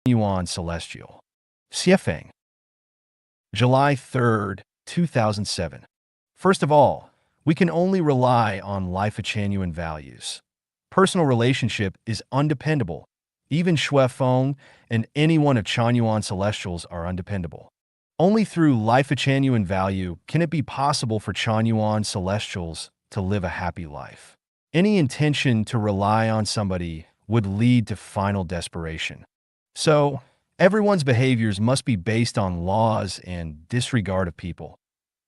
Chanyuan Celestial. Xiefeng. July 3rd, 2007. First of all, we can only rely on Lifechanyuan values. Personal relationship is undependable. Even Shuefeng and any one of Chanyuan Celestials are undependable. Only through Lifechanyuan value can it be possible for Chanyuan Celestials to live a happy life. Any intention to rely on somebody would lead to final desperation. So, everyone's behaviors must be based on laws and disregard of people.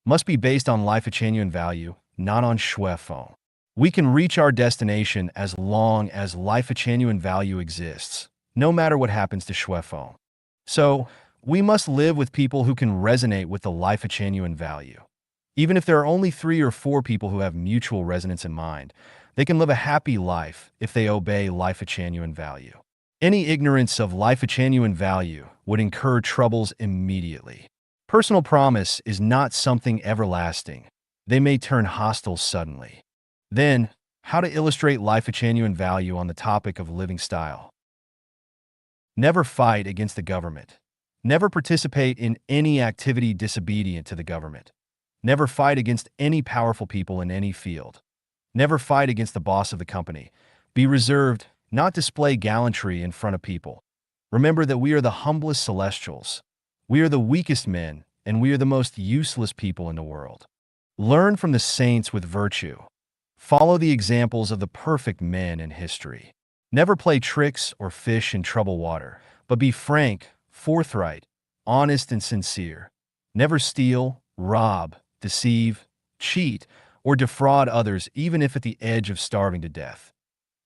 Must be based on Lifechanyuan value, not on Shuefeng. We can reach our destination as long as Lifechanyuan value exists, no matter what happens to Shuefeng. So, we must live with people who can resonate with the Lifechanyuan value. Even if there are only 3 or 4 people who have mutual resonance in mind, they can live a happy life if they obey Lifechanyuan value. Any ignorance of Lifechanyuan value would incur troubles immediately. Personal promise is not something everlasting. They may turn hostile suddenly. Then, how to illustrate Lifechanyuan value on the topic of living style. Never fight against the government. Never participate in any activity disobedient to the government. Never fight against any powerful people in any field. Never fight against the boss of the company. Be reserved, not display gallantry in front of people. Remember that we are the humblest celestials. We are the weakest men, and we are the most useless people in the world. Learn from the saints with virtue. Follow the examples of the perfect men in history. Never play tricks or fish in troubled water, but be frank, forthright, honest, and sincere. Never steal, rob, deceive, cheat, or defraud others even if at the edge of starving to death.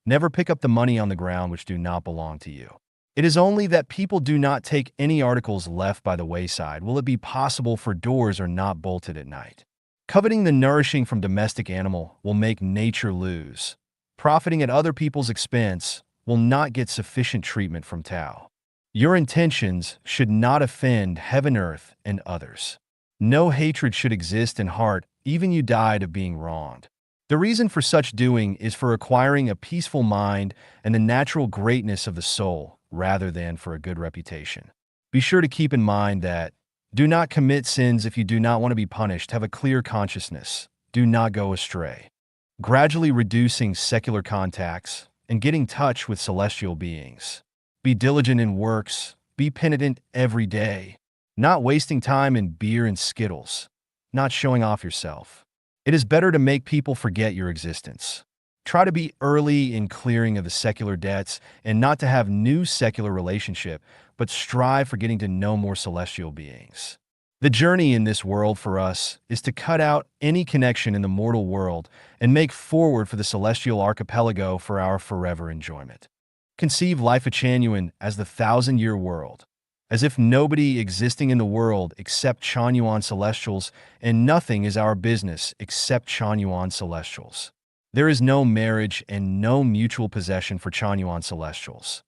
Never pick up the money on the ground which do not belong to you. It is only that people do not take any articles left by the wayside will it be possible for doors are not bolted at night. Coveting the nourishing from domestic animal will make nature lose. Profiting at other people's expense will not get sufficient treatment from Tao. Your intentions should not offend heaven, earth, and others. No hatred should exist in heart, even you died of being wronged. The reason for such doing is for acquiring a peaceful mind and the natural greatness of the soul, rather than for a good reputation. Be sure to keep in mind that do not commit sins if you do not want to be punished. Have a clear consciousness. Do not go astray. Gradually reducing secular contacts and get in touch with celestial beings. Be diligent in works. Be penitent every day. Not wasting time in beer and skittles. Not showing off yourself. It is better to make people forget your existence. Try to be early in clearing of the secular debts and not to have new secular relationship, but strive for getting to know more celestial beings. The journey in this world for us is to cut out any connection in the mortal world and make forward for the celestial archipelago for our forever enjoyment. Conceive Lifechanyuan as the 1,000-year world, as if nobody existing in the world except Chanyuan Celestials, and nothing is our business except Chanyuan Celestials. There is no marriage and no mutual possession for Chanyuan Celestials.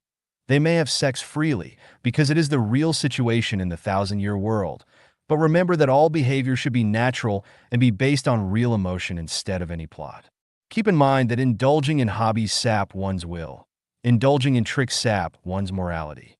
They may have sex freely, because it is the real situation in the 1,000-year world, but remember that all behavior should be natural and be based on real emotion instead of any plot. Keep in mind that indulging in hobbies sap one's will. Indulging in tricks sap one's morality.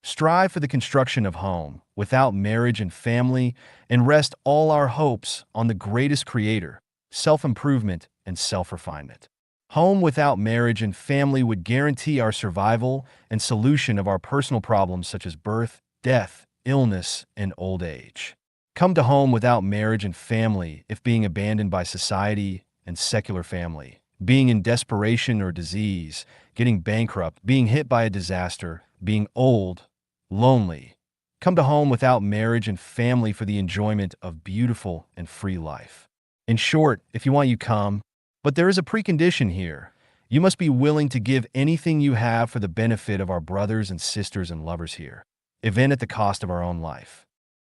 Strive for the construction of home, without marriage and family, and rest all our hopes on the greatest creator, self-improvement and self-refinement. Home without marriage and family would guarantee our survival and solution of our personal problems such as birth, death, illness, and old age. Come to home without marriage and family if being abandoned by society and secular family, being in desperation or disease, getting bankrupt, being hit by a disaster, being old, lonely. Come to home without marriage and family for the enjoyment of beautiful and free life. In short, if you want, you come, but there is a precondition here. You must be willing to give anything you have for the benefit of our brothers and sisters and lovers here, even at the cost of our own life.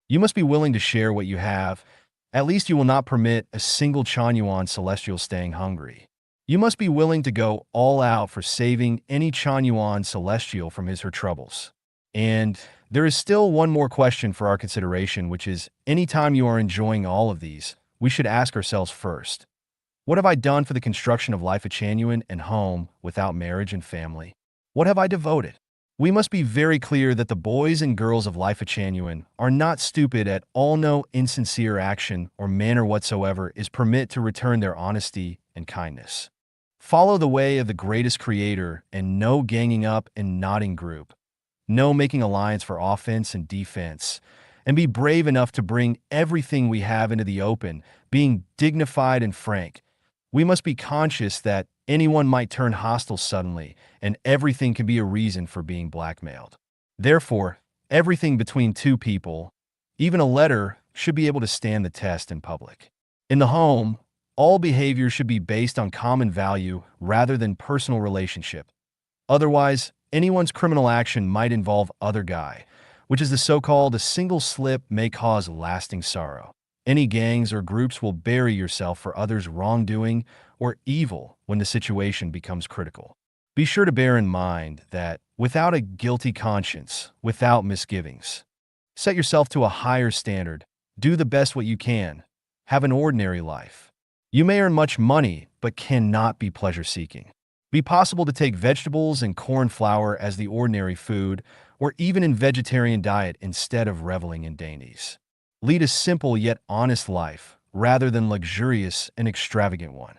You must be willing to share what you have. At least you will not permit a single Chanyuan celestial staying hungry. You must be willing to go all out for saving any Chanyuan celestial from his or her troubles. And there is still one more question for our consideration, which is, anytime you are enjoying all of these, we should ask ourselves first, what have I done for the construction of Lifechanyuan and home without marriage and family? What have I devoted? We must be very clear that the boys and girls of Lifechanyuan are not stupid at all. No insincere action or manner whatsoever is permit to return their honesty and kindness. Follow the way of the greatest creator, and no ganging up and nodding group. No making alliance for offense and defense. And be brave enough to bring everything we have into the open, being dignified and frank. We must be conscious that anyone might turn hostile suddenly, and everything can be a reason for being blackmailed. Therefore, everything between two people, even a letter, should be able to stand the test in public. In the home, all behavior should be based on common value rather than personal relationship. Otherwise, anyone's criminal action might involve other guy, which is the so-called a single slip may cause lasting sorrow. Any gangs or groups will bury yourself for others' wrongdoing or evil when the situation becomes critical. Be sure to bear in mind that without a guilty conscience, without misgivings, set yourself to a higher standard, do the best what you can, have an ordinary life. You may earn much money, but cannot be pleasure-seeking. Be possible to take vegetables and corn flour as the ordinary food, or even in vegetarian diet instead of reveling in dainties. Lead a simple yet honest life, rather than luxurious and extravagant one.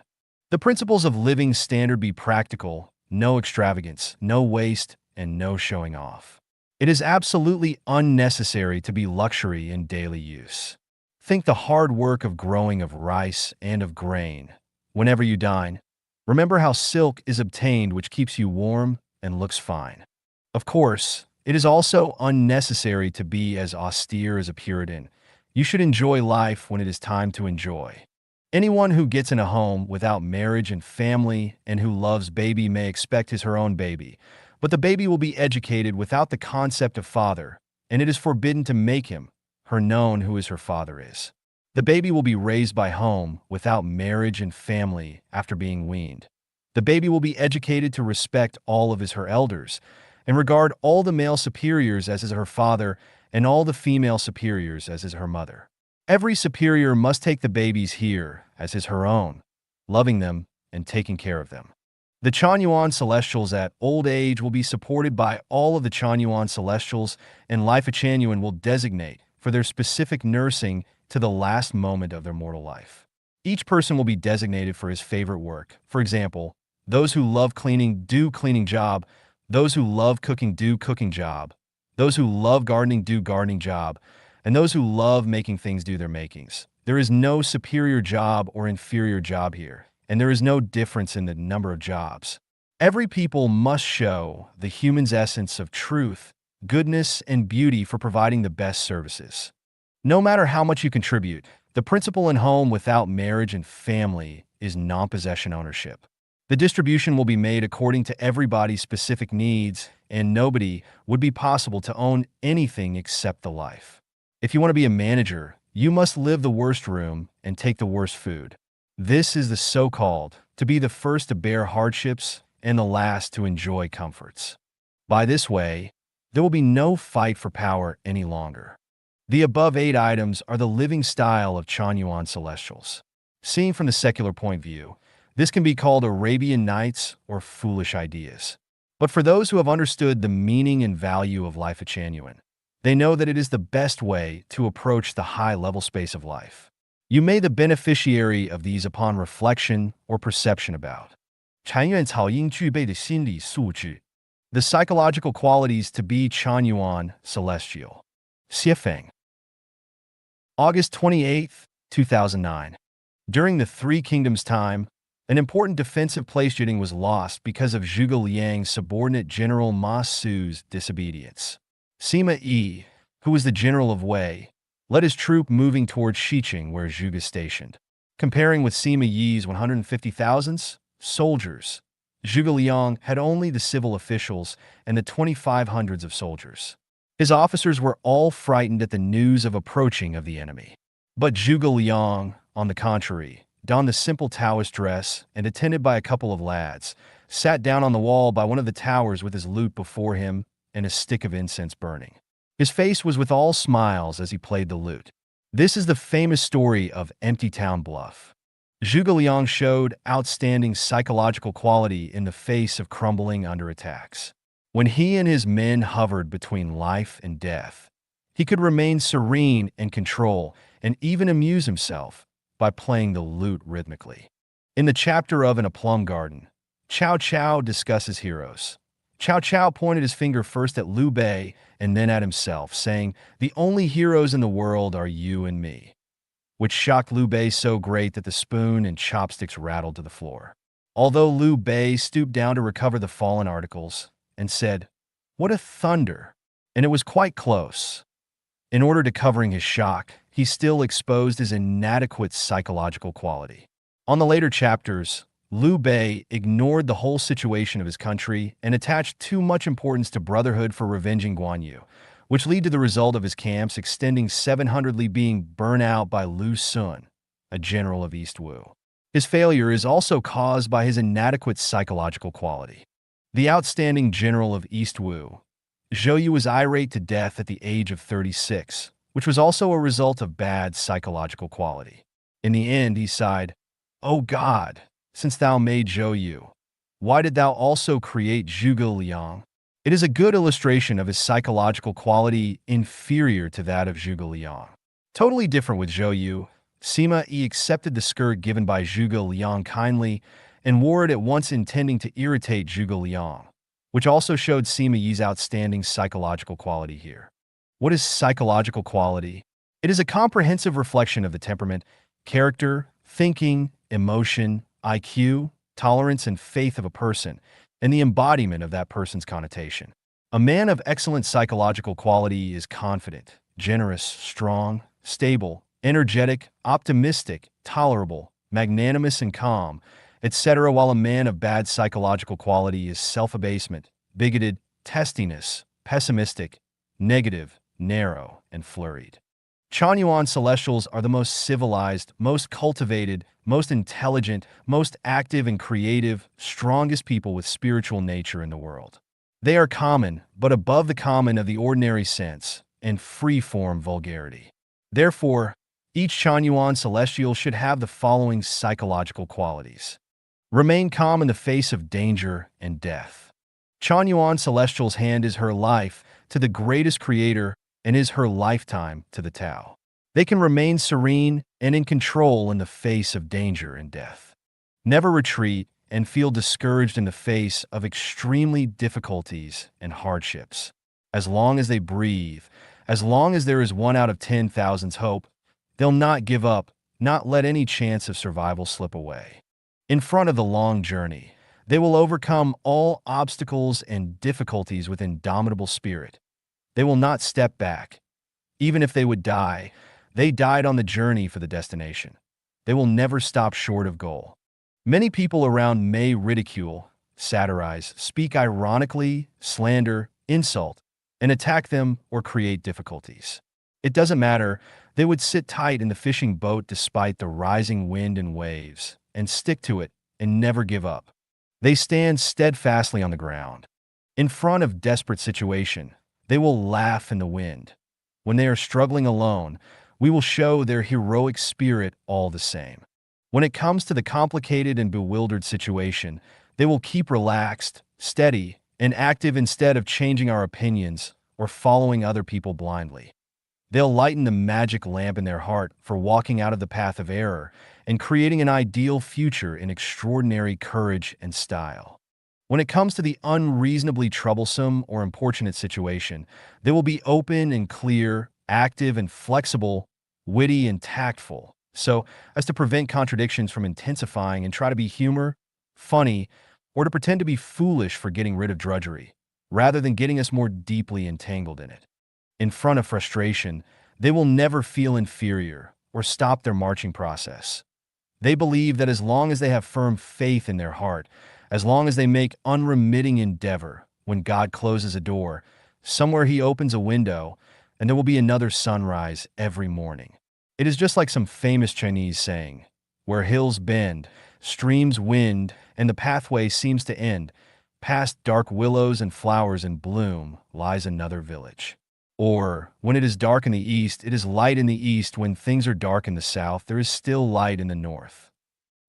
The principles of living standard: be practical, no extravagance, no waste, and no showing off. It is absolutely unnecessary to be luxury in daily use. Think the hard work of growing of rice and of grain. Whenever you dine, remember how silk is obtained, which keeps you warm and looks fine. Of course, it is also unnecessary to be as austere as a Puritan. You should enjoy life when it is time to enjoy. Anyone who gets in a home without marriage and family and who loves baby may expect his her own baby, but the baby will be educated without the concept of father, and it is forbidden to make him, her known who is her father is. The baby will be raised by home without marriage and family after being weaned. The baby will be educated to respect all of his her elders and regard all the male superiors as is her father and all the female superiors as is her mother. Every superior must take the babies here as is her own, loving them and taking care of them. The Chanyuan celestials at old age will be supported by all of the Chanyuan celestials, and Lifechanyuan will designate for their specific nursing to the last moment of their mortal life. Each person will be designated for his favorite work. For example, those who love cleaning do cleaning job, those who love cooking do cooking job, those who love gardening do gardening job, and those who love making things do their makings. There is no superior job or inferior job here, and there is no difference in the number of jobs. Every people must show the human's essence of truth, goodness, and beauty for providing the best services. No matter how much you contribute, the principle in home without marriage and family is non-possession ownership. The distribution will be made according to everybody's specific needs, and nobody would be possible to own anything except the life. If you want to be a manager, you must live the worst room and take the worst food. This is the so-called to be the first to bear hardships and the last to enjoy comforts. By this way, there will be no fight for power any longer. The above 8 items are the living style of Chanyuan celestials. Seen from the secular point of view, this can be called Arabian Nights or foolish ideas. But for those who have understood the meaning and value of Lifechanyuan, they know that it is the best way to approach the high-level space of life. You may be the beneficiary of these upon reflection or perception about Chanyuan 草应具备的心理素质, the psychological qualities to be Chanyuan celestial. Xiefeng. August 28, 2009. During the Three Kingdoms time, an important defensive place was lost because of Zhuge Liang's subordinate General Ma Su's disobedience. Sima Yi, who was the general of Wei, led his troop moving towards Xiqing where Zhuge is stationed. Comparing with Sima Yi's 150,000 soldiers, Zhuge Liang had only the civil officials and the 2,500 of soldiers. His officers were all frightened at the news of approaching of the enemy. But Zhuge Liang, on the contrary, donned the simple Taoist dress and, attended by a couple of lads, sat down on the wall by one of the towers with his lute before him and a stick of incense burning. His face was with all smiles as he played the lute. This is the famous story of Empty Town Bluff. Zhuge Liang showed outstanding psychological quality in the face of crumbling under attacks. When he and his men hovered between life and death, he could remain serene and control and even amuse himself by playing the lute rhythmically. In the chapter of In a Plum Garden, Cao Cao discusses heroes. Cao Cao pointed his finger first at Liu Bei and then at himself, saying, "The only heroes in the world are you and me," which shocked Liu Bei so great that the spoon and chopsticks rattled to the floor. Although Liu Bei stooped down to recover the fallen articles and said, "What a thunder!" And it was quite close. In order to covering his shock, he still exposed his inadequate psychological quality. On the later chapters, Liu Bei ignored the whole situation of his country and attached too much importance to brotherhood for revenging Guan Yu, which led to the result of his camps extending 700 li being burnt out by Lu Sun, a general of East Wu. His failure is also caused by his inadequate psychological quality. The outstanding general of East Wu, Zhou Yu, was irate to death at the age of 36, which was also a result of bad psychological quality. In the end, he sighed, "O God, since thou made Zhou Yu, why did thou also create Zhuge Liang?" It is a good illustration of his psychological quality inferior to that of Zhuge Liang. Totally different with Zhou Yu, Sima Yi accepted the skirt given by Zhuge Liang kindly and wore it at once, intending to irritate Zhuge Liang, which also showed Sima Yi's outstanding psychological quality here. What is psychological quality? It is a comprehensive reflection of the temperament, character, thinking, emotion, IQ, tolerance, and faith of a person, and the embodiment of that person's connotation. A man of excellent psychological quality is confident, generous, strong, stable, energetic, optimistic, tolerable, magnanimous, and calm, etc., while a man of bad psychological quality is self-abasement, bigoted, testiness, pessimistic, negative, narrow, and flurried. Chanyuan celestials are the most civilized, most cultivated, most intelligent, most active and creative, strongest people with spiritual nature in the world. They are common, but above the common of the ordinary sense, and free-form vulgarity. Therefore, each Chanyuan celestial should have the following psychological qualities. Remain calm in the face of danger and death. Chanyuan celestial's hand is her life to the greatest creator and is her lifetime to the Tao. They can remain serene and in control in the face of danger and death. Never retreat and feel discouraged in the face of extremely difficulties and hardships. As long as they breathe, as long as there is 1 out of 10,000's hope, they'll not give up, not let any chance of survival slip away. In front of the long journey, they will overcome all obstacles and difficulties with indomitable spirit. They will not step back. Even if they would die, they died on the journey for the destination. They will never stop short of goal. Many people around may ridicule, satirize, speak ironically, slander, insult, and attack them or create difficulties. It doesn't matter. They would sit tight in the fishing boat despite the rising wind and waves, and stick to it and never give up. They stand steadfastly on the ground. In front of desperate situation, they will laugh in the wind. When they are struggling alone, we will show their heroic spirit all the same. When it comes to the complicated and bewildered situation, they will keep relaxed, steady, and active instead of changing our opinions or following other people blindly. They'll lighten the magic lamp in their heart for walking out of the path of error and creating an ideal future in extraordinary courage and style. When it comes to the unreasonably troublesome or importunate situation, they will be open and clear, active and flexible, witty and tactful, so as to prevent contradictions from intensifying and try to be humor, funny, or to pretend to be foolish for getting rid of drudgery, rather than getting us more deeply entangled in it. In front of frustration, they will never feel inferior or stop their marching process. They believe that as long as they have firm faith in their heart, as long as they make unremitting endeavor, when God closes a door, somewhere he opens a window, and there will be another sunrise every morning. It is just like some famous Chinese saying, "Where hills bend, streams wind, and the pathway seems to end, past dark willows and flowers in bloom lies another village." Or, when it is dark in the east, it is light in the east. When things are dark in the south, there is still light in the north.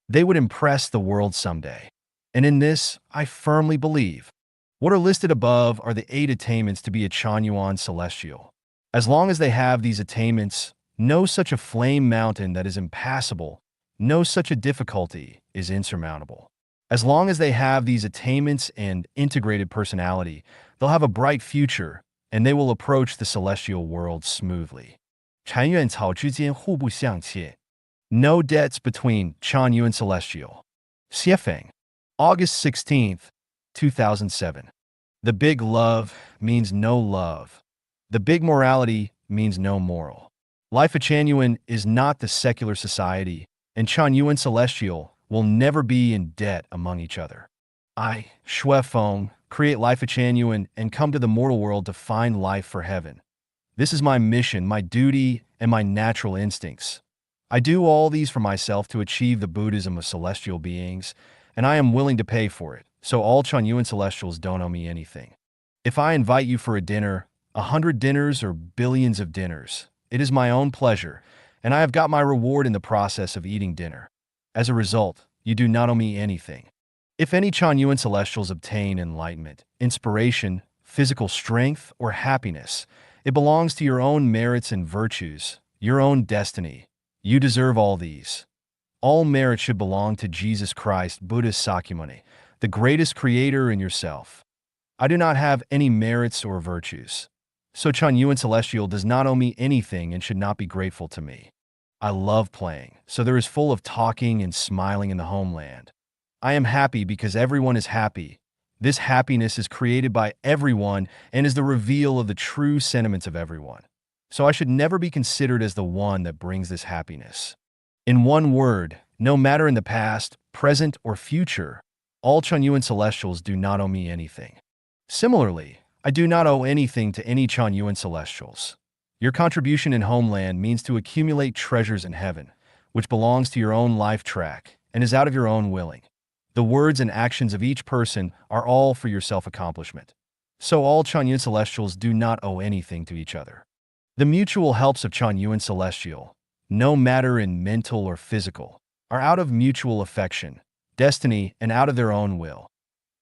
They would impress the world someday. And in this, I firmly believe. What are listed above are the 8 attainments to be a Chanyuan celestial. As long as they have these attainments, no such a flame mountain that is impassable, no such a difficulty is insurmountable. As long as they have these attainments and integrated personality, they'll have a bright future, and they will approach the celestial world smoothly. 禅院草之间互不相欠. No debts between Chanyuan celestial. Xiefeng. August 16th, 2007. The big love means no love. The big morality means no moral. Lifechanyuan is not the secular society, and Chanyuan celestial will never be in debt among each other. I, Shuefeng, create Lifechanyuan and come to the mortal world to find life for heaven. This is my mission, my duty, and my natural instincts. I do all these for myself to achieve the Buddhism of celestial beings, and I am willing to pay for it, so all Chanyuan celestials don't owe me anything. If I invite you for a dinner, 100 dinners or billions of dinners, it is my own pleasure, and I have got my reward in the process of eating dinner. As a result, you do not owe me anything. If any Chanyuan celestials obtain enlightenment, inspiration, physical strength, or happiness, it belongs to your own merits and virtues, your own destiny. You deserve all these. All merit should belong to Jesus Christ, Buddha Sakyamuni, the greatest creator in yourself. I do not have any merits or virtues. So Chanyuan celestial does not owe me anything and should not be grateful to me. I love playing, so there is full of talking and smiling in the homeland. I am happy because everyone is happy. This happiness is created by everyone and is the reveal of the true sentiments of everyone. So I should never be considered as the one that brings this happiness. In one word, no matter in the past, present, or future, all Chanyuan celestials do not owe me anything. Similarly, I do not owe anything to any Chanyuan celestials. Your contribution in homeland means to accumulate treasures in heaven, which belongs to your own life track and is out of your own willing. The words and actions of each person are all for your self-accomplishment. So all Chanyuan celestials do not owe anything to each other. The mutual helps of Chanyuan celestial, no matter in mental or physical, are out of mutual affection, destiny, and out of their own will.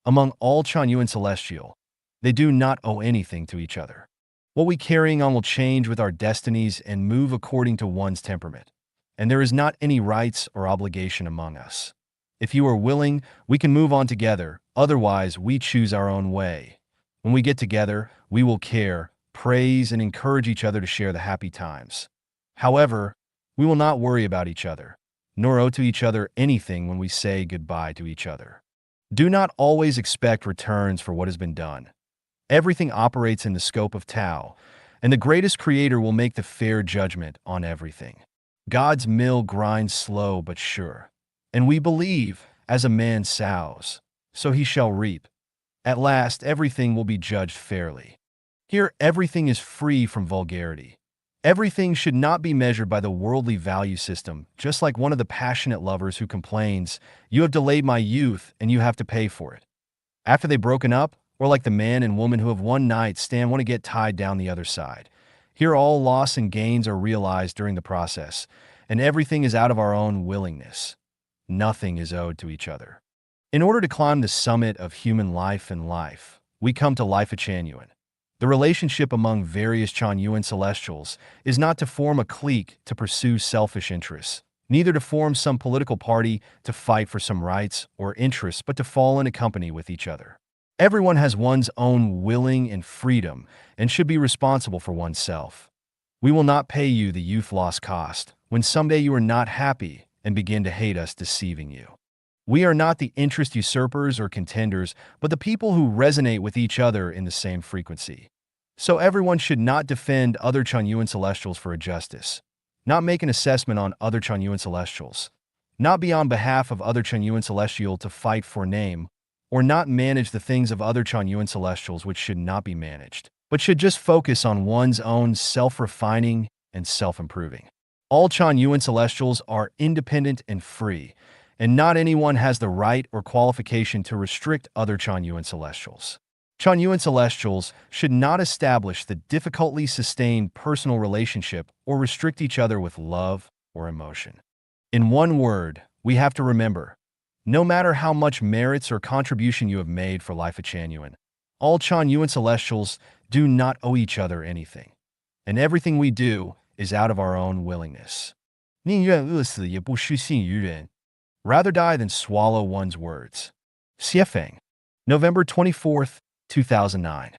Among all Chanyuan celestial, they do not owe anything to each other. What we carrying on will change with our destinies and move according to one's temperament, and there is not any rights or obligation among us. If you are willing, we can move on together, otherwise we choose our own way. When we get together, we will care, praise, and encourage each other to share the happy times. However, we will not worry about each other, nor owe to each other anything when we say goodbye to each other. Do not always expect returns for what has been done. Everything operates in the scope of Tao, and the greatest creator will make the fair judgment on everything. God's mill grinds slow but sure, and we believe, as a man sows, so he shall reap. At last, everything will be judged fairly. Here, everything is free from vulgarity. Everything should not be measured by the worldly value system, just like one of the passionate lovers who complains, "You have delayed my youth, and you have to pay for it." After they've broken up, or like the man and woman who have one night stand want to get tied down the other side. Here all loss and gains are realized during the process, and everything is out of our own willingness. Nothing is owed to each other. In order to climb the summit of human life and life, we come to Lifechanyuan. The relationship among various Chanyuan celestials is not to form a clique to pursue selfish interests, neither to form some political party to fight for some rights or interests, but to fall in a company with each other. Everyone has one's own willing and freedom and should be responsible for oneself. We will not pay you the youth loss cost when someday you are not happy and begin to hate us deceiving you. We are not the interest usurpers or contenders, but the people who resonate with each other in the same frequency. So everyone should not defend other Chanyuan celestials for a justice, not make an assessment on other Chanyuan celestials, not be on behalf of other Chanyuan celestial to fight for name, or not manage the things of other Chanyuan celestials which should not be managed, but should just focus on one's own self-refining and self-improving. All Chanyuan celestials are independent and free, and not anyone has the right or qualification to restrict other Chanyuan celestials. Chanyuan celestials should not establish the difficultly sustained personal relationship or restrict each other with love or emotion. In one word, we have to remember, no matter how much merits or contribution you have made for Lifechanyuan, All Chanyuan celestials do not owe each other anything, and everything we do is out of our own willingness. 宁愿饿死也不失信于人. Rather die than swallow one's words. Xiefeng, November 24th, 2009.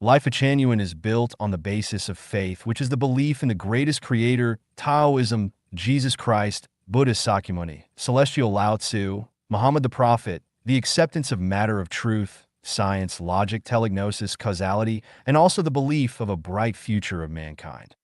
Lifechanyuan is built on the basis of faith, which is the belief in the greatest creator, Taoism, Jesus Christ, Buddha Sakyamuni, celestial Lao Tzu, Muhammad the Prophet, the acceptance of matter of truth, science, logic, telegnosis, causality, and also the belief of a bright future of mankind.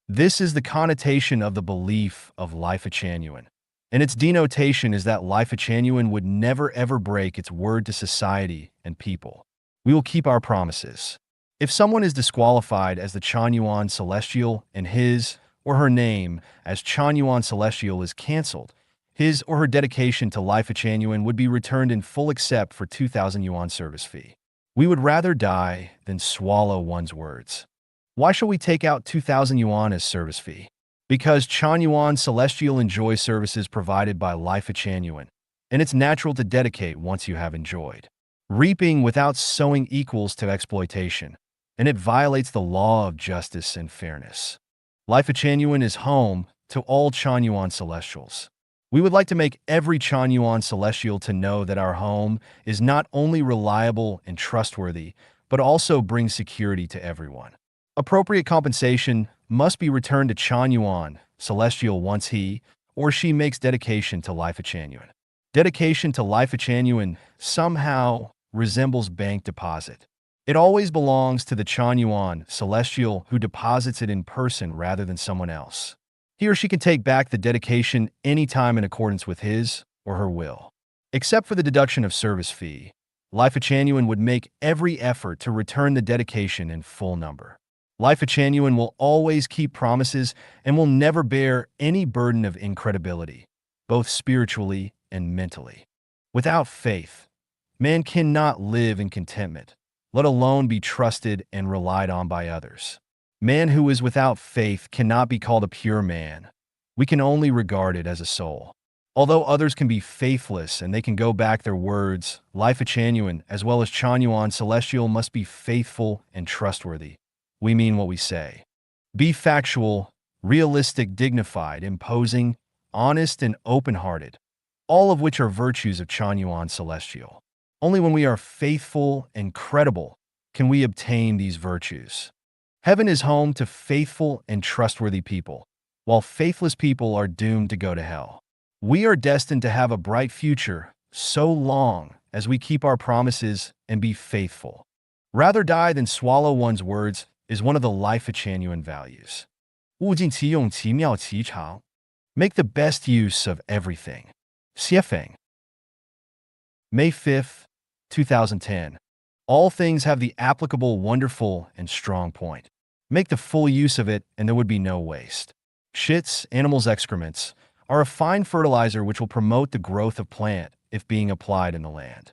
This is the connotation of the belief of Lifechanyuan, and its denotation is that Lifechanyuan would never ever break its word to society and people. We will keep our promises. If someone is disqualified as the Chanyuan Celestial and his or her name as Chanyuan Celestial is cancelled, his or her dedication to Lifechanyuan would be returned in full except for 2,000 yuan service fee. We would rather die than swallow one's words. Why shall we take out 2,000 yuan as service fee? Because Chanyuan Celestial enjoys services provided by Lifechanyuan, and it's natural to dedicate once you have enjoyed. Reaping without sowing equals to exploitation, and it violates the law of justice and fairness. Lifechanyuan is home to all Chanyuan Celestials. We would like to make every Chanyuan Celestial to know that our home is not only reliable and trustworthy, but also brings security to everyone. Appropriate compensation must be returned to Chanyuan Celestial once he or she makes dedication to Lifechanyuan. Dedication to Lifechanyuan somehow resembles bank deposit. It always belongs to the Chanyuan Celestial who deposits it in person rather than someone else. He or she can take back the dedication anytime in accordance with his or her will. Except for the deduction of service fee, Lifechanyuan would make every effort to return the dedication in full number. Lifechanyuan will always keep promises and will never bear any burden of incredibility, both spiritually and mentally. Without faith, man cannot live in contentment, let alone be trusted and relied on by others. Man who is without faith cannot be called a pure man. We can only regard it as a soul. Although others can be faithless and they can go back their words, Lifechanyuan as well as Chanyuan Celestial must be faithful and trustworthy. We mean what we say. Be factual, realistic, dignified, imposing, honest, and open-hearted, all of which are virtues of Chanyuan Celestial. Only when we are faithful and credible can we obtain these virtues. Heaven is home to faithful and trustworthy people, while faithless people are doomed to go to hell. We are destined to have a bright future so long as we keep our promises and be faithful. Rather die than swallow one's words is one of the Lifechanyuan values. 物尽其用其妙其长. Make the best use of everything. Xiefeng. May 5th, 2010. All things have the applicable, wonderful, and strong point. Make the full use of it, and there would be no waste. Shits, animals' excrements, are a fine fertilizer which will promote the growth of plant if being applied in the land.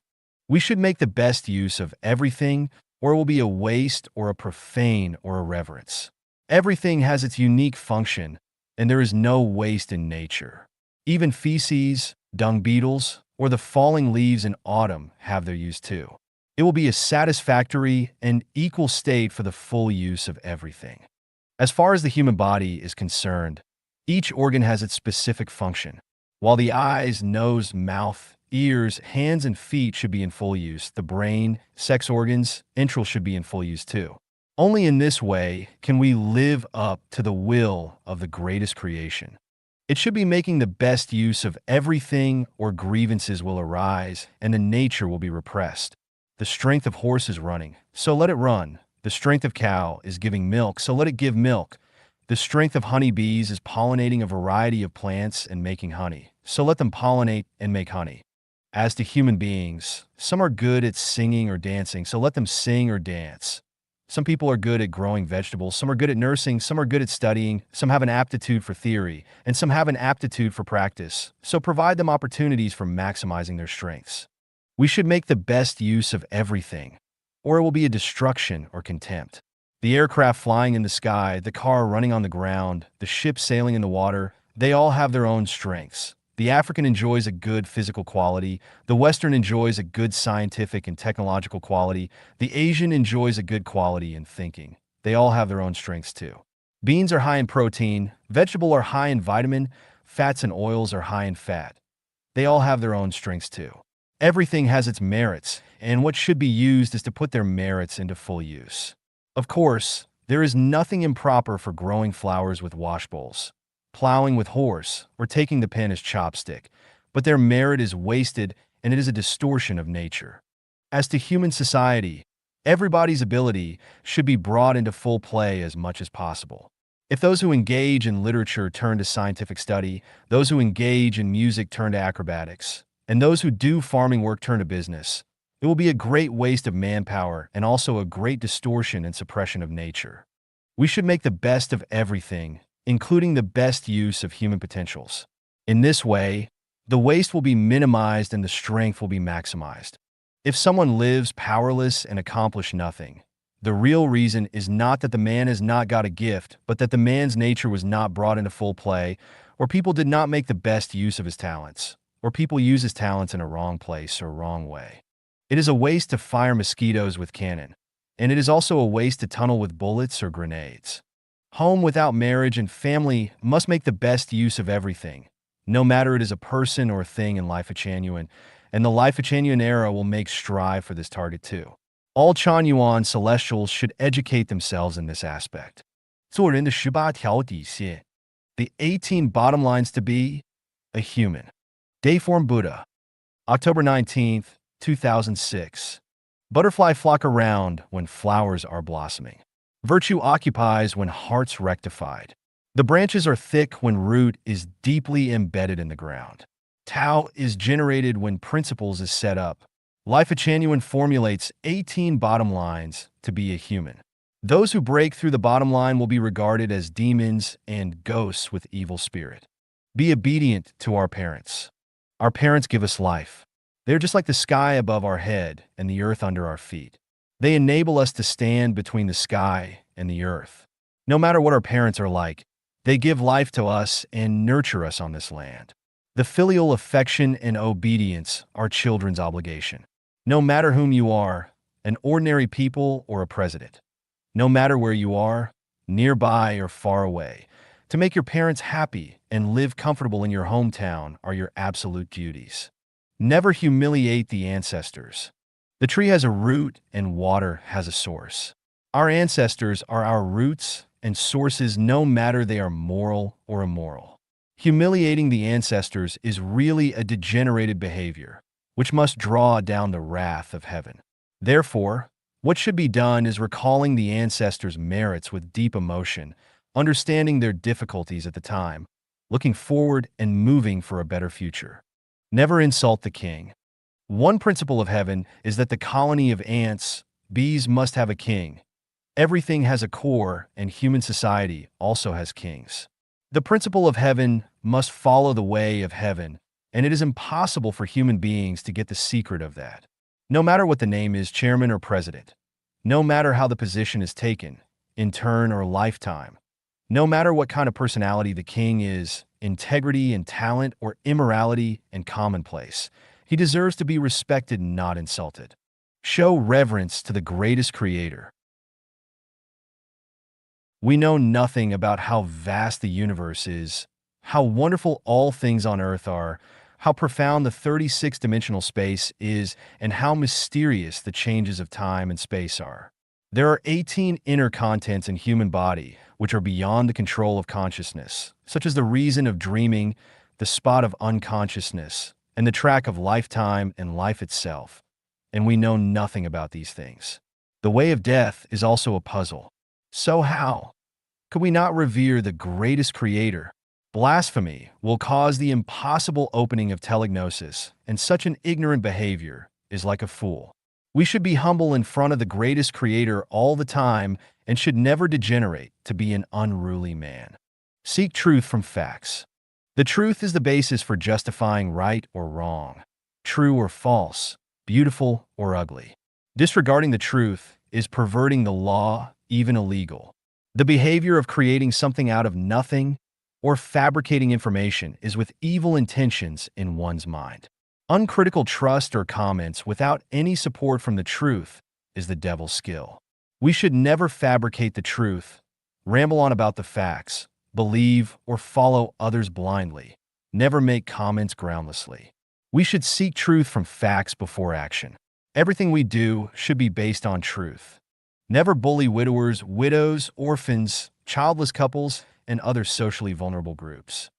We should make the best use of everything, or it will be a waste or a profane or irreverence. Everything has its unique function, and there is no waste in nature. Even feces, dung beetles, or the falling leaves in autumn have their use too. It will be a satisfactory and equal state for the full use of everything. As far as the human body is concerned, each organ has its specific function. While the eyes, nose, mouth, ears, hands, and feet should be in full use, the brain, sex organs, entrails should be in full use too. Only in this way can we live up to the will of the greatest creation. It should be making the best use of everything, or grievances will arise and the nature will be repressed. The strength of horse is running, so let it run. The strength of cow is giving milk, so let it give milk. The strength of honeybees is pollinating a variety of plants and making honey, so let them pollinate and make honey. As to human beings, some are good at singing or dancing, so let them sing or dance. Some people are good at growing vegetables, some are good at nursing, some are good at studying, some have an aptitude for theory, and some have an aptitude for practice, so provide them opportunities for maximizing their strengths. We should make the best use of everything, or it will be a destruction or contempt. The aircraft flying in the sky, the car running on the ground, the ship sailing in the water, they all have their own strengths, The African enjoys a good physical quality. The Western enjoys a good scientific and technological quality. The Asian enjoys a good quality in thinking. They all have their own strengths too. Beans are high in protein. Vegetables are high in vitamin. Fats and oils are high in fat. They all have their own strengths too. Everything has its merits, and what should be used is to put their merits into full use. Of course, there is nothing improper for growing flowers with wash bowls, plowing with horse, or taking the pen as chopstick, but their merit is wasted and it is a distortion of nature. As to human society, everybody's ability should be brought into full play as much as possible. If those who engage in literature turn to scientific study, those who engage in music turn to acrobatics, and those who do farming work turn to business, it will be a great waste of manpower and also a great distortion and suppression of nature. We should make the best of everything, including the best use of human potentials. In this way, the waste will be minimized and the strength will be maximized. If someone lives powerless and accomplish nothing, the real reason is not that the man has not got a gift, but that the man's nature was not brought into full play, or people did not make the best use of his talents, or people use his talents in a wrong place or wrong way. It is a waste to fire mosquitoes with cannon, and it is also a waste to tunnel with bullets or grenades. Home without marriage and family must make the best use of everything, no matter it is a person or a thing in Lifechanyuan, and the Lifechanyuan era will make strive for this target too. All Chanyuan celestials should educate themselves in this aspect. 做人的18条底线. The 18 bottom lines to be a human. Dayform Buddha. October 19th, 2006. Butterfly flock around when flowers are blossoming. Virtue occupies when hearts rectified. The branches are thick when root is deeply embedded in the ground. Tao is generated when principles is set up. Lifechanyuan formulates 18 bottom lines to be a human. Those who break through the bottom line will be regarded as demons and ghosts with evil spirit. Be obedient to our parents. Our parents give us life. They're just like the sky above our head and the earth under our feet. They enable us to stand between the sky and the earth. No matter what our parents are like, they give life to us and nurture us on this land. The filial affection and obedience are children's obligation. No matter whom you are, an ordinary people or a president, no matter where you are, nearby or far away, to make your parents happy and live comfortable in your hometown are your absolute duties. Never humiliate the ancestors. The tree has a root and water has a source. Our ancestors are our roots and sources no matter they are moral or immoral. Humiliating the ancestors is really a degenerated behavior, which must draw down the wrath of heaven. Therefore, what should be done is recalling the ancestors' merits with deep emotion, understanding their difficulties at the time, looking forward and moving for a better future. Never insult the king. One principle of heaven is that the colony of ants, bees must have a king. Everything has a core, and human society also has kings. The principle of heaven must follow the way of heaven, and it is impossible for human beings to get the secret of that. No matter what the name is, chairman or president, no matter how the position is taken, in turn or lifetime, no matter what kind of personality the king is, integrity and talent or immorality and commonplace, he deserves to be respected and not insulted. Show reverence to the greatest creator. We know nothing about how vast the universe is, how wonderful all things on earth are, how profound the 36-dimensional space is, and how mysterious the changes of time and space are. There are 18 inner contents in human body which are beyond the control of consciousness, such as the reason of dreaming, the spot of unconsciousness, and the track of lifetime and life itself. And we know nothing about these things. The way of death is also a puzzle. So how could we not revere the greatest creator? Blasphemy will cause the impossible opening of telegnosis, and such an ignorant behavior is like a fool. We should be humble in front of the greatest creator all the time and should never degenerate to be an unruly man. Seek truth from facts. The truth is the basis for justifying right or wrong, true or false, beautiful or ugly. Disregarding the truth is perverting the law, even illegal. The behavior of creating something out of nothing or fabricating information is with evil intentions in one's mind. Uncritical trust or comments without any support from the truth is the devil's skill. We should never fabricate the truth, ramble on about the facts, believe or follow others blindly, never make comments groundlessly. We should seek truth from facts before action. Everything we do should be based on truth. Never bully widowers, widows, orphans, childless couples, and other socially vulnerable groups.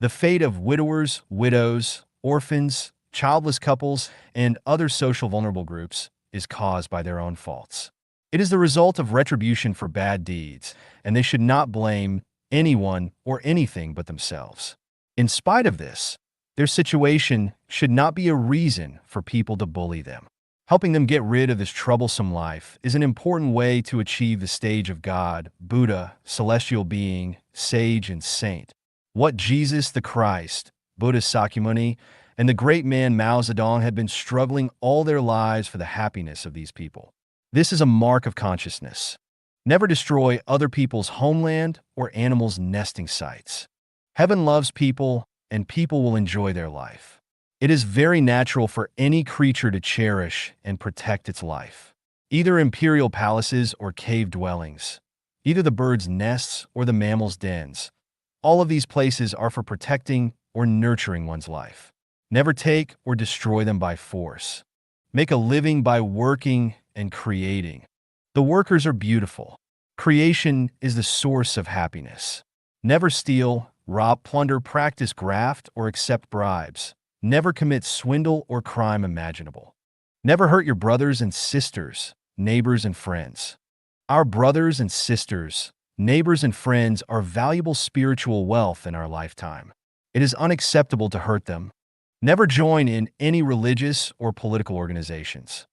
The fate of widowers, widows, orphans, childless couples, and other social vulnerable groups is caused by their own faults. It is the result of retribution for bad deeds, and they should not blame anyone or anything but themselves. In spite of this, their situation should not be a reason for people to bully them. Helping them get rid of this troublesome life is an important way to achieve the stage of God, Buddha, celestial being, sage, and saint. What Jesus the Christ, Buddha Sakyamuni, and the great man Mao Zedong had been struggling all their lives for the happiness of these people. This is a mark of consciousness. Never destroy other people's homeland or animals' nesting sites. Heaven loves people, and people will enjoy their life. It is very natural for any creature to cherish and protect its life. Either imperial palaces or cave dwellings, either the birds' nests or the mammals' dens. All of these places are for protecting or nurturing one's life. Never take or destroy them by force. Make a living by working and creating. The workers are beautiful. Creation is the source of happiness. Never steal, rob, plunder, practice graft, or accept bribes. Never commit swindle or crime imaginable. Never hurt your brothers and sisters, neighbors and friends. Our brothers and sisters, neighbors and friends are valuable spiritual wealth in our lifetime. It is unacceptable to hurt them. Never join in any religious or political organizations.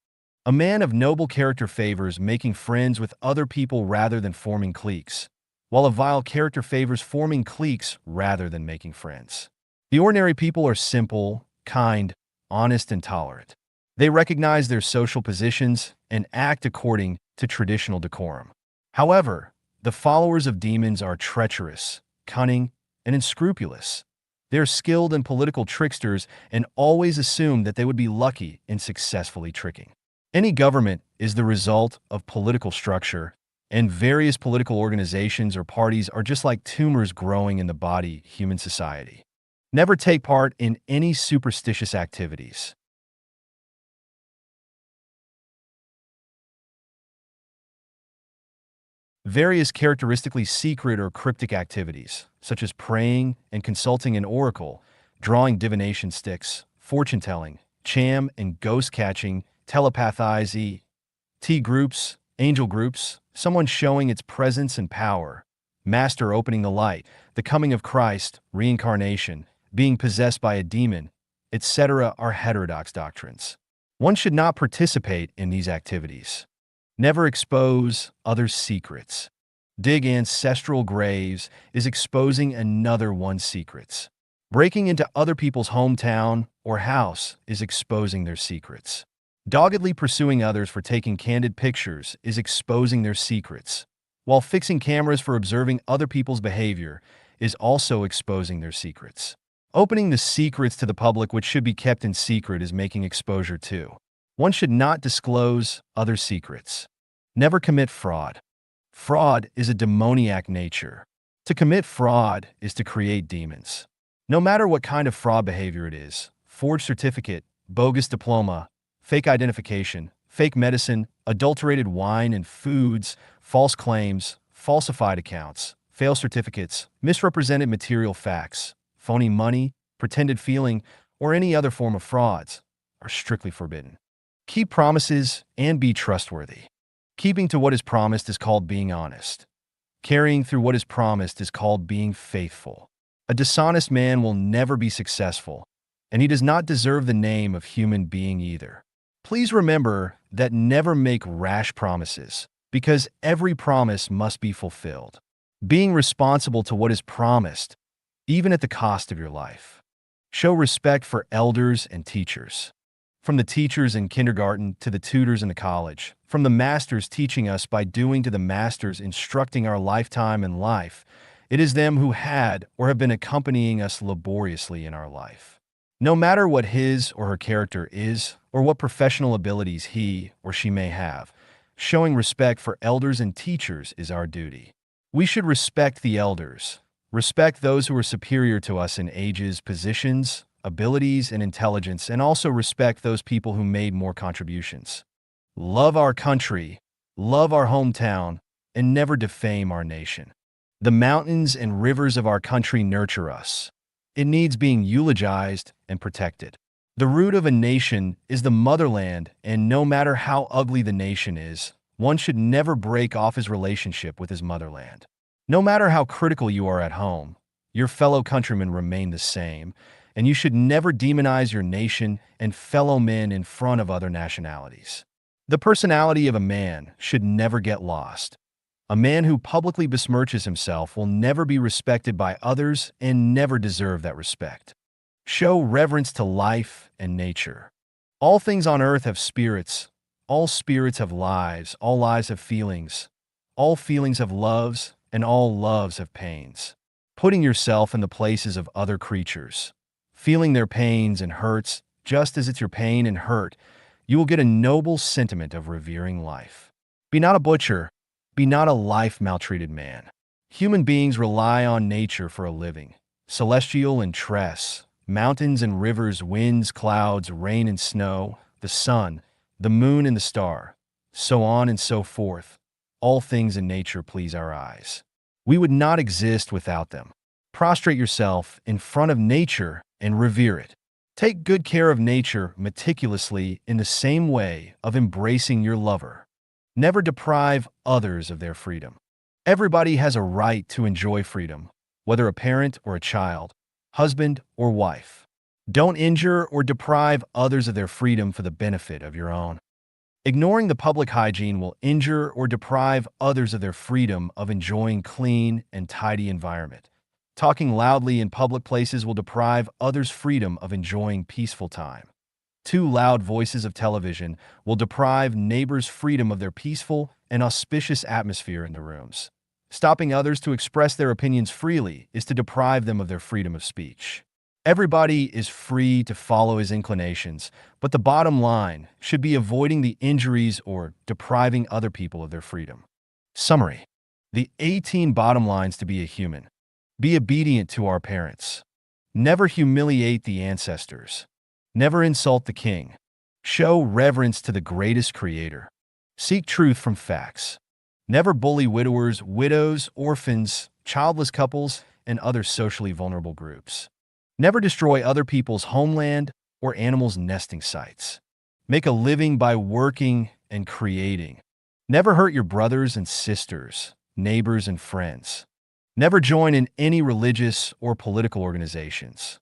A man of noble character favors making friends with other people rather than forming cliques, while a vile character favors forming cliques rather than making friends. The ordinary people are simple, kind, honest, and tolerant. They recognize their social positions and act according to traditional decorum. However, the followers of demons are treacherous, cunning, and unscrupulous. They are skilled in political tricksters and always assume that they would be lucky in successfully tricking. Any government is the result of political structure, and various political organizations or parties are just like tumors growing in the body human society. Never take part in any superstitious activities. Various characteristically secret or cryptic activities, such as praying and consulting an oracle, drawing divination sticks, fortune-telling, cham and ghost-catching, telepathize, T groups, angel groups, someone showing its presence and power, master opening the light, the coming of Christ, reincarnation, being possessed by a demon, etc. are heterodox doctrines. One should not participate in these activities. Never expose others' secrets. Dig ancestral graves is exposing another one's secrets. Breaking into other people's hometown or house is exposing their secrets. Doggedly pursuing others for taking candid pictures is exposing their secrets, while fixing cameras for observing other people's behavior is also exposing their secrets. Opening the secrets to the public which should be kept in secret is making exposure too. One should not disclose other secrets. Never commit fraud. Fraud is a demoniac nature. To commit fraud is to create demons. No matter what kind of fraud behavior it is, forged certificate, bogus diploma, fake identification, fake medicine, adulterated wine and foods, false claims, falsified accounts, failed certificates, misrepresented material facts, phony money, pretended feeling, or any other form of frauds are strictly forbidden. Keep promises and be trustworthy. Keeping to what is promised is called being honest. Carrying through what is promised is called being faithful. A dishonest man will never be successful, and he does not deserve the name of human being either. Please remember that never make rash promises, because every promise must be fulfilled. Being responsible to what is promised, even at the cost of your life. Show respect for elders and teachers. From the teachers in kindergarten to the tutors in the college, from the masters teaching us by doing to the masters instructing our lifetime and life, It is them who had or have been accompanying us laboriously in our life. No matter what his or her character is, or what professional abilities he or she may have, showing respect for elders and teachers is our duty. We should respect the elders, respect those who are superior to us in ages, positions, abilities, and intelligence, and also respect those people who made more contributions. Love our country, love our hometown, and never defame our nation. The mountains and rivers of our country nurture us. It needs being eulogized and protected. The root of a nation is the motherland, and no matter how ugly the nation is, one should never break off his relationship with his motherland. No matter how critical you are at home, your fellow countrymen remain the same, and you should never demonize your nation and fellow men in front of other nationalities. The personality of a man should never get lost. A man who publicly besmirches himself will never be respected by others and never deserve that respect. Show reverence to life and nature. All things on earth have spirits. All spirits have lives. All lives have feelings. All feelings have loves, and all loves have pains. Putting yourself in the places of other creatures, feeling their pains and hurts, just as it's your pain and hurt, you will get a noble sentiment of revering life. Be not a butcher. Be not a life-maltreated man. Human beings rely on nature for a living. Celestial and terrestrial, mountains and rivers, winds, clouds, rain and snow, the sun, the moon and the star, so on and so forth. All things in nature please our eyes. We would not exist without them. Prostrate yourself in front of nature and revere it. Take good care of nature meticulously in the same way of embracing your lover. Never deprive others of their freedom. Everybody has a right to enjoy freedom, whether a parent or a child, husband or wife. Don't injure or deprive others of their freedom for the benefit of your own. Ignoring the public hygiene will injure or deprive others of their freedom of enjoying clean and tidy environment. Talking loudly in public places will deprive others' freedom of enjoying peaceful time. Too loud voices of television will deprive neighbors' freedom of their peaceful and auspicious atmosphere in the rooms. Stopping others to express their opinions freely is to deprive them of their freedom of speech. Everybody is free to follow his inclinations, but the bottom line should be avoiding the injuries or depriving other people of their freedom. Summary: the 18 bottom lines to be a human. Be obedient to our parents. Never humiliate the ancestors. Never insult the king. Show reverence to the greatest creator. Seek truth from facts. Never bully widowers, widows, orphans, childless couples, and other socially vulnerable groups. Never destroy other people's homeland or animals' nesting sites. Make a living by working and creating. Never hurt your brothers and sisters, neighbors and friends. Never join in any religious or political organizations.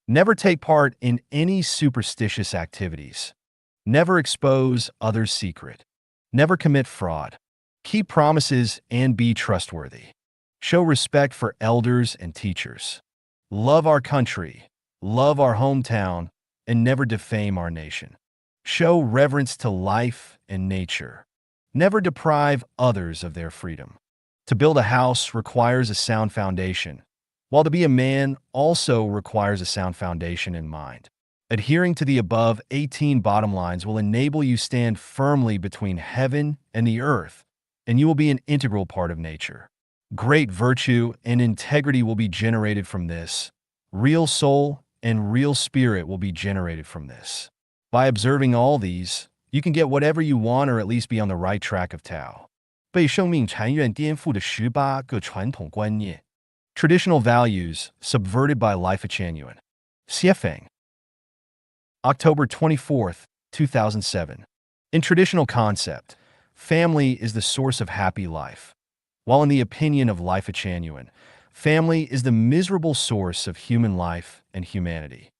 Never take part in any superstitious activities. Never expose others' secret. Never commit fraud. Keep promises and be trustworthy. Show respect for elders and teachers. Love our country, love our hometown, and never defame our nation. Show reverence to life and nature. Never deprive others of their freedom. To build a house requires a sound foundation, while to be a man also requires a sound foundation in mind. Adhering to the above 18 bottom lines will enable you stand firmly between heaven and the earth, and you will be an integral part of nature. Great virtue and integrity will be generated from this. Real soul and real spirit will be generated from this. By observing all these, you can get whatever you want or at least be on the right track of Tao. 被生命禅院颠覆的18个传统观念 Traditional values subverted by Lifechanyuan. Siefeng. October 24th, 2007. In traditional concept, family is the source of happy life, while in the opinion of Lifechanyuan, family is the miserable source of human life and humanity.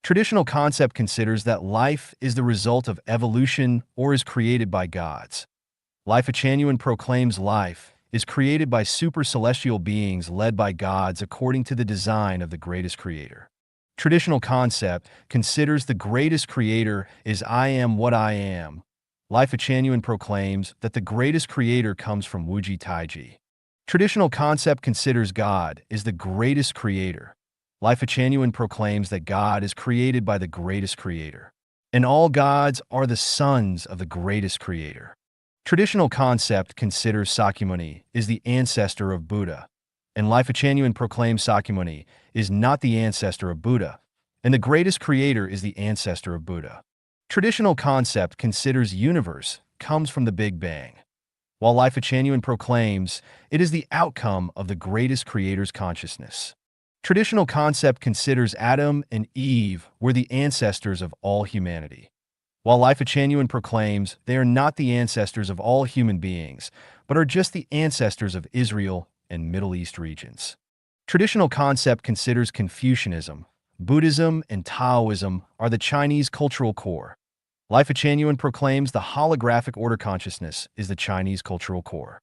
Traditional concept considers that life is the result of evolution or is created by gods. Lifechanyuan proclaims life is created by super-celestial beings led by gods according to the design of the greatest creator. Traditional concept considers the greatest creator is I am what I am. Lifechanyuan proclaims that the greatest creator comes from Wuji Taiji. Traditional concept considers God is the greatest creator. Lifechanyuan proclaims that God is created by the greatest creator, and all gods are the sons of the greatest creator. Traditional concept considers Sakyamuni is the ancestor of Buddha, and Lifechanyuan proclaims Sakyamuni is not the ancestor of Buddha, and the greatest creator is the ancestor of Buddha. Traditional concept considers universe comes from the Big Bang, while Lifechanyuan proclaims it is the outcome of the greatest creator's consciousness. Traditional concept considers Adam and Eve were the ancestors of all humanity, while Lifechanyuan proclaims they are not the ancestors of all human beings, but are just the ancestors of Israel and Middle East regions. Traditional concept considers Confucianism, Buddhism, and Taoism are the Chinese cultural core. Lifechanyuan proclaims the holographic order consciousness is the Chinese cultural core.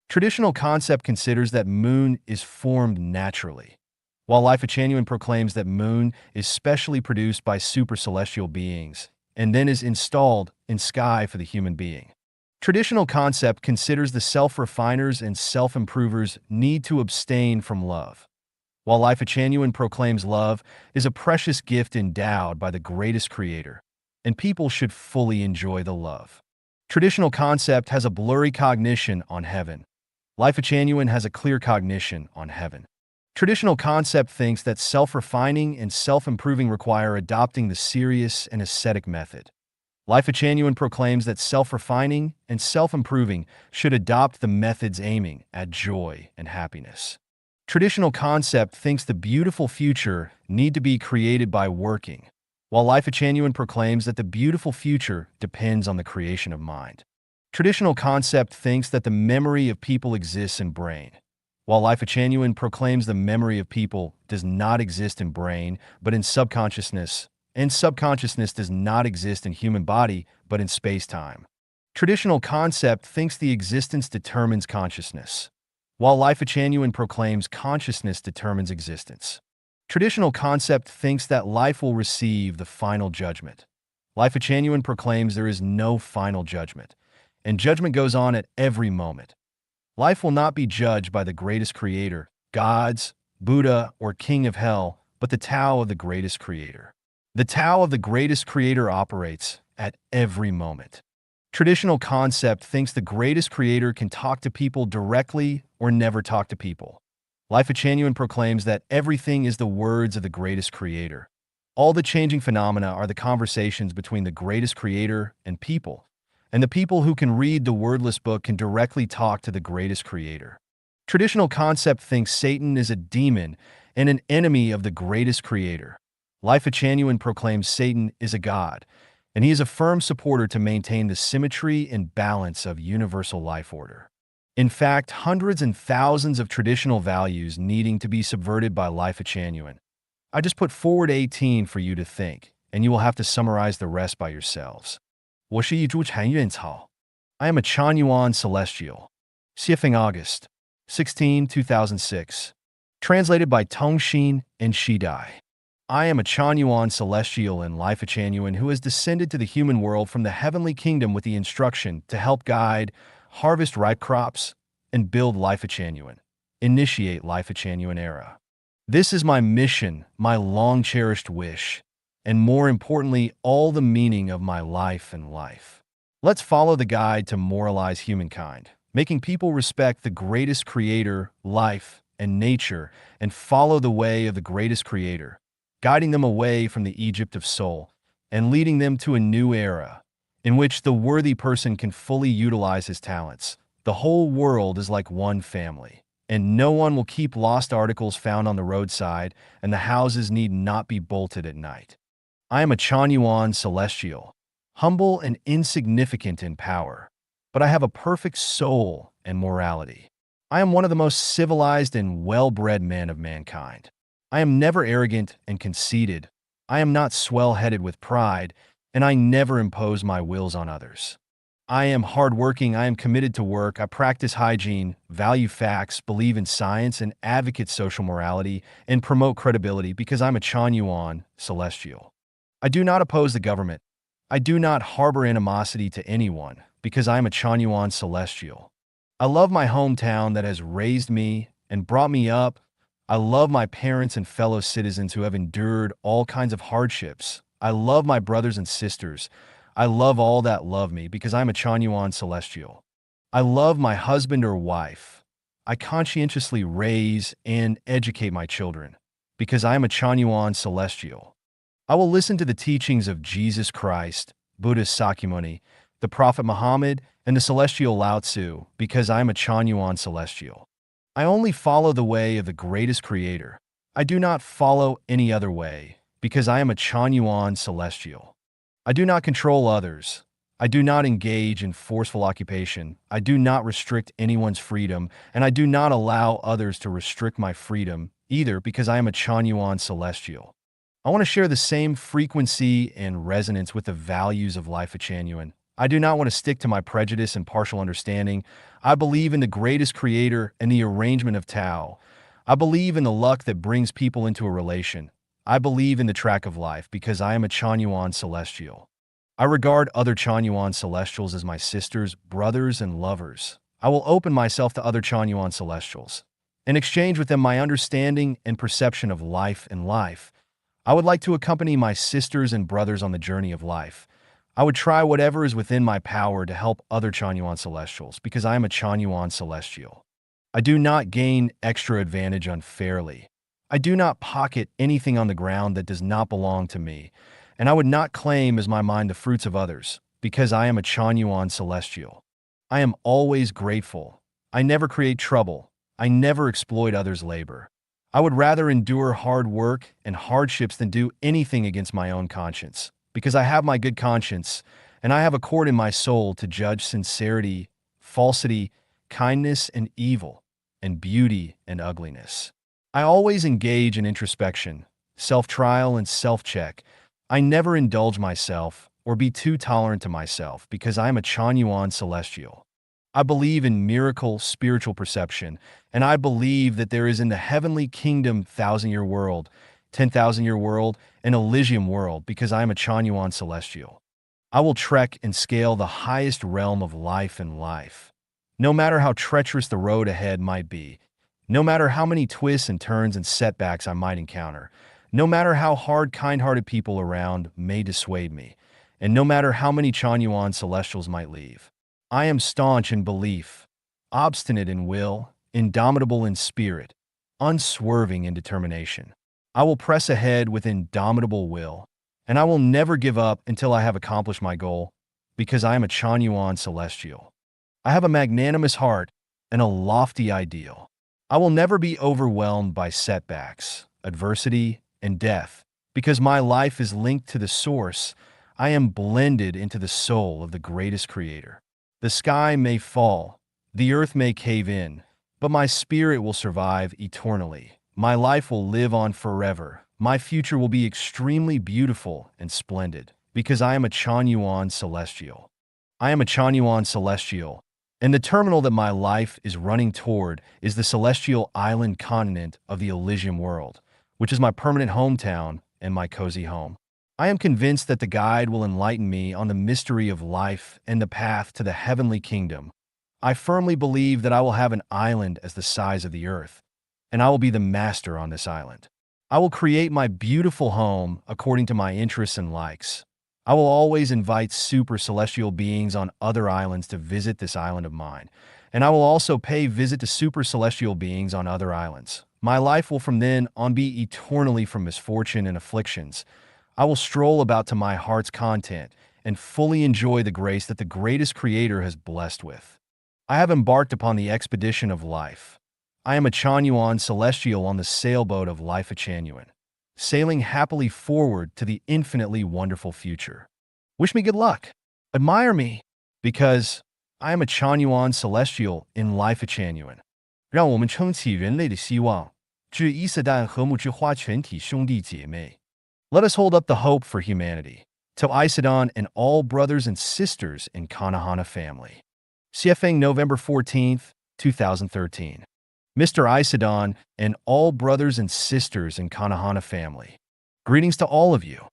Traditional concept considers that moon is formed naturally, while Lifechanyuan proclaims that moon is specially produced by super-celestial beings and then is installed in sky for the human being. Traditional concept considers the self-refiners and self-improvers need to abstain from love, while Lifechanyuan proclaims love is a precious gift endowed by the greatest creator, and people should fully enjoy the love. Traditional concept has a blurry cognition on heaven. Lifechanyuan has a clear cognition on heaven. Traditional concept thinks that self-refining and self-improving require adopting the serious and ascetic method. Lifechanyuan proclaims that self-refining and self-improving should adopt the methods aiming at joy and happiness. Traditional concept thinks the beautiful future need to be created by working, while Lifechanyuan proclaims that the beautiful future depends on the creation of mind. Traditional concept thinks that the memory of people exists in brain, while Lifechanyuan proclaims the memory of people does not exist in brain but in subconsciousness, and subconsciousness does not exist in human body but in space-time. Traditional concept thinks the existence determines consciousness, while Lifechanyuan proclaims consciousness determines existence. Traditional concept thinks that life will receive the final judgment. Lifechanyuan proclaims there is no final judgment, and judgment goes on at every moment. Life will not be judged by the greatest creator, gods, Buddha, or king of hell, but the Tao of the greatest creator. The Tao of the greatest creator operates at every moment. Traditional concept thinks the greatest creator can talk to people directly or never talk to people. Lifechanyuan proclaims that everything is the words of the greatest creator. All the changing phenomena are the conversations between the greatest creator and people, and the people who can read the wordless book can directly talk to the greatest creator. Traditional concept thinks Satan is a demon and an enemy of the greatest creator. Lifechanyuan proclaims Satan is a god, and he is a firm supporter to maintain the symmetry and balance of universal life order. In fact, hundreds and thousands of traditional values needing to be subverted by Lifechanyuan. I just put forward 18 for you to think, and you will have to summarize the rest by yourselves. 我是一株Chanyuan草. I am a Chanyuan celestial. Xiefeng August 16, 2006. Translated by Tongxin and Shidai. I am a Chanyuan celestial in Lifechanyuan who has descended to the human world from the heavenly kingdom with the instruction to help guide, harvest ripe crops, and build Lifechanyuan. Initiate Lifechanyuan era. This is my mission, my long-cherished wish, and more importantly, all the meaning of my life and life. Let's follow the guide to moralize humankind, making people respect the greatest creator, life, and nature, and follow the way of the greatest creator, guiding them away from the Egypt of soul, and leading them to a new era, in which the worthy person can fully utilize his talents. The whole world is like one family, and no one will keep lost articles found on the roadside, and the houses need not be bolted at night. I am a Chanyuan celestial, humble and insignificant in power, but I have a perfect soul and morality. I am one of the most civilized and well-bred men of mankind. I am never arrogant and conceited. I am not swell-headed with pride, and I never impose my wills on others. I am hardworking, I am committed to work, I practice hygiene, value facts, believe in science, and advocate social morality, and promote credibility because I'm a Chanyuan celestial. I do not oppose the government. I do not harbor animosity to anyone because I am a Chanyuan celestial. I I love my hometown that has raised me and brought me up. I love my parents and fellow citizens who have endured all kinds of hardships. I love my brothers and sisters. I love all that love me because I'm a Chanyuan celestial. I love my husband or wife. I conscientiously raise and educate my children because I am a Chanyuan celestial. I will listen to the teachings of Jesus Christ, Buddhist Sakyamuni, the Prophet Muhammad, and the celestial Lao Tzu because I am a Chanyuan celestial. I only follow the way of the greatest creator. I do not follow any other way because I am a Chanyuan celestial. I do not control others. I do not engage in forceful occupation. I do not restrict anyone's freedom, and I do not allow others to restrict my freedom either because I am a Chanyuan celestial. I want to share the same frequency and resonance with the values of Lifechanyuan. I do not want to stick to my prejudice and partial understanding. I believe in the greatest creator and the arrangement of Tao. I believe in the luck that brings people into a relation. I believe in the track of life because I am a Chanyuan celestial. I regard other Chanyuan celestials as my sisters, brothers, and lovers. I will open myself to other Chanyuan celestials and exchange with them my understanding and perception of life and life. I would like to accompany my sisters and brothers on the journey of life. I would try whatever is within my power to help other Chanyuan celestials because I am a Chanyuan celestial. I do not gain extra advantage unfairly. I do not pocket anything on the ground that does not belong to me, and I would not claim as my mind the fruits of others because I am a Chanyuan celestial. I am always grateful. I never create trouble. I never exploit others' labor. I would rather endure hard work and hardships than do anything against my own conscience, because I have my good conscience, and I have a court in my soul to judge sincerity, falsity, kindness, and evil, and beauty and ugliness. I always engage in introspection, self-trial, and self-check. I never indulge myself or be too tolerant to myself because I am a Chanyuan celestial. I believe in miracle spiritual perception, and I believe that there is in the heavenly kingdom 1,000-year world, 10,000-year world, and Elysium world because I am a Chanyuan celestial. I will trek and scale the highest realm of life and life. No matter how treacherous the road ahead might be, no matter how many twists and turns and setbacks I might encounter, no matter how hard kind-hearted people around may dissuade me, and no matter how many Chanyuan celestials might leave, I am staunch in belief, obstinate in will, indomitable in spirit, unswerving in determination. I will press ahead with indomitable will, and I will never give up until I have accomplished my goal, because I am a Chanyuan celestial. I have a magnanimous heart and a lofty ideal. I will never be overwhelmed by setbacks, adversity, and death, because my life is linked to the source. I am blended into the soul of the greatest creator. The sky may fall, the earth may cave in, but my spirit will survive eternally. My life will live on forever. My future will be extremely beautiful and splendid, because I am a Chanyuan celestial. I am a Chanyuan celestial, and the terminal that my life is running toward is the celestial island continent of the Elysium world, which is my permanent hometown and my cozy home. I am convinced that the guide will enlighten me on the mystery of life and the path to the heavenly kingdom. I firmly believe that I will have an island as the size of the earth, and I will be the master on this island. I will create my beautiful home according to my interests and likes. I will always invite super celestial beings on other islands to visit this island of mine, and I will also pay visit to super celestial beings on other islands. My life will from then on be eternally from misfortune and afflictions. I will stroll about to my heart's content and fully enjoy the grace that the greatest creator has blessed with. I have embarked upon the expedition of life. I am a Chanyuan celestial on the sailboat of Lifechanyuan, sailing happily forward to the infinitely wonderful future. Wish me good luck. Admire me, because I am a Chanyuan celestial in Lifechanyuan. 让我们撑起人类的希望，致伊斯坦和睦之花全体兄弟姐妹。Let us hold up the hope for humanity, to Isidon and all brothers and sisters in Kanahana family. CFing November 14th, 2013. Mr. Isidon and all brothers and sisters in Kanahana family. Greetings to all of you.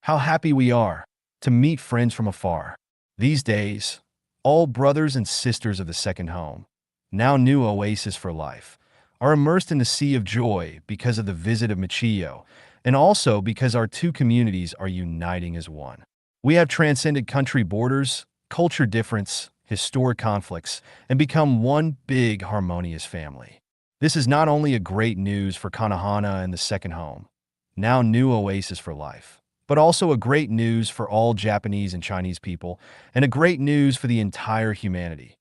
How happy we are to meet friends from afar. These days, all brothers and sisters of the second home, now new oasis for life, are immersed in the sea of joy because of the visit of Machio, and also because our two communities are uniting as one. We have transcended country borders, culture difference, historic conflicts, and become one big harmonious family. This is not only a great news for Kanahana and the second home, now new oasis for life, but also a great news for all Japanese and Chinese people, and a great news for the entire humanity.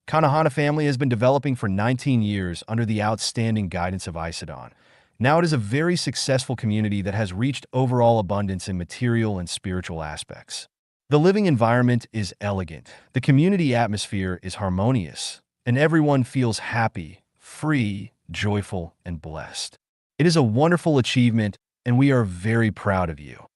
Kanahana family has been developing for 19 years under the outstanding guidance of Isidon. Now it is a very successful community that has reached overall abundance in material and spiritual aspects. The living environment is elegant, the community atmosphere is harmonious, and everyone feels happy, free, joyful, and blessed. It is a wonderful achievement, and we are very proud of you.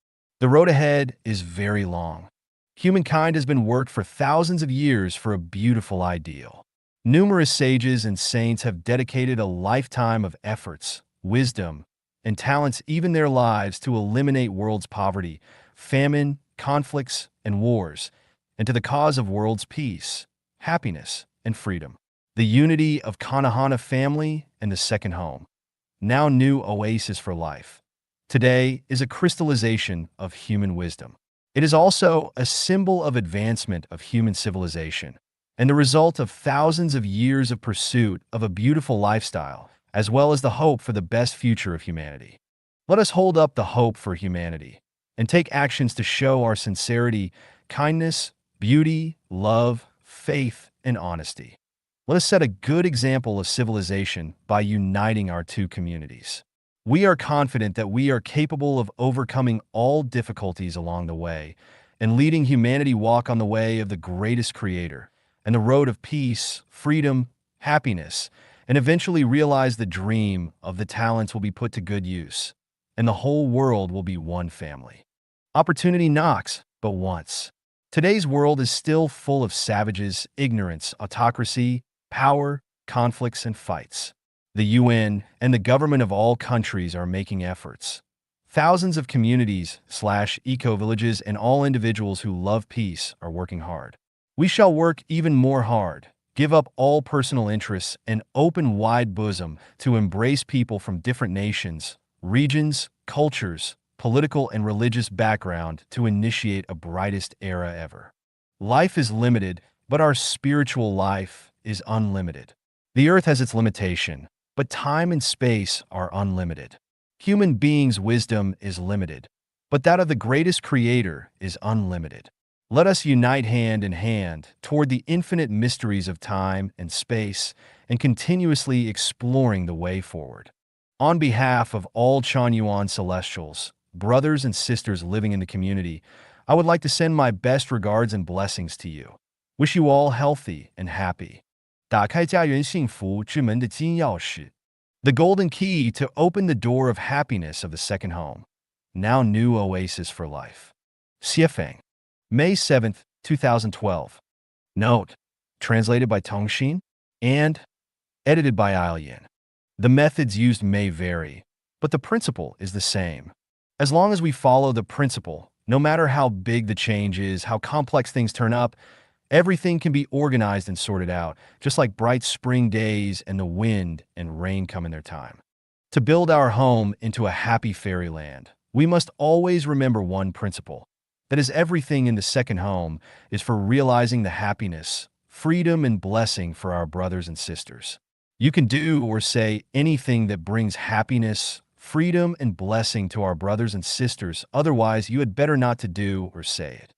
The road ahead is very long. Humankind has been worked for thousands of years for a beautiful ideal. Numerous sages and saints have dedicated a lifetime of efforts, wisdom, and talents, even their lives, to eliminate world's poverty, famine, conflicts, and wars, and to the cause of world's peace, happiness, and freedom. The unity of Kanahana family and the second home, now new oasis for life, today is a crystallization of human wisdom. It is also a symbol of advancement of human civilization and the result of thousands of years of pursuit of a beautiful lifestyle, as well as the hope for the best future of humanity. Let us hold up the hope for humanity and take actions to show our sincerity, kindness, beauty, love, faith, and honesty. Let us set a good example of civilization by uniting our two communities. We are confident that we are capable of overcoming all difficulties along the way and leading humanity walk on the way of the greatest creator and the road of peace, freedom, happiness, and eventually realize the dream of the talents will be put to good use, and the whole world will be one family. Opportunity knocks but once. Today's world is still full of savages, ignorance, autocracy, power, conflicts, and fights. The UN and the government of all countries are making efforts. Thousands of communities/eco-villages and all individuals who love peace are working hard. We shall work even more hard, give up all personal interests, and open wide bosom to embrace people from different nations, regions, cultures, political and religious background to initiate a brightest era ever. Life is limited, but our spiritual life is unlimited. The earth has its limitation, but time and space are unlimited. Human beings' wisdom is limited, but that of the greatest creator is unlimited. Let us unite hand in hand toward the infinite mysteries of time and space and continuously exploring the way forward. On behalf of all Chanyuan celestials, brothers and sisters living in the community, I would like to send my best regards and blessings to you. Wish you all healthy and happy. 打开家园幸福之门的金钥匙 The golden key to open the door of happiness of the second home. Now new oasis for life. Xiefeng. May 7th, 2012. Note. Translated by Tongxin and edited by Ailian. The methods used may vary, but the principle is the same. As long as we follow the principle, no matter how big the change is, how complex things turn up, everything can be organized and sorted out, just like bright spring days and the wind and rain come in their time. To build our home into a happy fairyland, we must always remember one principle. That is, everything in the second home is for realizing the happiness, freedom, and blessing for our brothers and sisters. You can do or say anything that brings happiness, freedom, and blessing to our brothers and sisters, otherwise you had better not to do or say it.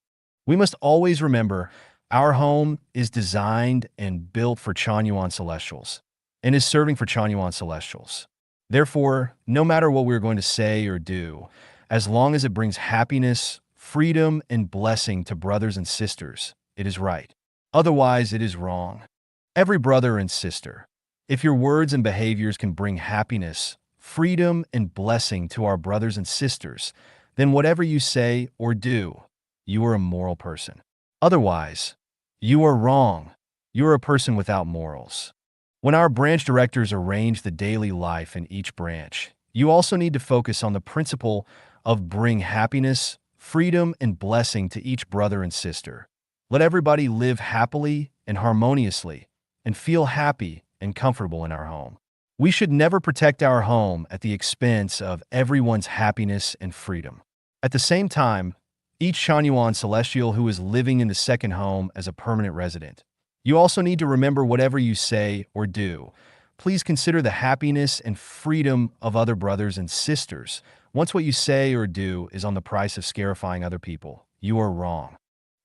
We must always remember our home is designed and built for Chanyuan celestials and is serving for Chanyuan celestials. Therefore, no matter what we're going to say or do, as long as it brings happiness, freedom, and blessing to brothers and sisters, it is right. Otherwise, it is wrong. Every brother and sister, if your words and behaviors can bring happiness, freedom, and blessing to our brothers and sisters, then whatever you say or do, you are a moral person. Otherwise, you are wrong. You are a person without morals. When our branch directors arrange the daily life in each branch, you also need to focus on the principle of bring happiness, freedom, and blessing to each brother and sister. Let everybody live happily and harmoniously and feel happy and comfortable in our home. We should never protect our home at the expense of everyone's happiness and freedom. At the same time, each Chanyuan celestial who is living in the second home as a permanent resident. You also need to remember whatever you say or do. Please consider the happiness and freedom of other brothers and sisters. Once what you say or do is on the price of scarifying other people, you are wrong.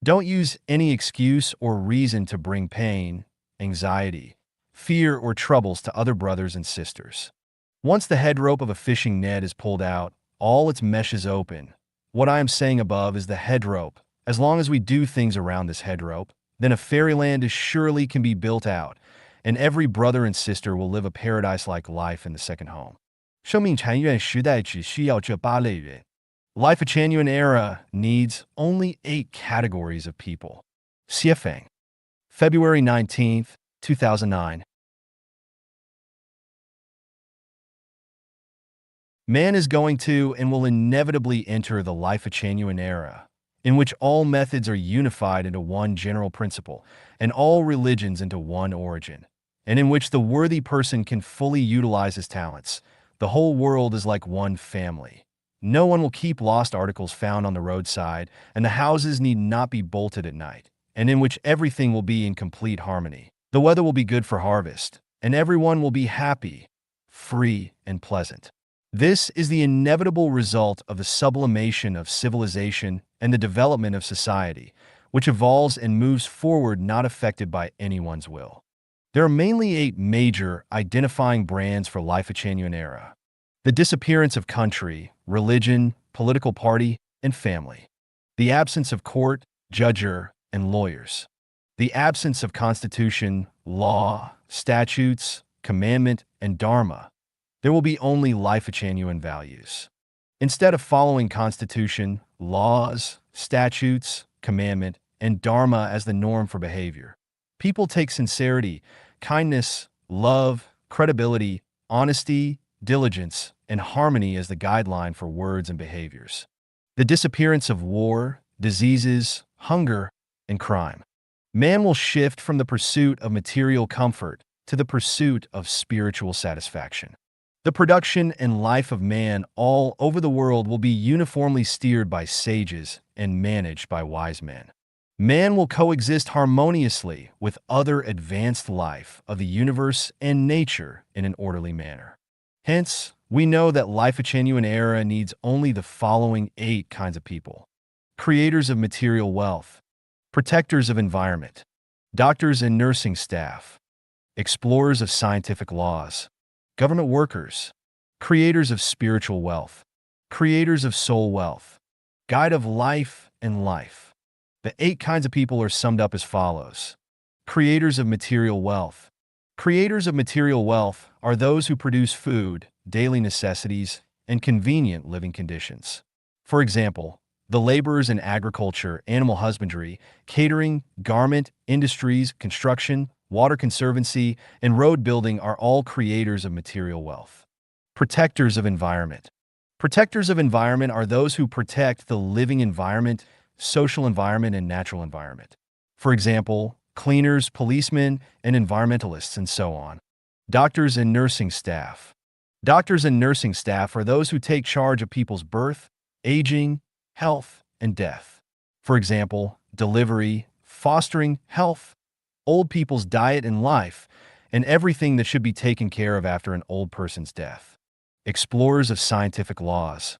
Don't use any excuse or reason to bring pain, anxiety, fear, or troubles to other brothers and sisters. Once the head rope of a fishing net is pulled out, all its meshes open. What I am saying above is the head rope. As long as we do things around this head rope, then a fairyland surely can be built out, and every brother and sister will live a paradise-like life in the second home. 生命禅院时代只需要这8类人. Lifechanyuan era needs only 8 categories of people. Xiefeng. February 19th, 2009. Man is going to and will inevitably enter the Lifechanyuan era, in which all methods are unified into one general principle, and all religions into one origin, and in which the worthy person can fully utilize his talents. The whole world is like one family. No one will keep lost articles found on the roadside, and the houses need not be bolted at night, and in which everything will be in complete harmony. The weather will be good for harvest, and everyone will be happy, free, and pleasant. This is the inevitable result of the sublimation of civilization and the development of society, which evolves and moves forward not affected by anyone's will. There are mainly 8 major identifying brands for Lifechanyuan era. The disappearance of country, religion, political party, and family. The absence of court, judger, and lawyers. The absence of constitution, law, statutes, commandment, and dharma. There will be only Lifechanyuan values. Instead of following constitution, laws, statutes, commandment, and dharma as the norm for behavior, people take sincerity, kindness, love, credibility, honesty, diligence, and harmony as the guideline for words and behaviors. The disappearance of war, diseases, hunger, and crime. Man will shift from the pursuit of material comfort to the pursuit of spiritual satisfaction. The production and life of man all over the world will be uniformly steered by sages and managed by wise men. Man will coexist harmoniously with other advanced life of the universe and nature in an orderly manner. Hence, we know that Lifechanyuan era needs only the following 8 kinds of people. Creators of material wealth, protectors of environment, doctors and nursing staff, explorers of scientific laws, government workers, creators of spiritual wealth, creators of soul wealth, guide of life and life. The 8 kinds of people are summed up as follows. Creators of material wealth. Creators of material wealth are those who produce food, daily necessities, and convenient living conditions. For example, the laborers in agriculture, animal husbandry, catering, garment, industries, construction, water conservancy, and road building are all creators of material wealth. Protectors of environment. Protectors of environment are those who protect the living environment, social environment, and natural environment. For example, cleaners, policemen, and environmentalists, and so on. Doctors and nursing staff. Doctors and nursing staff are those who take charge of people's birth, aging, health, and death. For example, delivery, fostering, health, old people's diet and life, and everything that should be taken care of after an old person's death. Explorers of scientific laws.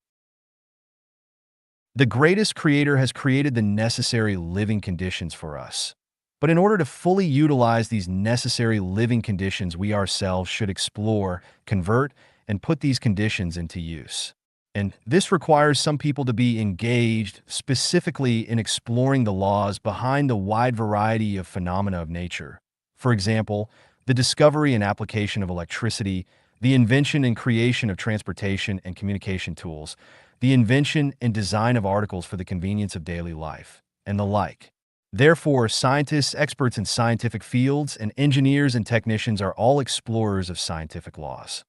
The greatest creator has created the necessary living conditions for us. But in order to fully utilize these necessary living conditions, we ourselves should explore, convert, and put these conditions into use. And this requires some people to be engaged specifically in exploring the laws behind the wide variety of phenomena of nature. For example, the discovery and application of electricity, the invention and creation of transportation and communication tools, the invention and design of articles for the convenience of daily life, and the like. Therefore, scientists, experts in scientific fields, and engineers and technicians are all explorers of scientific laws.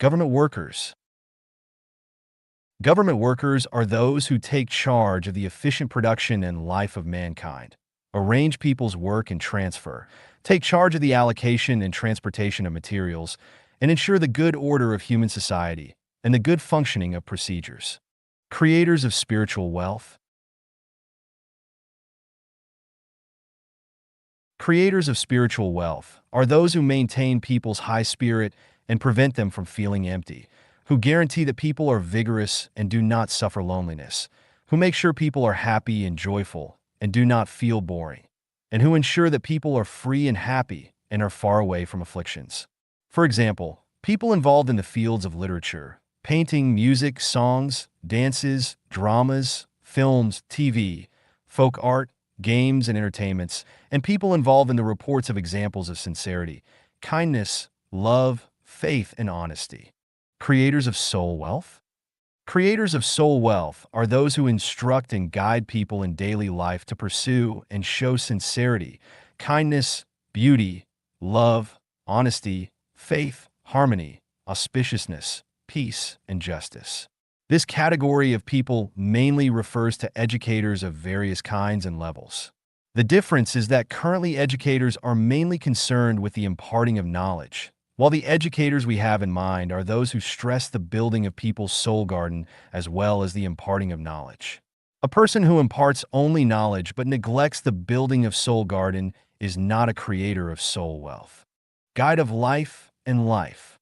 Government workers. Government workers are those who take charge of the efficient production and life of mankind, arrange people's work and transfer, take charge of the allocation and transportation of materials, and ensure the good order of human society and the good functioning of procedures. Creators of spiritual wealth. Creators of spiritual wealth are those who maintain people's high spirit and prevent them from feeling empty, who guarantee that people are vigorous and do not suffer loneliness, who make sure people are happy and joyful and do not feel boring, and who ensure that people are free and happy and are far away from afflictions. For example, people involved in the fields of literature, painting, music, songs, dances, dramas, films, TV, folk art, games and entertainments, and people involved in the reports of examples of sincerity, kindness, love, faith, and honesty. Creators of soul wealth. Creators of soul wealth are those who instruct and guide people in daily life to pursue and show sincerity, kindness, beauty, love, honesty, faith, harmony, auspiciousness, peace, and justice. This category of people mainly refers to educators of various kinds and levels. The difference is that currently educators are mainly concerned with the imparting of knowledge, while the educators we have in mind are those who stress the building of people's soul garden as well as the imparting of knowledge. A person who imparts only knowledge but neglects the building of soul garden is not a creator of soul wealth. Guide of life and life.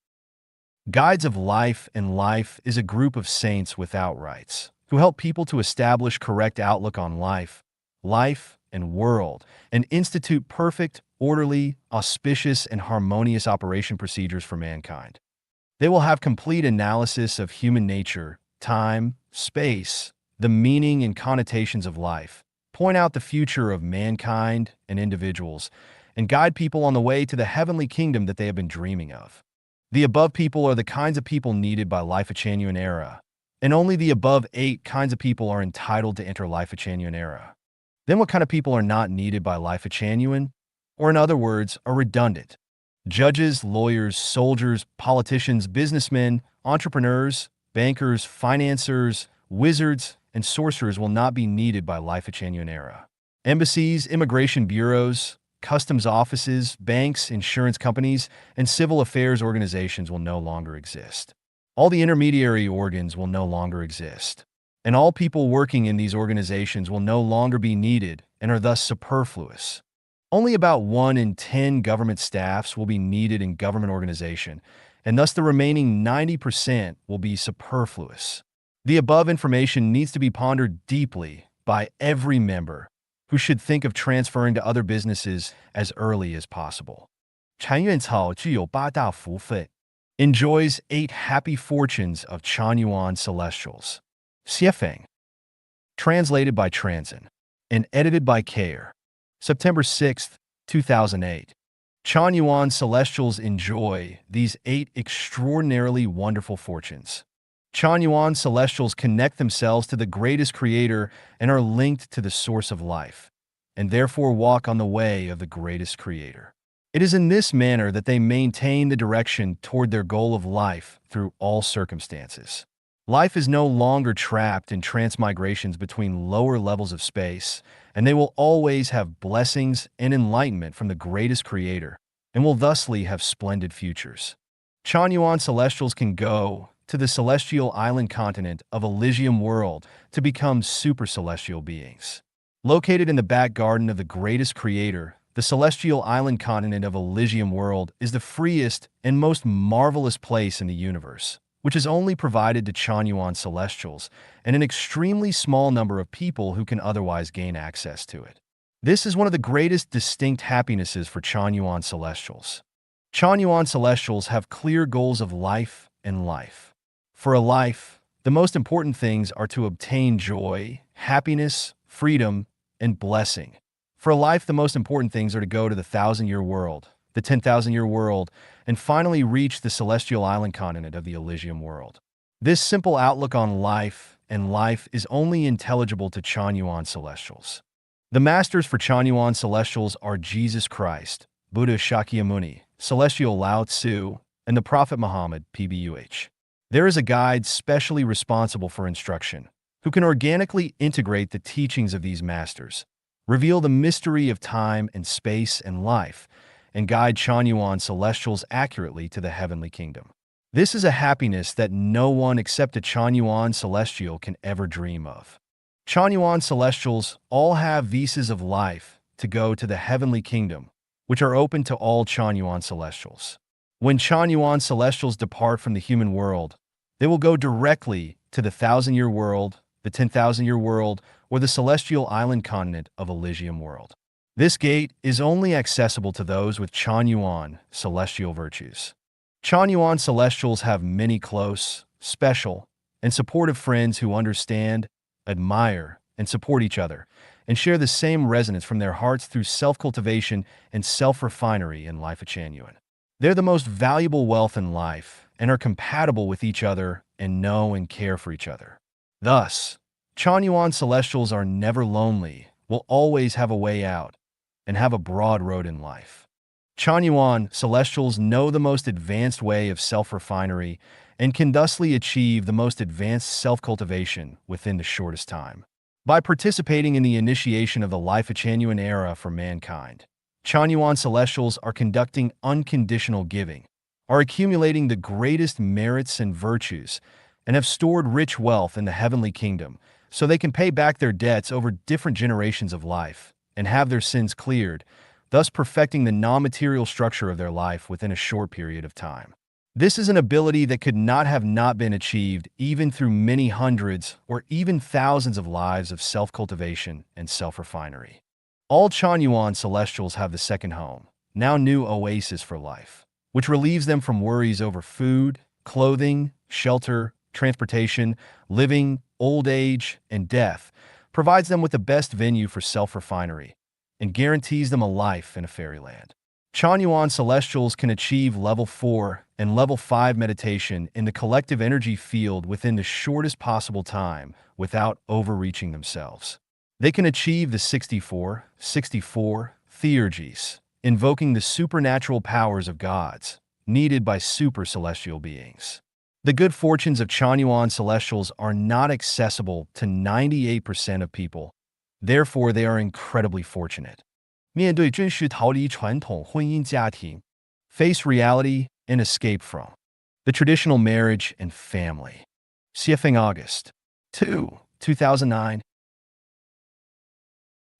Guides of Life and Life is a group of saints without rights who help people to establish correct outlook on life, and world, and institute perfect, orderly, auspicious, and harmonious operation procedures for mankind. They will have complete analysis of human nature, time, space, the meaning and connotations of life, point out the future of mankind and individuals, and guide people on the way to the heavenly kingdom that they have been dreaming of. The above people are the kinds of people needed by Lifechanyuan era, and only the above 8 kinds of people are entitled to enter Lifechanyuan era. Then what kind of people are not needed by Lifechanyuan, or in other words, are redundant? Judges, lawyers, soldiers, politicians, businessmen, entrepreneurs, bankers, financiers, wizards, and sorcerers will not be needed by Lifechanyuan era. Embassies, immigration bureaus, customs offices, banks, insurance companies, and civil affairs organizations will no longer exist. All the intermediary organs will no longer exist, and all people working in these organizations will no longer be needed and are thus superfluous. Only about 1 in 10 government staffs will be needed in government organization, and thus the remaining 90% will be superfluous. The above information needs to be pondered deeply by every member, who should think of transferring to other businesses as early as possible. Chanyuan 具有8大福分 enjoys 8 happy fortunes of Chanyuan celestials. Xiefeng. Translated by Transin and edited by Kayer. September 6, 2008. Chanyuan celestials enjoy these 8 extraordinarily wonderful fortunes. Chanyuan celestials connect themselves to the greatest creator and are linked to the source of life, and therefore walk on the way of the greatest creator. It is in this manner that they maintain the direction toward their goal of life through all circumstances. Life is no longer trapped in transmigrations between lower levels of space, and they will always have blessings and enlightenment from the greatest creator, and will thusly have splendid futures. Chanyuan celestials can go to the celestial island continent of Elysium world to become super celestial beings. Located in the back garden of the greatest creator, the celestial island continent of Elysium world is the freest and most marvelous place in the universe, which is only provided to Chanyuan celestials and an extremely small number of people who can otherwise gain access to it. This is one of the greatest distinct happinesses for Chanyuan celestials. Chanyuan celestials have clear goals of life and life. For a life, the most important things are to obtain joy, happiness, freedom, and blessing. For a life, the most important things are to go to the 1,000-year world, the 10,000-year world, and finally reach the celestial island continent of the Elysium world. This simple outlook on life and life is only intelligible to Chanyuan celestials. The masters for Chanyuan celestials are Jesus Christ, Buddha Shakyamuni, celestial Lao Tzu, and the Prophet Muhammad, PBUH. There is a guide specially responsible for instruction, who can organically integrate the teachings of these masters, reveal the mystery of time and space and life, and guide Chanyuan celestials accurately to the heavenly kingdom. This is a happiness that no one except a Chanyuan celestial can ever dream of. Chanyuan celestials all have visas of life to go to the heavenly kingdom, which are open to all Chanyuan celestials. When Chanyuan celestials depart from the human world, they will go directly to the 1,000-year world, the 10,000-year world, or the celestial island continent of Elysium world. This gate is only accessible to those with Chanyuan celestial virtues. Chanyuan celestials have many close, special, and supportive friends who understand, admire, and support each other, and share the same resonance from their hearts through self-cultivation and self-refinery in Lifechanyuan. They're the most valuable wealth in life and are compatible with each other and know and care for each other. Thus, Chanyuan celestials are never lonely, will always have a way out, and have a broad road in life. Chanyuan celestials know the most advanced way of self-refinery and can thusly achieve the most advanced self-cultivation within the shortest time. By participating in the initiation of the Lifechanyuan era for mankind, Chanyuan celestials are conducting unconditional giving, are accumulating the greatest merits and virtues, and have stored rich wealth in the heavenly kingdom so they can pay back their debts over different generations of life and have their sins cleared, thus perfecting the non-material structure of their life within a short period of time. This is an ability that could not have not been achieved even through many hundreds or even thousands of lives of self-cultivation and self-refinery. All Chanyuan celestials have the second home, now new oasis for life, which relieves them from worries over food, clothing, shelter, transportation, living, old age, and death, provides them with the best venue for self-refinery, and guarantees them a life in a fairyland. Chanyuan celestials can achieve level 4 and level 5 meditation in the collective energy field within the shortest possible time without overreaching themselves. They can achieve the 64 theurgies, invoking the supernatural powers of gods, needed by super celestial beings. The good fortunes of Chanyuan celestials are not accessible to 98% of people, therefore they are incredibly fortunate. 面对真实逃离传统婚姻家庭 face reality and escape from the traditional marriage and family. CFing August 2, 2009.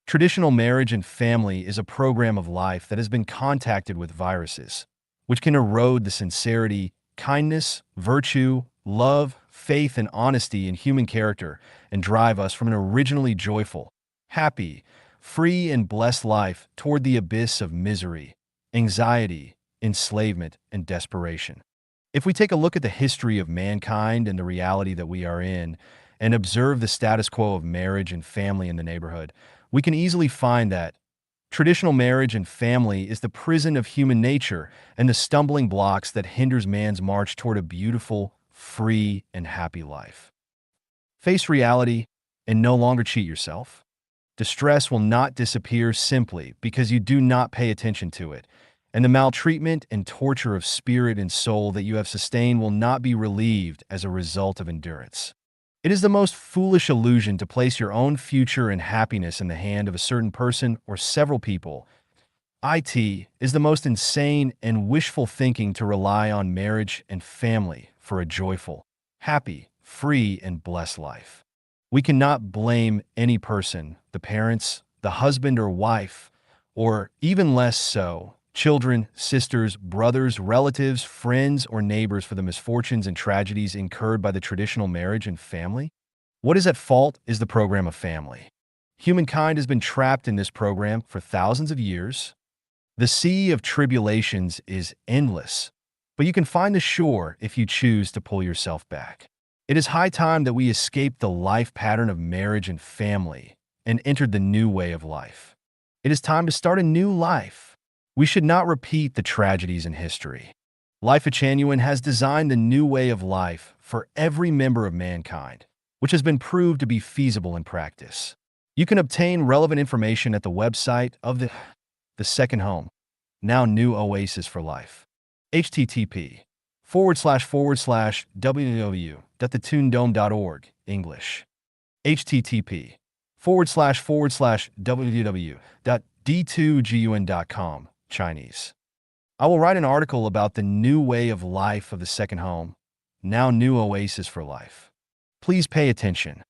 Traditional marriage and family is a program of life that has been contacted with viruses, which can erode the sincerity, kindness, virtue, love, faith, and honesty in human character and drive us from an originally joyful, happy, free, and blessed life toward the abyss of misery, anxiety, enslavement, and desperation. If we take a look at the history of mankind and the reality that we are in, and observe the status quo of marriage and family in the neighborhood, we can easily find that traditional marriage and family is the prison of human nature and the stumbling blocks that hinders man's march toward a beautiful, free, and happy life. Face reality and no longer cheat yourself. Distress will not disappear simply because you do not pay attention to it, and the maltreatment and torture of spirit and soul that you have sustained will not be relieved as a result of endurance. It is the most foolish illusion to place your own future and happiness in the hand of a certain person or several people. It is the most insane and wishful thinking to rely on marriage and family for a joyful, happy, free, and blessed life. We cannot blame any person, the parents, the husband or wife, or even less so, children, sisters, brothers, relatives, friends, or neighbors for the misfortunes and tragedies incurred by the traditional marriage and family. What is at fault is the program of family. Humankind has been trapped in this program for thousands of years. The sea of tribulations is endless, but you can find the shore if you choose to pull yourself back. It is high time that we escape the life pattern of marriage and family and entered the new way of life. It is time to start a new life. We should not repeat the tragedies in history. Lifechanyuan has designed the new way of life for every member of mankind, which has been proved to be feasible in practice. You can obtain relevant information at the website of the Second Home, now new oasis for life. http://www.thetundome.org, English. http:// www.d2gyuan.com, Chinese. I will write an article about the new way of life of the second home, now new oasis for life. Please pay attention.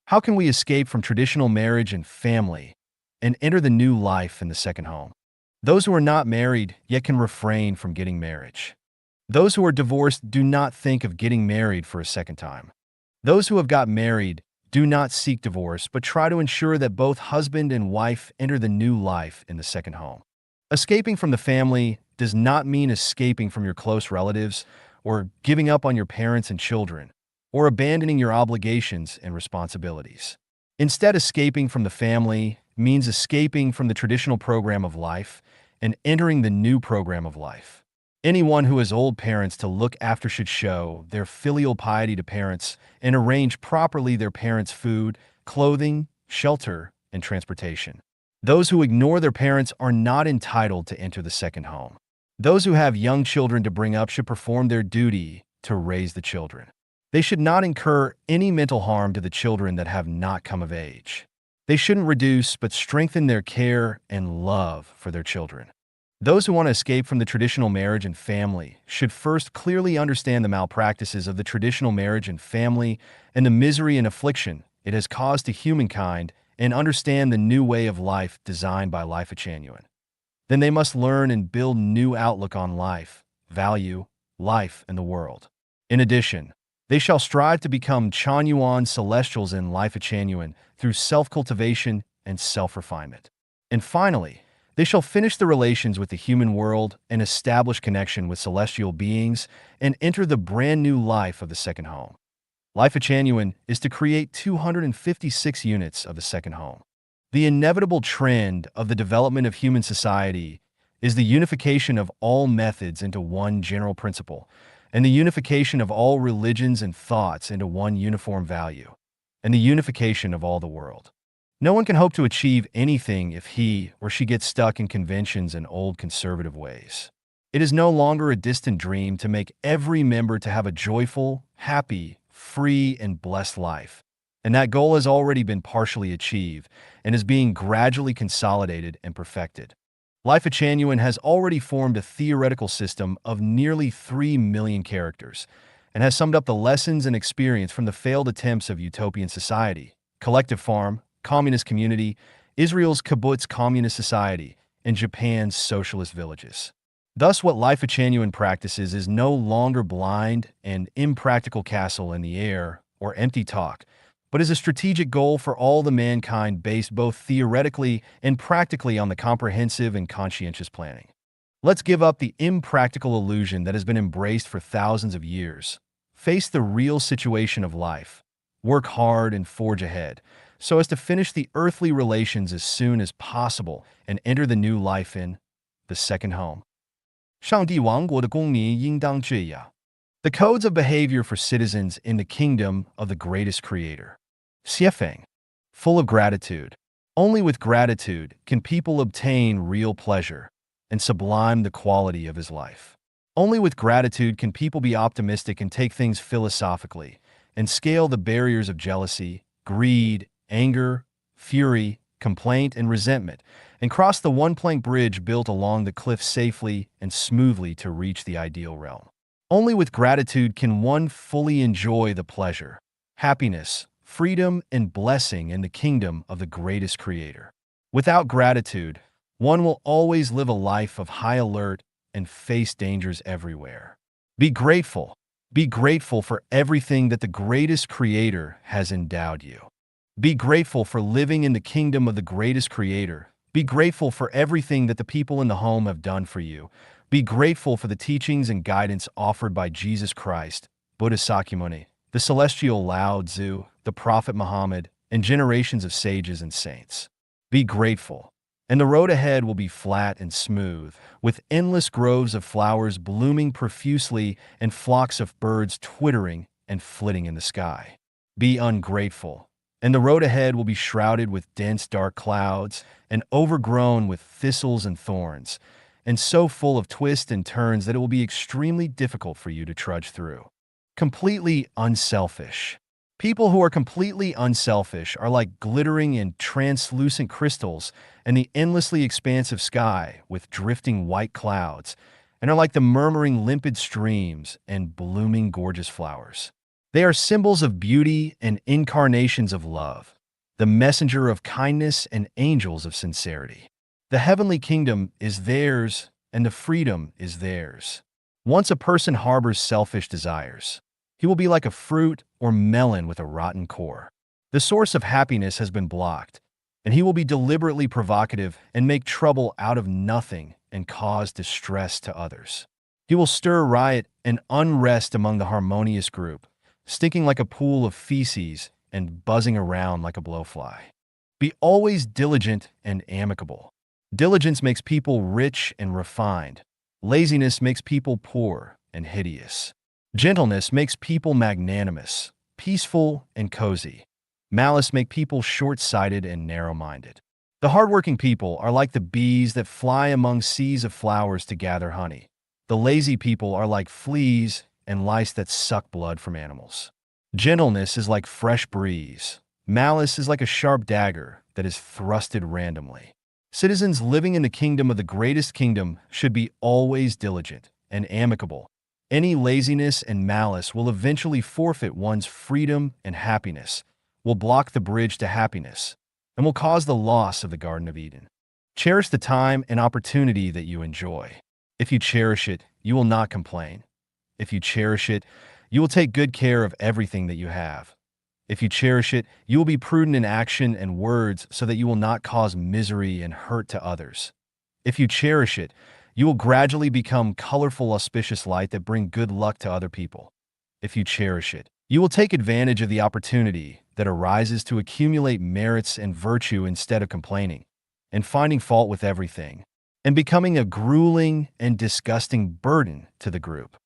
How can we escape from traditional marriage and family and enter the new life in the second home? Those who are not married yet can refrain from getting marriage. Those who are divorced do not think of getting married for a second time. Those who have got married do not seek divorce, but try to ensure that both husband and wife enter the new life in the second home. Escaping from the family does not mean escaping from your close relatives or giving up on your parents and children or abandoning your obligations and responsibilities. Instead, escaping from the family means escaping from the traditional program of life and entering the new program of life. Anyone who has old parents to look after should show their filial piety to parents and arrange properly their parents' food, clothing, shelter, and transportation. Those who ignore their parents are not entitled to enter the second home. Those who have young children to bring up should perform their duty to raise the children. They should not incur any mental harm to the children that have not come of age. They shouldn't reduce but strengthen their care and love for their children. Those who want to escape from the traditional marriage and family should first clearly understand the malpractices of the traditional marriage and family and the misery and affliction it has caused to humankind and understand the new way of life designed by Lifechanyuan. Then they must learn and build new outlook on life, value, life, and the world. In addition, they shall strive to become Chanyuan celestials in Lifechanyuan through self-cultivation and self-refinement. And finally, they shall finish the relations with the human world and establish connection with celestial beings and enter the brand new life of the second home. Lifechanyuan is to create 256 units of the second home. The inevitable trend of the development of human society is the unification of all methods into one general principle, and the unification of all religions and thoughts into one uniform value, and the unification of all the world. No one can hope to achieve anything if he or she gets stuck in conventions and old conservative ways. It is no longer a distant dream to make every member to have a joyful, happy, free, and blessed life. And that goal has already been partially achieved and is being gradually consolidated and perfected. Lifechanyuan has already formed a theoretical system of nearly 3 million characters and has summed up the lessons and experience from the failed attempts of utopian society, collective farm, communist community, Israel's kibbutz communist society, and Japan's socialist villages. Thus, what Lifechanyuan practices is no longer blind and impractical castle in the air or empty talk, but is a strategic goal for all the mankind based both theoretically and practically on the comprehensive and conscientious planning. Let's give up the impractical illusion that has been embraced for thousands of years. Face the real situation of life. Work hard and forge ahead, so as to finish the earthly relations as soon as possible and enter the new life in the second home. 上帝王国的公民应当这样. The codes of behavior for citizens in the kingdom of the greatest creator. Xiefeng. Full of gratitude. Only with gratitude can people obtain real pleasure and sublime the quality of his life. Only with gratitude can people be optimistic and take things philosophically and scale the barriers of jealousy, greed, anger, fury, complaint, and resentment, and cross the one-plank bridge built along the cliff safely and smoothly to reach the ideal realm. Only with gratitude can one fully enjoy the pleasure, happiness, freedom, and blessing in the kingdom of the greatest creator. Without gratitude, one will always live a life of high alert and face dangers everywhere. Be grateful. Be grateful for everything that the greatest creator has endowed you. Be grateful for living in the kingdom of the greatest creator. Be grateful for everything that the people in the home have done for you. Be grateful for the teachings and guidance offered by Jesus Christ, Buddha Sakyamuni, the celestial Lao Tzu, the Prophet Muhammad, and generations of sages and saints. Be grateful, and the road ahead will be flat and smooth, with endless groves of flowers blooming profusely and flocks of birds twittering and flitting in the sky. Be ungrateful, and the road ahead will be shrouded with dense dark clouds and overgrown with thistles and thorns, and so full of twists and turns that it will be extremely difficult for you to trudge through. Completely unselfish. People who are completely unselfish are like glittering and translucent crystals in the endlessly expansive sky with drifting white clouds, and are like the murmuring limpid streams and blooming gorgeous flowers. They are symbols of beauty and incarnations of love, the messenger of kindness and angels of sincerity. The heavenly kingdom is theirs, and the freedom is theirs. Once a person harbors selfish desires, he will be like a fruit or melon with a rotten core. The source of happiness has been blocked, and he will be deliberately provocative and make trouble out of nothing and cause distress to others. He will stir riot and unrest among the harmonious group, stinking like a pool of feces and buzzing around like a blowfly. Be always diligent and amicable. Diligence makes people rich and refined. Laziness makes people poor and hideous. Gentleness makes people magnanimous, peaceful, and cozy. Malice makes people short-sighted and narrow-minded. The hardworking people are like the bees that fly among seas of flowers to gather honey. The lazy people are like fleas and lice that suck blood from animals. Gentleness is like fresh breeze. Malice is like a sharp dagger that is thrusted randomly. Citizens living in the kingdom of the greatest kingdom should be always diligent and amicable. Any laziness and malice will eventually forfeit one's freedom and happiness, will block the bridge to happiness, and will cause the loss of the Garden of Eden. Cherish the time and opportunity that you enjoy. If you cherish it, you will not complain. If you cherish it, you will take good care of everything that you have. If you cherish it, you will be prudent in action and words so that you will not cause misery and hurt to others. If you cherish it, you will gradually become colorful, auspicious light that bring good luck to other people. If you cherish it, you will take advantage of the opportunity that arises to accumulate merits and virtue instead of complaining and finding fault with everything and becoming a grueling and disgusting burden to the group.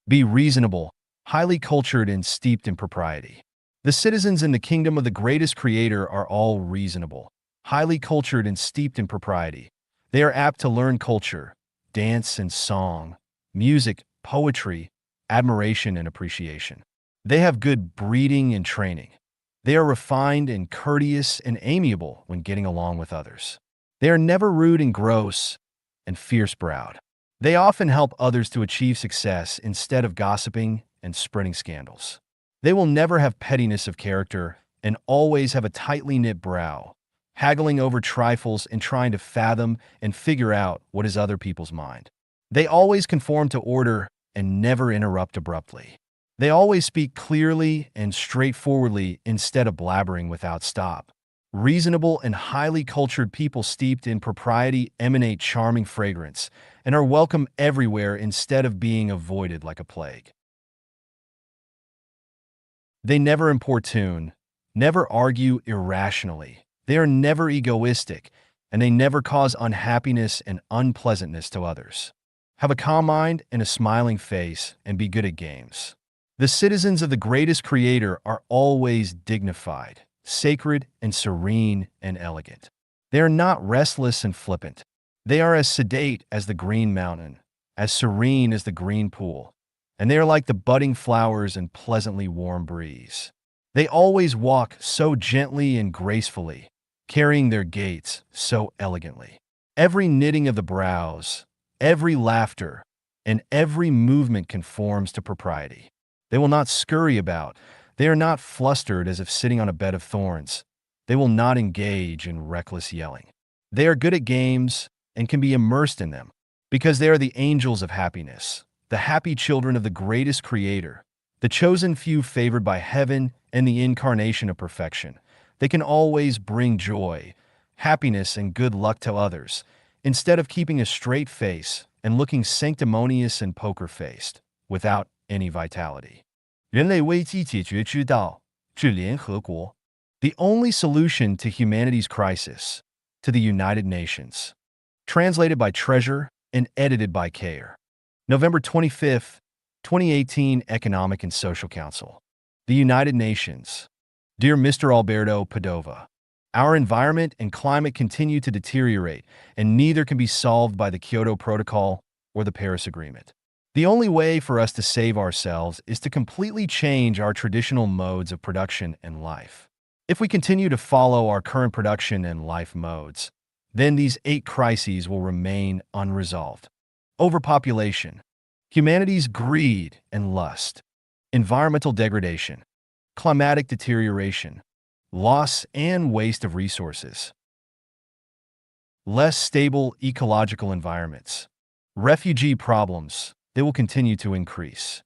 Be reasonable, highly cultured, and steeped in propriety. The citizens in the kingdom of the greatest creator are all reasonable, highly cultured, and steeped in propriety. They are apt to learn culture, dance and song, music, poetry, admiration and appreciation. They have good breeding and training. They are refined and courteous and amiable when getting along with others. They are never rude and gross and fierce-browed. They often help others to achieve success instead of gossiping and spreading scandals. They will never have pettiness of character and always have a tightly knit brow, haggling over trifles and trying to fathom and figure out what is other people's mind. They always conform to order and never interrupt abruptly. They always speak clearly and straightforwardly instead of blabbering without stop. Reasonable and highly cultured people steeped in propriety emanate charming fragrance and are welcome everywhere instead of being avoided like a plague. They never importune, never argue irrationally. They are never egoistic, and they never cause unhappiness and unpleasantness to others. Have a calm mind and a smiling face, and be good at games. The citizens of the greatest creator are always dignified, sacred, and serene and elegant. They are not restless and flippant. They are as sedate as the green mountain, as serene as the green pool, and they are like the budding flowers and pleasantly warm breeze. They always walk so gently and gracefully, carrying their gaits so elegantly. Every knitting of the brows, every laughter, and every movement conforms to propriety. They will not scurry about. They are not flustered as if sitting on a bed of thorns. They will not engage in reckless yelling. They are good at games and can be immersed in them, because they are the angels of happiness, the happy children of the greatest creator, the chosen few favored by heaven and the incarnation of perfection. They can always bring joy, happiness, and good luck to others, instead of keeping a straight face and looking sanctimonious and poker-faced, without any vitality. 人类危机解决之道，致联合国. The only solution to humanity's crisis, to the United Nations. Translated by Treasure and edited by Care. November 25, 2018 Economic and Social Council. The United Nations. Dear Mr. Alberto Padova, our environment and climate continue to deteriorate, and neither can be solved by the Kyoto Protocol or the Paris Agreement. The only way for us to save ourselves is to completely change our traditional modes of production and life. If we continue to follow our current production and life modes, then these 8 crises will remain unresolved. Overpopulation, humanity's greed and lust, environmental degradation, climatic deterioration, loss and waste of resources, less stable ecological environments, refugee problems, they will continue to increase.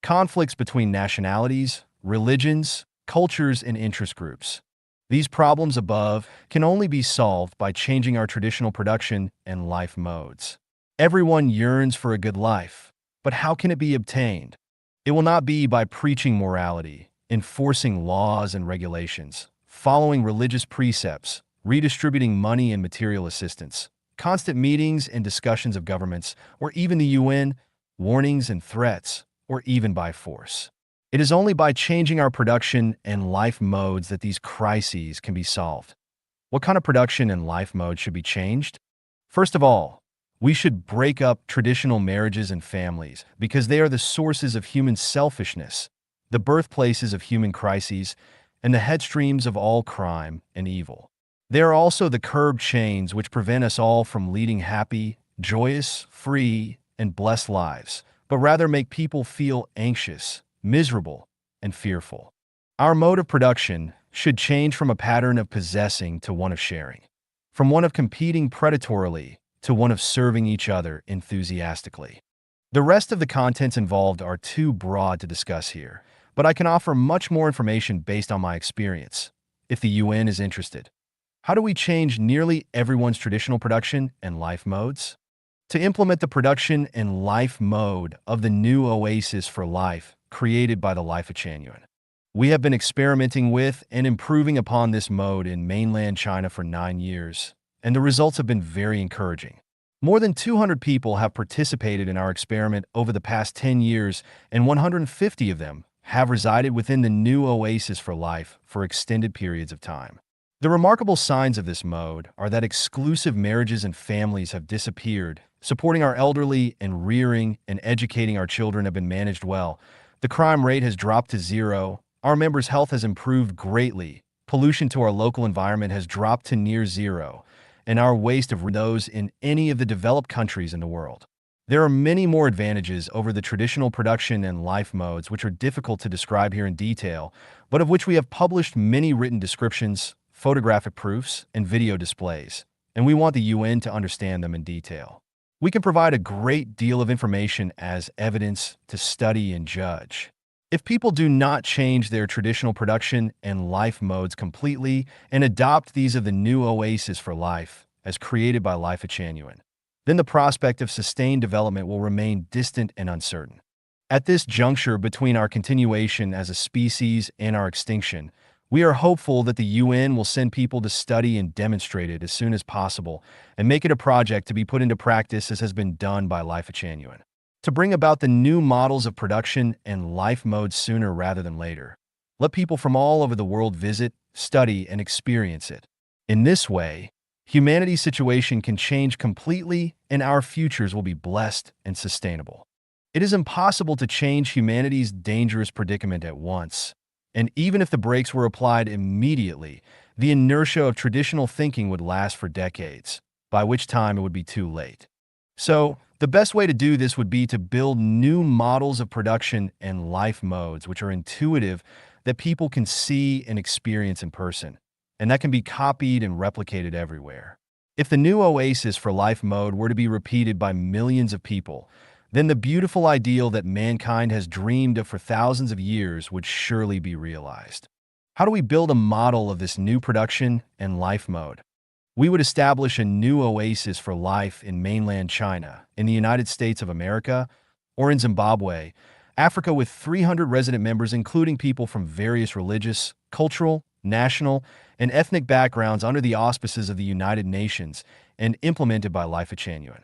Conflicts between nationalities, religions, cultures, and interest groups. These problems above can only be solved by changing our traditional production and life modes. Everyone yearns for a good life, but how can it be obtained? It will not be by preaching morality, enforcing laws and regulations, following religious precepts, redistributing money and material assistance, constant meetings and discussions of governments, or even the UN, warnings and threats, or even by force. It is only by changing our production and life modes that these crises can be solved. What kind of production and life mode should be changed? First of all, we should break up traditional marriages and families because they are the sources of human selfishness, the birthplaces of human crises, and the headstreams of all crime and evil. They are also the curb chains which prevent us all from leading happy, joyous, free, and blessed lives, but rather make people feel anxious, miserable, and fearful. Our mode of production should change from a pattern of possessing to one of sharing, from one of competing predatorily to one of serving each other enthusiastically. The rest of the contents involved are too broad to discuss here, but I can offer much more information based on my experience, if the UN is interested. How do we change nearly everyone's traditional production and life modes? To implement the production and life mode of the new oasis for life created by the Lifechanyuan. We have been experimenting with and improving upon this mode in mainland China for 9 years, and the results have been very encouraging. More than 200 people have participated in our experiment over the past 10 years, and 150 of them have resided within the new oasis for life for extended periods of time. The remarkable signs of this mode are that exclusive marriages and families have disappeared, supporting our elderly and rearing and educating our children have been managed well, the crime rate has dropped to zero, our members' health has improved greatly, pollution to our local environment has dropped to near zero, and our waste of those in any of the developed countries in the world. There are many more advantages over the traditional production and life modes which are difficult to describe here in detail, but of which we have published many written descriptions, photographic proofs, and video displays, and we want the UN to understand them in detail. We can provide a great deal of information as evidence to study and judge. If people do not change their traditional production and life modes completely and adopt these of the new oasis for life, as created by Lifechanyuan, then the prospect of sustained development will remain distant and uncertain. At this juncture between our continuation as a species and our extinction, we are hopeful that the UN will send people to study and demonstrate it as soon as possible and make it a project to be put into practice as has been done by Lifechanyuan, to bring about the new models of production and life modes sooner rather than later. Let people from all over the world visit, study, and experience it. In this way, humanity's situation can change completely and our futures will be blessed and sustainable. It is impossible to change humanity's dangerous predicament at once. And even if the brakes were applied immediately, the inertia of traditional thinking would last for decades, by which time it would be too late. So, the best way to do this would be to build new models of production and life modes which are intuitive, that people can see and experience in person, and that can be copied and replicated everywhere. If the new oasis for life mode were to be repeated by millions of people, then the beautiful ideal that mankind has dreamed of for thousands of years would surely be realized. How do we build a model of this new production and life mode? We would establish a new oasis for life in mainland China, in the United States of America, or in Zimbabwe, Africa, with 300 resident members including people from various religious, cultural, national, and ethnic backgrounds under the auspices of the United Nations and implemented by Lifechanyuan.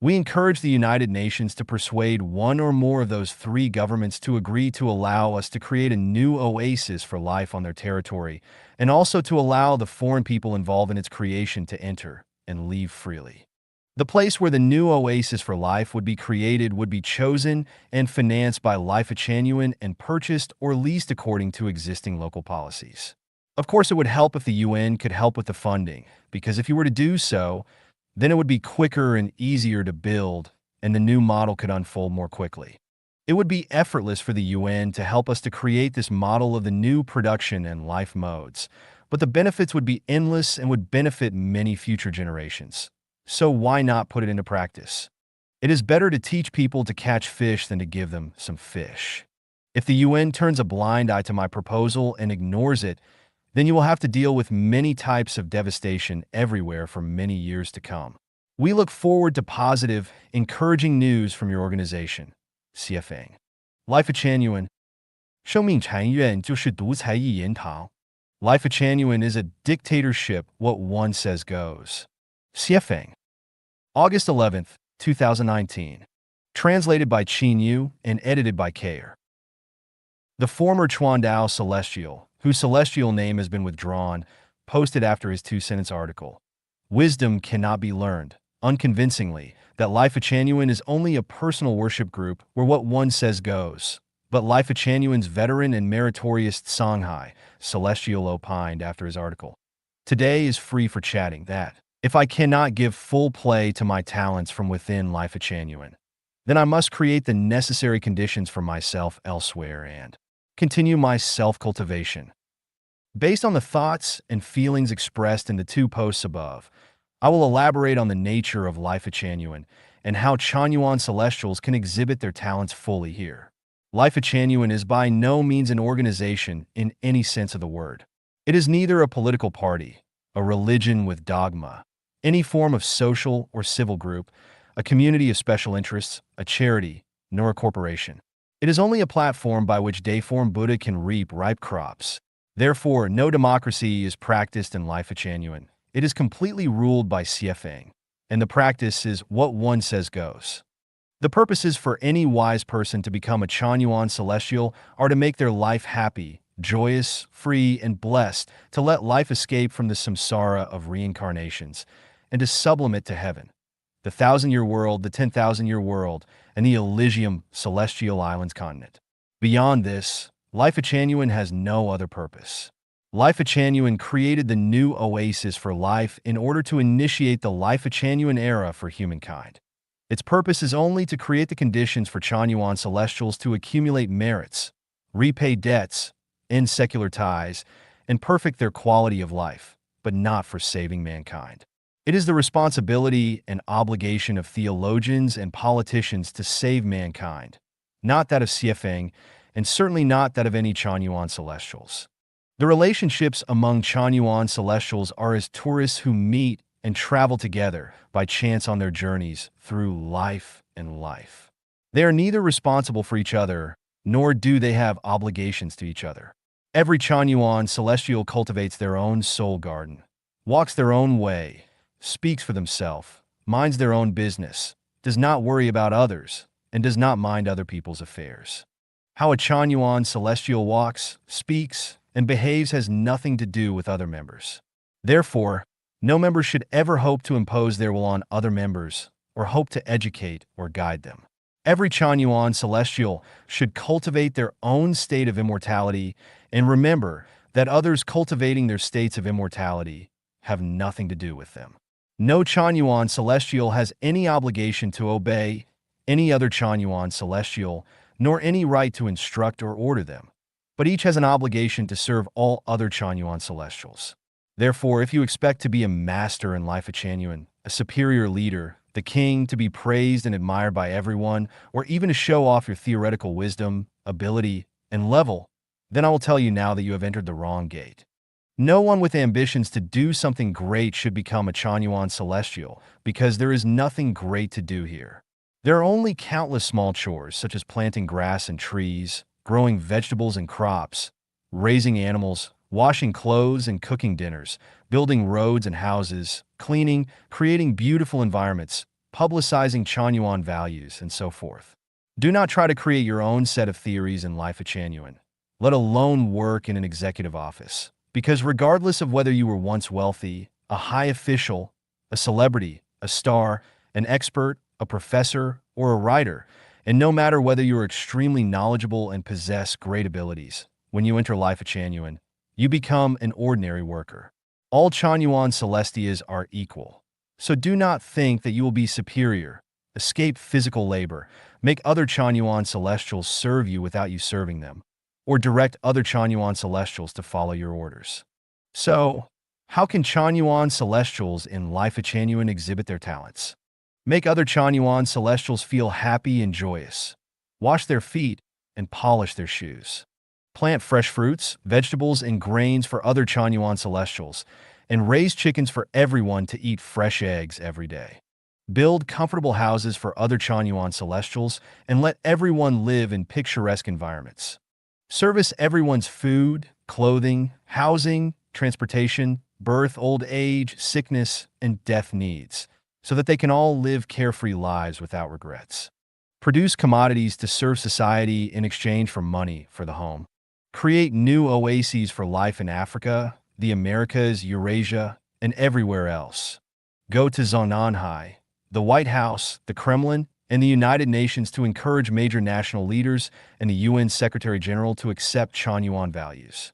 We encourage the United Nations to persuade one or more of those 3 governments to agree to allow us to create a new oasis for life on their territory, and also to allow the foreign people involved in its creation to enter and leave freely. The place where the new oasis for life would be created would be chosen and financed by Lifechanyuan and purchased or leased according to existing local policies. Of course, it would help if the UN could help with the funding, because if you were to do so, then it would be quicker and easier to build, and the new model could unfold more quickly. It would be effortless for the UN to help us to create this model of the new production and life modes, but the benefits would be endless and would benefit many future generations. So why not put it into practice? It is better to teach people to catch fish than to give them some fish. If the UN turns a blind eye to my proposal and ignores it, then you will have to deal with many types of devastation everywhere for many years to come. We look forward to positive, encouraging news from your organization. CFA. Lifechanyuan. 生命禅院就是独裁一言堂. Lifechanyuan is a dictatorship, what one says goes. CFA. August 11th, 2019. Translated by Chanyuan and edited by Kair. The former Chuandao Celestial, whose celestial name has been withdrawn, posted after his two-sentence article, "Wisdom cannot be learned," unconvincingly, that Lifechanyuan is only a personal worship group where what one says goes. But Lifechanyuan's veteran and meritorious Songhai, Celestial opined after his article, "Today is free for chatting that, if I cannot give full play to my talents from within Lifechanyuan, then I must create the necessary conditions for myself elsewhere and continue my self-cultivation." Based on the thoughts and feelings expressed in the two posts above, I will elaborate on the nature of Lifechanyuan and how Chanyuan Celestials can exhibit their talents fully here. Lifechanyuan is by no means an organization in any sense of the word. It is neither a political party, a religion with dogma, any form of social or civil group, a community of special interests, a charity, nor a corporation. It is only a platform by which deiform Buddha can reap ripe crops. Therefore, no democracy is practiced in Lifechanyuan. It is completely ruled by CFA, and the practice is what one says goes. The purposes for any wise person to become a Chanyuan Celestial are to make their life happy, joyous, free, and blessed, to let life escape from the samsara of reincarnations, and to sublimate to heaven, the 1,000-year world, the 10,000-year world, and the Elysium celestial islands continent. Beyond this, Lifechanyuan has no other purpose. Lifechanyuan created the new oasis for life in order to initiate the Lifechanyuan era for humankind. Its purpose is only to create the conditions for Chanyuan Celestials to accumulate merits, repay debts, end secular ties, and perfect their quality of life, but not for saving mankind. It is the responsibility and obligation of theologians and politicians to save mankind, not that of CFA, and certainly not that of any Chanyuan Celestials. The relationships among Chanyuan Celestials are as tourists who meet and travel together by chance on their journeys through life and life. They are neither responsible for each other, nor do they have obligations to each other. Every Chanyuan Celestial cultivates their own soul garden, walks their own way, speaks for themselves, minds their own business, does not worry about others, and does not mind other people's affairs. How a Chanyuan Celestial walks, speaks, and behaves has nothing to do with other members. Therefore, no member should ever hope to impose their will on other members or hope to educate or guide them. Every Chanyuan Celestial should cultivate their own state of immortality and remember that others cultivating their states of immortality have nothing to do with them. No Chanyuan Celestial has any obligation to obey any other Chanyuan Celestial, nor any right to instruct or order them, but each has an obligation to serve all other Chanyuan Celestials. Therefore, if you expect to be a master in Lifechanyuan, a superior leader, the king, to be praised and admired by everyone, or even to show off your theoretical wisdom, ability, and level, then I will tell you now that you have entered the wrong gate. No one with ambitions to do something great should become a Chanyuan Celestial, because there is nothing great to do here. There are only countless small chores, such as planting grass and trees, growing vegetables and crops, raising animals, washing clothes and cooking dinners, building roads and houses, cleaning, creating beautiful environments, publicizing Chanyuan values, and so forth. Do not try to create your own set of theories in Lifechanyuan, let alone work in an executive office, because regardless of whether you were once wealthy, a high official, a celebrity, a star, an expert, a professor, or a writer, and no matter whether you're extremely knowledgeable and possess great abilities, when you enter Lifechanyuan, you become an ordinary worker. All Chanyuan Celestias are equal. So do not think that you will be superior. Escape physical labor. Make other Chanyuan Celestials serve you without you serving them. Or direct other Chanyuan Celestials to follow your orders. So, how can Chanyuan Celestials in Lifechanyuan exhibit their talents? Make other Chanyuan Celestials feel happy and joyous. Wash their feet and polish their shoes. Plant fresh fruits, vegetables, and grains for other Chanyuan Celestials, and raise chickens for everyone to eat fresh eggs every day. Build comfortable houses for other Chanyuan Celestials, and let everyone live in picturesque environments. Service everyone's food, clothing, housing, transportation, birth, old age, sickness, and death needs, so that they can all live carefree lives without regrets. Produce commodities to serve society in exchange for money for the home. Create new oases for life in Africa, the Americas, Eurasia, and everywhere else. Go to Zonanhai, the White House, the Kremlin, and the United Nations to encourage major national leaders and the UN Secretary General to accept Chanyuan values.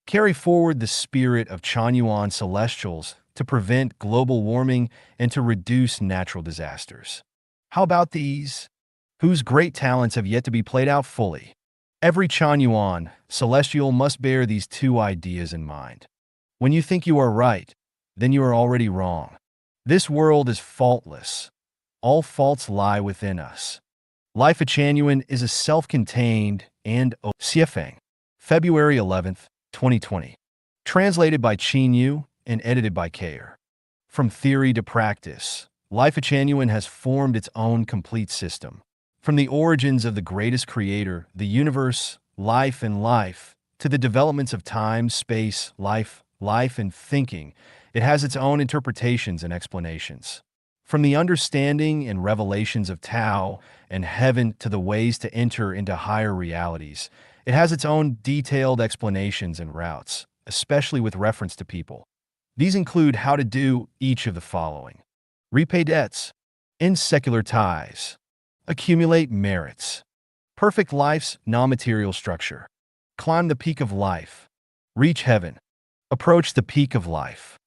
Carry forward the spirit of Chanyuan Celestials to prevent global warming and to reduce natural disasters. How about these? Whose great talents have yet to be played out fully? Every Chanyuan Celestial must bear these two ideas in mind. When you think you are right, then you are already wrong. This world is faultless. All faults lie within us. Lifechanyuan is a self-contained and Siefeng. February 11th, 2020. Translated by Chanyuan and edited by Kayer. From theory to practice, Lifechanyuan has formed its own complete system. From the origins of the greatest creator, the universe, life, to the developments of time, space, life, and thinking, it has its own interpretations and explanations. From the understanding and revelations of Tao and heaven to the ways to enter into higher realities, it has its own detailed explanations and routes, especially with reference to people. These include how to do each of the following: repay debts, end secular ties, accumulate merits, perfect life's non-material structure, climb the peak of life, reach heaven, approach the peak of life.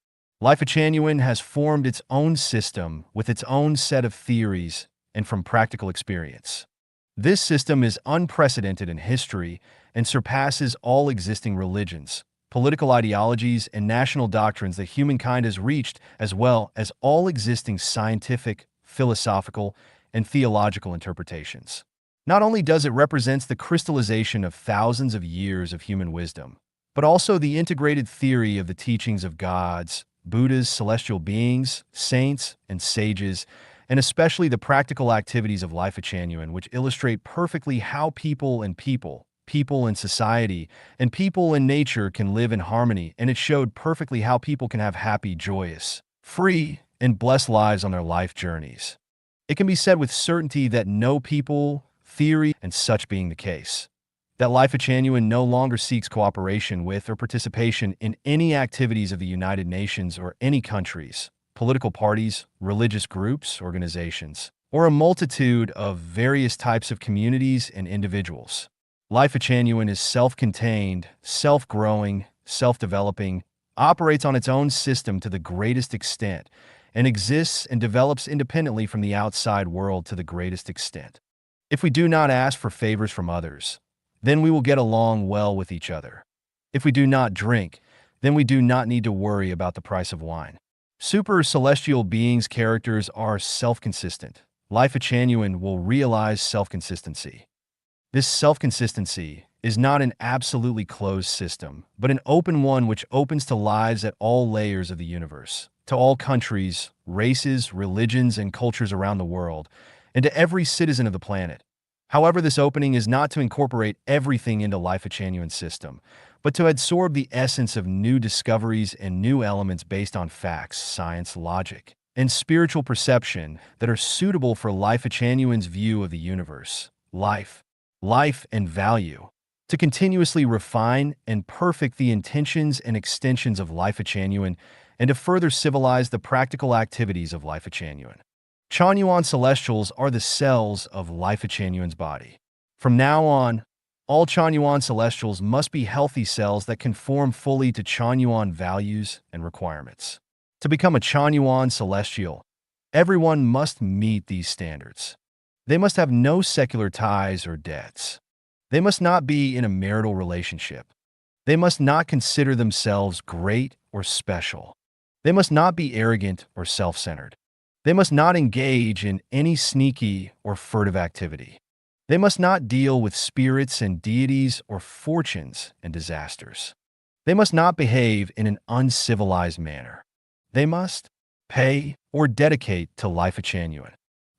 Lifechanyuan has formed its own system with its own set of theories and from practical experience. This system is unprecedented in history and surpasses all existing religions, political ideologies, and national doctrines that humankind has reached, as well as all existing scientific, philosophical, and theological interpretations. Not only does it represent the crystallization of thousands of years of human wisdom, but also the integrated theory of the teachings of gods, Buddhas, celestial beings, saints, and sages, and especially the practical activities of Lifechanyuan, which illustrate perfectly how people in society, and people in nature can live in harmony, and it showed perfectly how people can have happy, joyous, free, and blessed lives on their life journeys. It can be said with certainty that no people, theory, and such being the case, that Lifechanyuan no longer seeks cooperation with or participation in any activities of the United Nations or any countries, political parties, religious groups, organizations, or a multitude of various types of communities and individuals. Lifechanyuan is self-contained, self-growing, self-developing, operates on its own system to the greatest extent, and exists and develops independently from the outside world to the greatest extent. If we do not ask for favors from others, then we will get along well with each other. If we do not drink, then we do not need to worry about the price of wine. Super celestial beings' characters are self-consistent. Lifechanyuan will realize self-consistency. This self-consistency is not an absolutely closed system, but an open one which opens to lives at all layers of the universe, to all countries, races, religions, and cultures around the world, and to every citizen of the planet. However, this opening is not to incorporate everything into Lifechanyuan's system, but to absorb the essence of new discoveries and new elements based on facts, science, logic, and spiritual perception that are suitable for Lifechanyuan's view of the universe, life, and value, to continuously refine and perfect the intentions and extensions of Lifechanyuan and to further civilize the practical activities of Lifechanyuan. Chanyuan celestials are the cells of Lifechanyuan's body. From now on, all Chanyuan celestials must be healthy cells that conform fully to Chanyuan values and requirements. To become a Chanyuan celestial, everyone must meet these standards. They must have no secular ties or debts. They must not be in a marital relationship. They must not consider themselves great or special. They must not be arrogant or self-centered. They must not engage in any sneaky or furtive activity. They must not deal with spirits and deities or fortunes and disasters. They must not behave in an uncivilized manner. They must pay or dedicate to Lifechanyuan.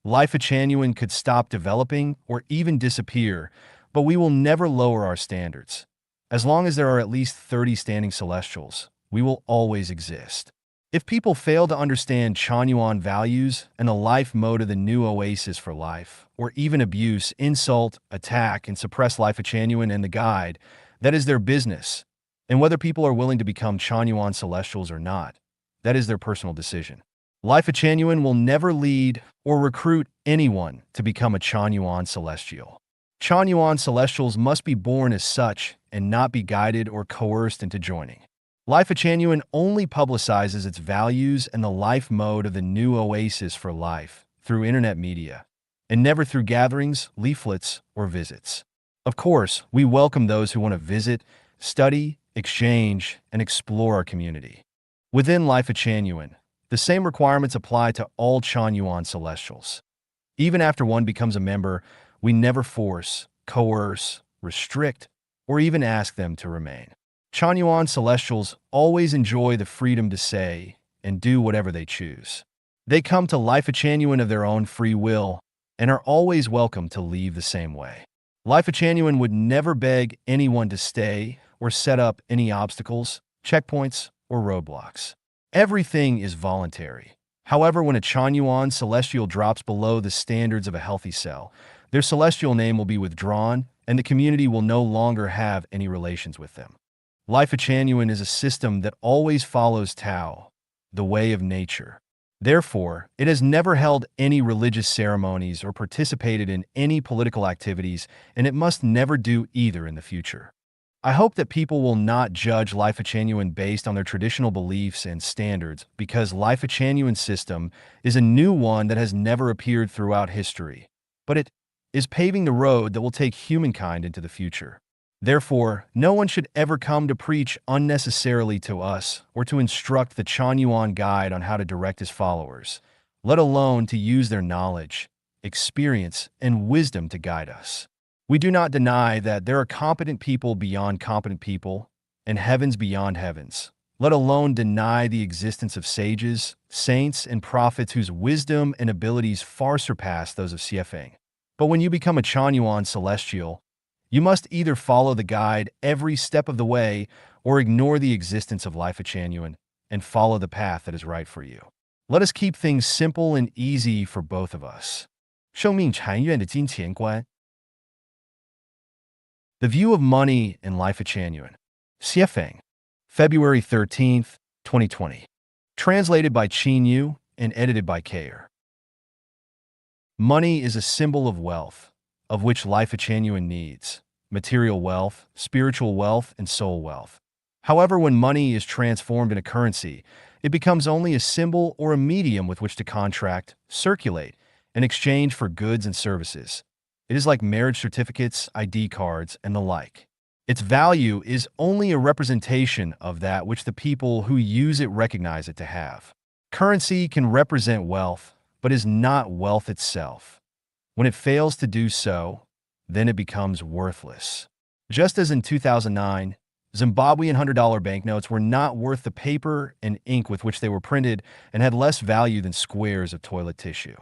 Lifechanyuan could stop developing or even disappear, but we will never lower our standards. As long as there are at least 30 standing celestials, we will always exist. If people fail to understand Chanyuan values and the life mode of the new oasis for life, or even abuse, insult, attack, and suppress Lifechanyuan and the guide, that is their business. And whether people are willing to become Chanyuan celestials or not, that is their personal decision. Lifechanyuan will never lead or recruit anyone to become a Chanyuan celestial. Chanyuan celestials must be born as such and not be guided or coerced into joining. Lifechanyuan only publicizes its values and the life mode of the new oasis for life through internet media, and never through gatherings, leaflets, or visits. Of course, we welcome those who want to visit, study, exchange, and explore our community. Within Lifechanyuan, the same requirements apply to all Chanyuan celestials. Even after one becomes a member, we never force, coerce, restrict, or even ask them to remain. Chanyuan celestials always enjoy the freedom to say and do whatever they choose. They come to Lifechanyuan of their own free will and are always welcome to leave the same way. Lifechanyuan would never beg anyone to stay or set up any obstacles, checkpoints, or roadblocks. Everything is voluntary. However, when a Chanyuan celestial drops below the standards of a healthy cell, their celestial name will be withdrawn and the community will no longer have any relations with them. Lifechanyuan is a system that always follows Tao, the way of nature. Therefore, it has never held any religious ceremonies or participated in any political activities, and it must never do either in the future. I hope that people will not judge Lifechanyuan based on their traditional beliefs and standards, because Lifechanyuan system is a new one that has never appeared throughout history, but it is paving the road that will take humankind into the future. Therefore, no one should ever come to preach unnecessarily to us or to instruct the Chanyuan guide on how to direct his followers, let alone to use their knowledge, experience, and wisdom to guide us. We do not deny that there are competent people beyond competent people and heavens beyond heavens, let alone deny the existence of sages, saints, and prophets whose wisdom and abilities far surpass those of Siefeng. But when you become a Chanyuan celestial, you must either follow the guide every step of the way or ignore the existence of Lifechanyuan and follow the path that is right for you. Let us keep things simple and easy for both of us. 生命禅院的金钱观 The View of Money in Lifechanyuan. Siefeng, February 13th, 2020. Translated by Chanyuan and edited by Kayer. Money is a symbol of wealth, of which Lifechanyuan needs material wealth, spiritual wealth, and soul wealth. However, when money is transformed into currency, it becomes only a symbol or a medium with which to contract, circulate, and exchange for goods and services. It is like marriage certificates, ID cards, and the like. Its value is only a representation of that which the people who use it recognize it to have. Currency can represent wealth, but is not wealth itself. When it fails to do so, then it becomes worthless. Just as in 2009, Zimbabwean $100 banknotes were not worth the paper and ink with which they were printed and had less value than squares of toilet tissue.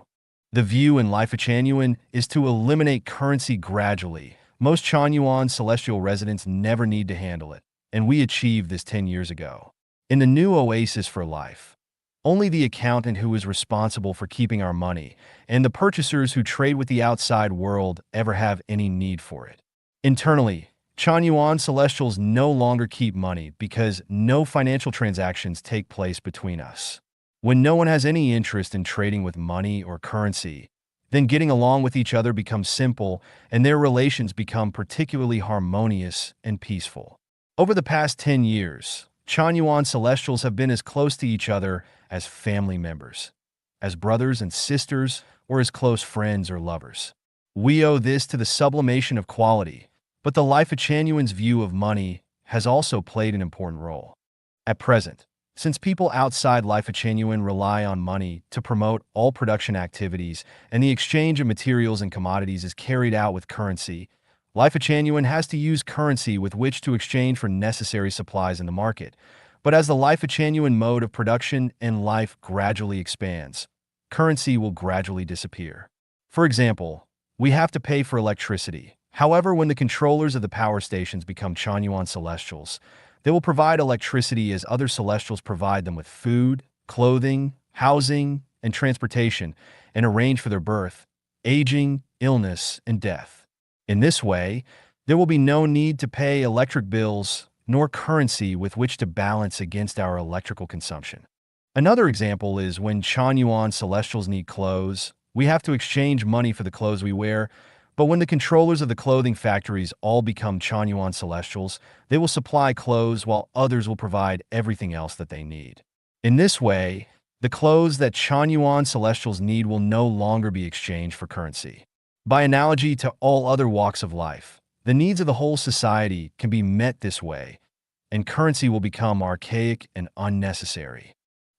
The view in Lifechanyuan is to eliminate currency gradually. Most Chanyuan celestial residents never need to handle it, and we achieved this 10 years ago. In the new oasis for life, only the accountant who is responsible for keeping our money and the purchasers who trade with the outside world ever have any need for it. Internally, Chanyuan celestials no longer keep money because no financial transactions take place between us. When no one has any interest in trading with money or currency, then getting along with each other becomes simple and their relations become particularly harmonious and peaceful. Over the past 10 years, Chanyuan celestials have been as close to each other as family members, as brothers and sisters, or as close friends or lovers. We owe this to the sublimation of quality, but the life of Chanyuan's view of money has also played an important role. At present, since people outside Lifechanyuan rely on money to promote all production activities and the exchange of materials and commodities is carried out with currency, Lifechanyuan has to use currency with which to exchange for necessary supplies in the market. But as the Lifechanyuan mode of production and life gradually expands, currency will gradually disappear. For example, we have to pay for electricity. However, when the controllers of the power stations become Chanyuan celestials, they will provide electricity as other celestials provide them with food, clothing, housing, and transportation, and arrange for their birth, aging, illness, and death. In this way, there will be no need to pay electric bills nor currency with which to balance against our electrical consumption. Another example is when Chanyuan celestials need clothes, we have to exchange money for the clothes we wear, but when the controllers of the clothing factories all become Chanyuan celestials, they will supply clothes while others will provide everything else that they need. In this way, the clothes that Chanyuan celestials need will no longer be exchanged for currency. By analogy to all other walks of life, the needs of the whole society can be met this way, and currency will become archaic and unnecessary.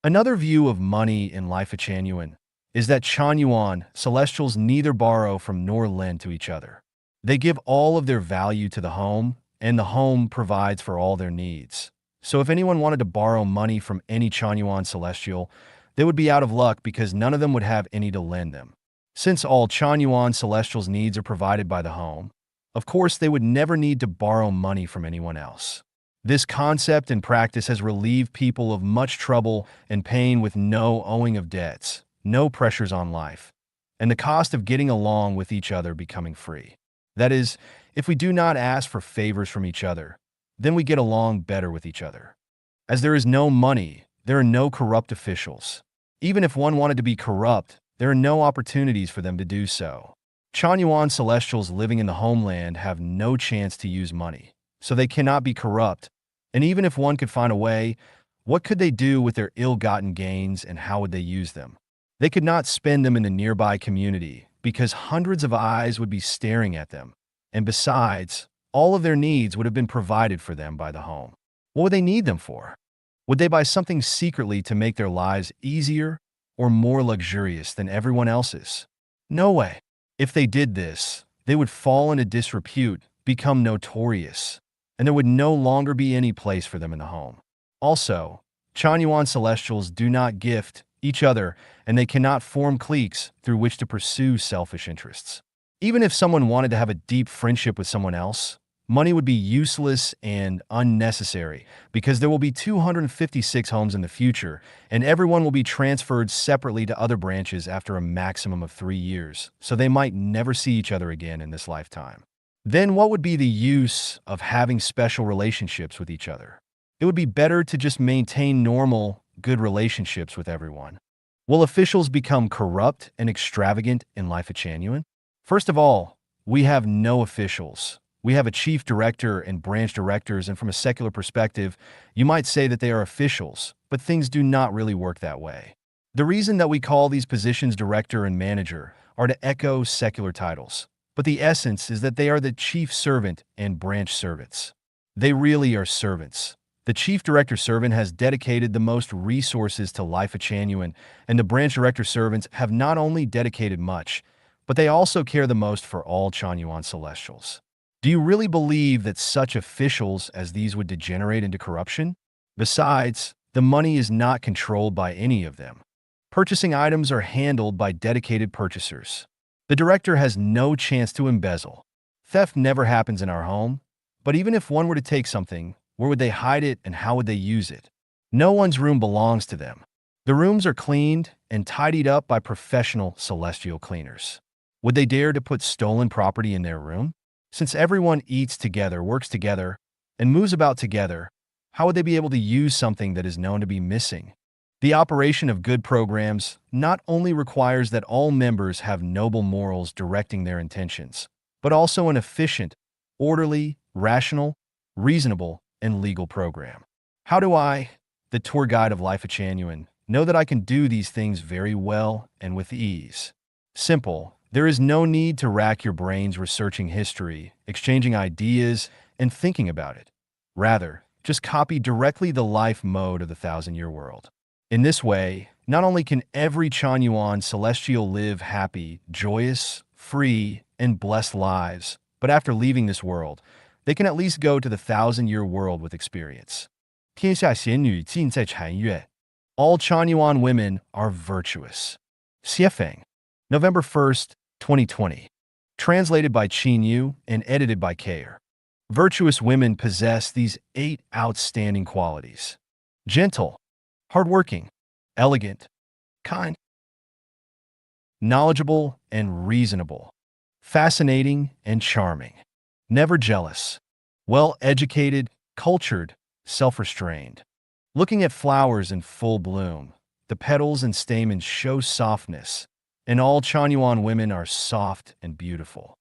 Another view of money in Lifechanyuan is that Chanyuan celestials neither borrow from nor lend to each other. They give all of their value to the home, and the home provides for all their needs. So if anyone wanted to borrow money from any Chanyuan celestial, they would be out of luck because none of them would have any to lend them. Since all Chanyuan celestials' needs are provided by the home, of course they would never need to borrow money from anyone else. This concept and practice has relieved people of much trouble and pain with no owing of debts, no pressures on life, and the cost of getting along with each other becoming free. That is, if we do not ask for favors from each other, then we get along better with each other. As there is no money, there are no corrupt officials. Even if one wanted to be corrupt, there are no opportunities for them to do so. Chanyuan celestials living in the homeland have no chance to use money, so they cannot be corrupt, and even if one could find a way, what could they do with their ill-gotten gains and how would they use them? They could not spend them in the nearby community because hundreds of eyes would be staring at them, and besides, all of their needs would have been provided for them by the home. What would they need them for? Would they buy something secretly to make their lives easier or more luxurious than everyone else's? No way. If they did this, they would fall into disrepute, become notorious, and there would no longer be any place for them in the home. Also, Chanyuan celestials do not gift each other, and they cannot form cliques through which to pursue selfish interests. Even if someone wanted to have a deep friendship with someone else, money would be useless and unnecessary because there will be 256 homes in the future, and everyone will be transferred separately to other branches after a maximum of 3 years, so they might never see each other again in this lifetime. Then what would be the use of having special relationships with each other? It would be better to just maintain normal, good relationships with everyone. Will officials become corrupt and extravagant in Lifechanyuan? First of all, we have no officials. We have a chief director and branch directors, and from a secular perspective, you might say that they are officials, but things do not really work that way. The reason that we call these positions director and manager are to echo secular titles, but the essence is that they are the chief servant and branch servants. They really are servants. The chief director servant has dedicated the most resources to Lifechanyuan, and the branch director servants have not only dedicated much, but they also care the most for all Chanyuan celestials. Do you really believe that such officials as these would degenerate into corruption? Besides, the money is not controlled by any of them. Purchasing items are handled by dedicated purchasers. The director has no chance to embezzle. Theft never happens in our home, but even if one were to take something, where would they hide it and how would they use it? No one's room belongs to them. The rooms are cleaned and tidied up by professional celestial cleaners. Would they dare to put stolen property in their room? Since everyone eats together, works together, and moves about together, how would they be able to use something that is known to be missing? The operation of good programs not only requires that all members have noble morals directing their intentions, but also an efficient, orderly, rational, reasonable, and legal program. How do I, the tour guide of Lifechanyuan, know that I can do these things very well and with ease? Simple. There is no need to rack your brains researching history, exchanging ideas, and thinking about it. Rather, just copy directly the life mode of the thousand-year world. In this way, not only can every Chanyuan celestial live happy, joyous, free, and blessed lives, but after leaving this world, they can at least go to the thousand-year world with experience. 天下贤女尽在禅院. All Chanyuan women are virtuous. Xiefeng. November 1st, 2020. Translated by Chanyuan and edited by Kayer. Virtuous women possess these 8 outstanding qualities. Gentle, hardworking, elegant, kind, knowledgeable and reasonable, fascinating and charming, never jealous, well-educated, cultured, self-restrained. Looking at flowers in full bloom, the petals and stamens show softness, and all Chanyuan women are soft and beautiful.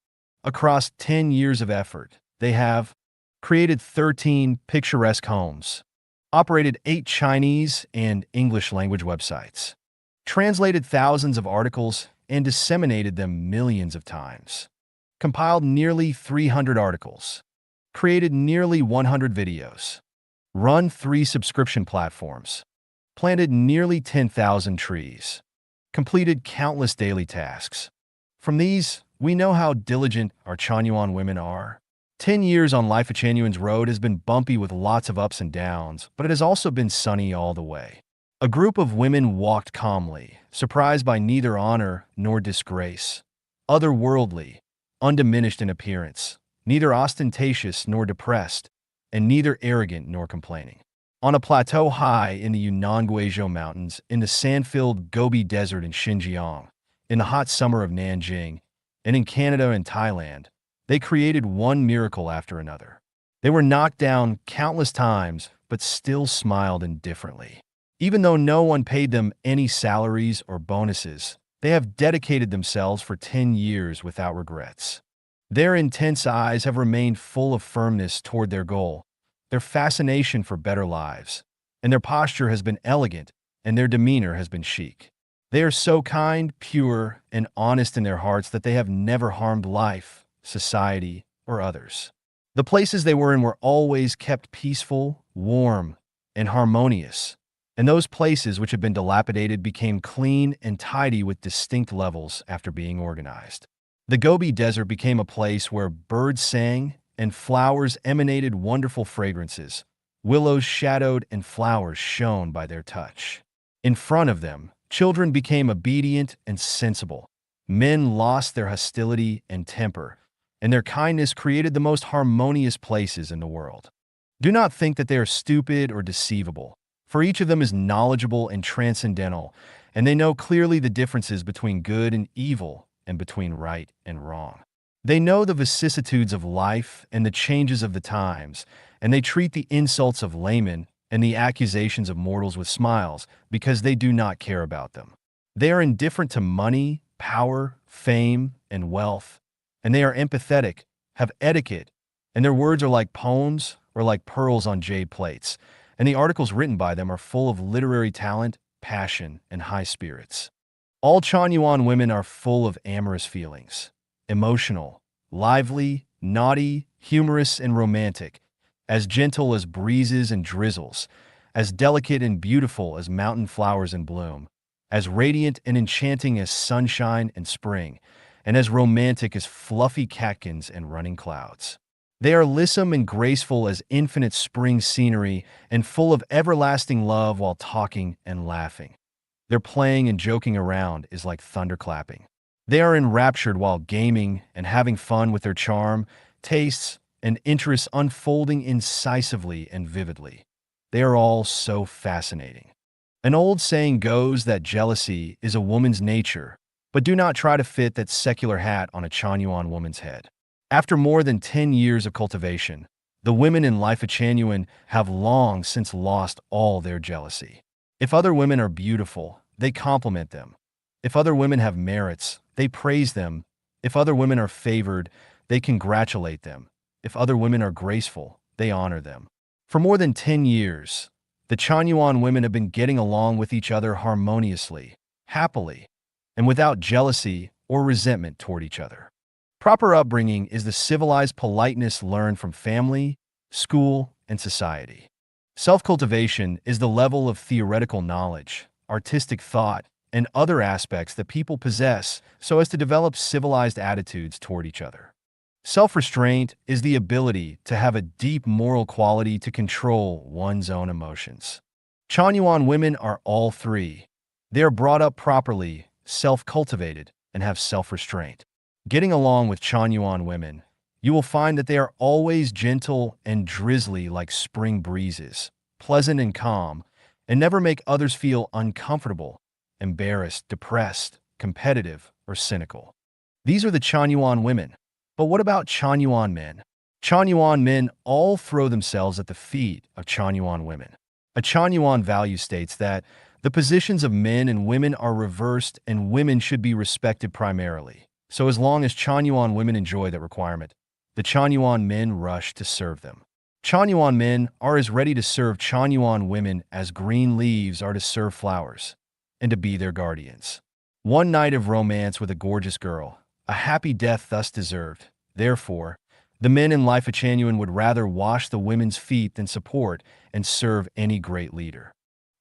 Across 10 years of effort, they have created 13 picturesque homes, operated 8 Chinese and English language websites, translated thousands of articles and disseminated them millions of times, compiled nearly 300 articles, created nearly 100 videos, run 3 subscription platforms, planted nearly 10,000 trees, completed countless daily tasks. From these, we know how diligent our Chanyuan women are. 10 years on Lifechanyuan's road has been bumpy with lots of ups and downs, but it has also been sunny all the way. A group of women walked calmly, surprised by neither honor nor disgrace, otherworldly, undiminished in appearance, neither ostentatious nor depressed, and neither arrogant nor complaining. On a plateau high in the Yunnan Guizhou Mountains, in the sand-filled Gobi Desert in Xinjiang, in the hot summer of Nanjing, and in Canada and Thailand, they created one miracle after another. They were knocked down countless times, but still smiled indifferently. Even though no one paid them any salaries or bonuses, they have dedicated themselves for 10 years without regrets. Their intense eyes have remained full of firmness toward their goal, their fascination for better lives, and their posture has been elegant, and their demeanor has been chic. They are so kind, pure, and honest in their hearts that they have never harmed life, society, or others. The places they were in were always kept peaceful, warm, and harmonious, and those places which had been dilapidated became clean and tidy with distinct levels after being organized. The Gobi Desert became a place where birds sang and flowers emanated wonderful fragrances. Willows shadowed and flowers shone by their touch. In front of them, children became obedient and sensible. Men lost their hostility and temper, and their kindness created the most harmonious places in the world. Do not think that they are stupid or deceivable, for each of them is knowledgeable and transcendental, and they know clearly the differences between good and evil and between right and wrong. They know the vicissitudes of life and the changes of the times, and they treat the insults of laymen and the accusations of mortals with smiles because they do not care about them. They are indifferent to money, power, fame, and wealth, and they are empathetic, have etiquette, and their words are like poems or like pearls on jade plates, and the articles written by them are full of literary talent, passion, and high spirits. All Chanyuan women are full of amorous feelings, emotional, lively, naughty, humorous, and romantic, as gentle as breezes and drizzles, as delicate and beautiful as mountain flowers in bloom, as radiant and enchanting as sunshine and spring, and as romantic as fluffy catkins and running clouds. They are lissom and graceful as infinite spring scenery and full of everlasting love while talking and laughing. Their playing and joking around is like thunderclapping. They are enraptured while gaming and having fun with their charm, tastes, and interests unfolding incisively and vividly. They are all so fascinating. An old saying goes that jealousy is a woman's nature, but do not try to fit that secular hat on a Chanyuan woman's head. After more than 10 years of cultivation, the women in Lifechanyuan have long since lost all their jealousy. If other women are beautiful, they compliment them. If other women have merits, they praise them. If other women are favored, they congratulate them. If other women are graceful, they honor them. For more than 10 years, the Chanyuan women have been getting along with each other harmoniously, happily, and without jealousy or resentment toward each other. Proper upbringing is the civilized politeness learned from family, school, and society. Self-cultivation is the level of theoretical knowledge, artistic thought, and other aspects that people possess so as to develop civilized attitudes toward each other. Self-restraint is the ability to have a deep moral quality to control one's own emotions. Chanyuan women are all three. They are brought up properly, self-cultivated, and have self-restraint. Getting along with Chanyuan women, you will find that they are always gentle and drizzly like spring breezes, pleasant and calm, and never make others feel uncomfortable, embarrassed, depressed, competitive, or cynical. These are the Chanyuan women. But what about Chanyuan men? Chanyuan men all throw themselves at the feet of Chanyuan women. A Chanyuan value states that the positions of men and women are reversed and women should be respected primarily. So as long as Chanyuan women enjoy that requirement, the Chanyuan men rush to serve them. Chanyuan men are as ready to serve Chanyuan women as green leaves are to serve flowers, and to be their guardians. One night of romance with a gorgeous girl, a happy death thus deserved. Therefore, the men in Lifechanyuan would rather wash the women's feet than support and serve any great leader.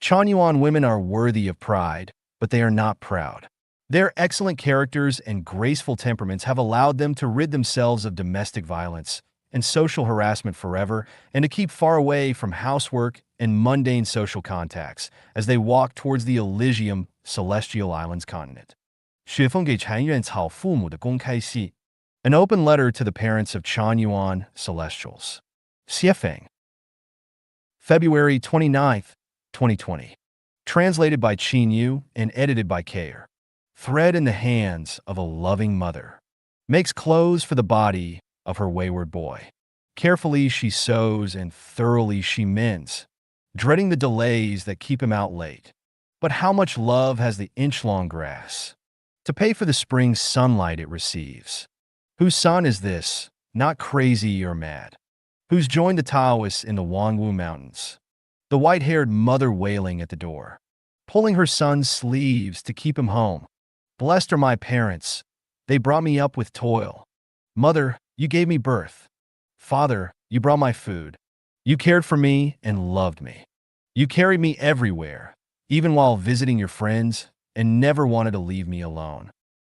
Chanyuan women are worthy of pride, but they are not proud. Their excellent characters and graceful temperaments have allowed them to rid themselves of domestic violence and social harassment forever and to keep far away from housework and mundane social contacts as they walk towards the Elysium Celestial Islands continent. 雪峰给Chanyuan草父母的公开信 An open letter to the parents of Chanyuan Celestials. Siefeng. February 29th, 2020. Translated by Chinyu and edited by Kayer. Thread in the hands of a loving mother. Makes clothes for the body of her wayward boy. Carefully she sews and thoroughly she mends, dreading the delays that keep him out late. But how much love has the inch-long grass to pay for the spring sunlight it receives? Whose son is this, not crazy or mad? Who's joined the Taoists in the Wangwu Mountains? The white-haired mother wailing at the door, pulling her son's sleeves to keep him home. Blessed are my parents. They brought me up with toil. Mother, you gave me birth. Father, you brought my food. You cared for me and loved me. You carried me everywhere, even while visiting your friends, and never wanted to leave me alone.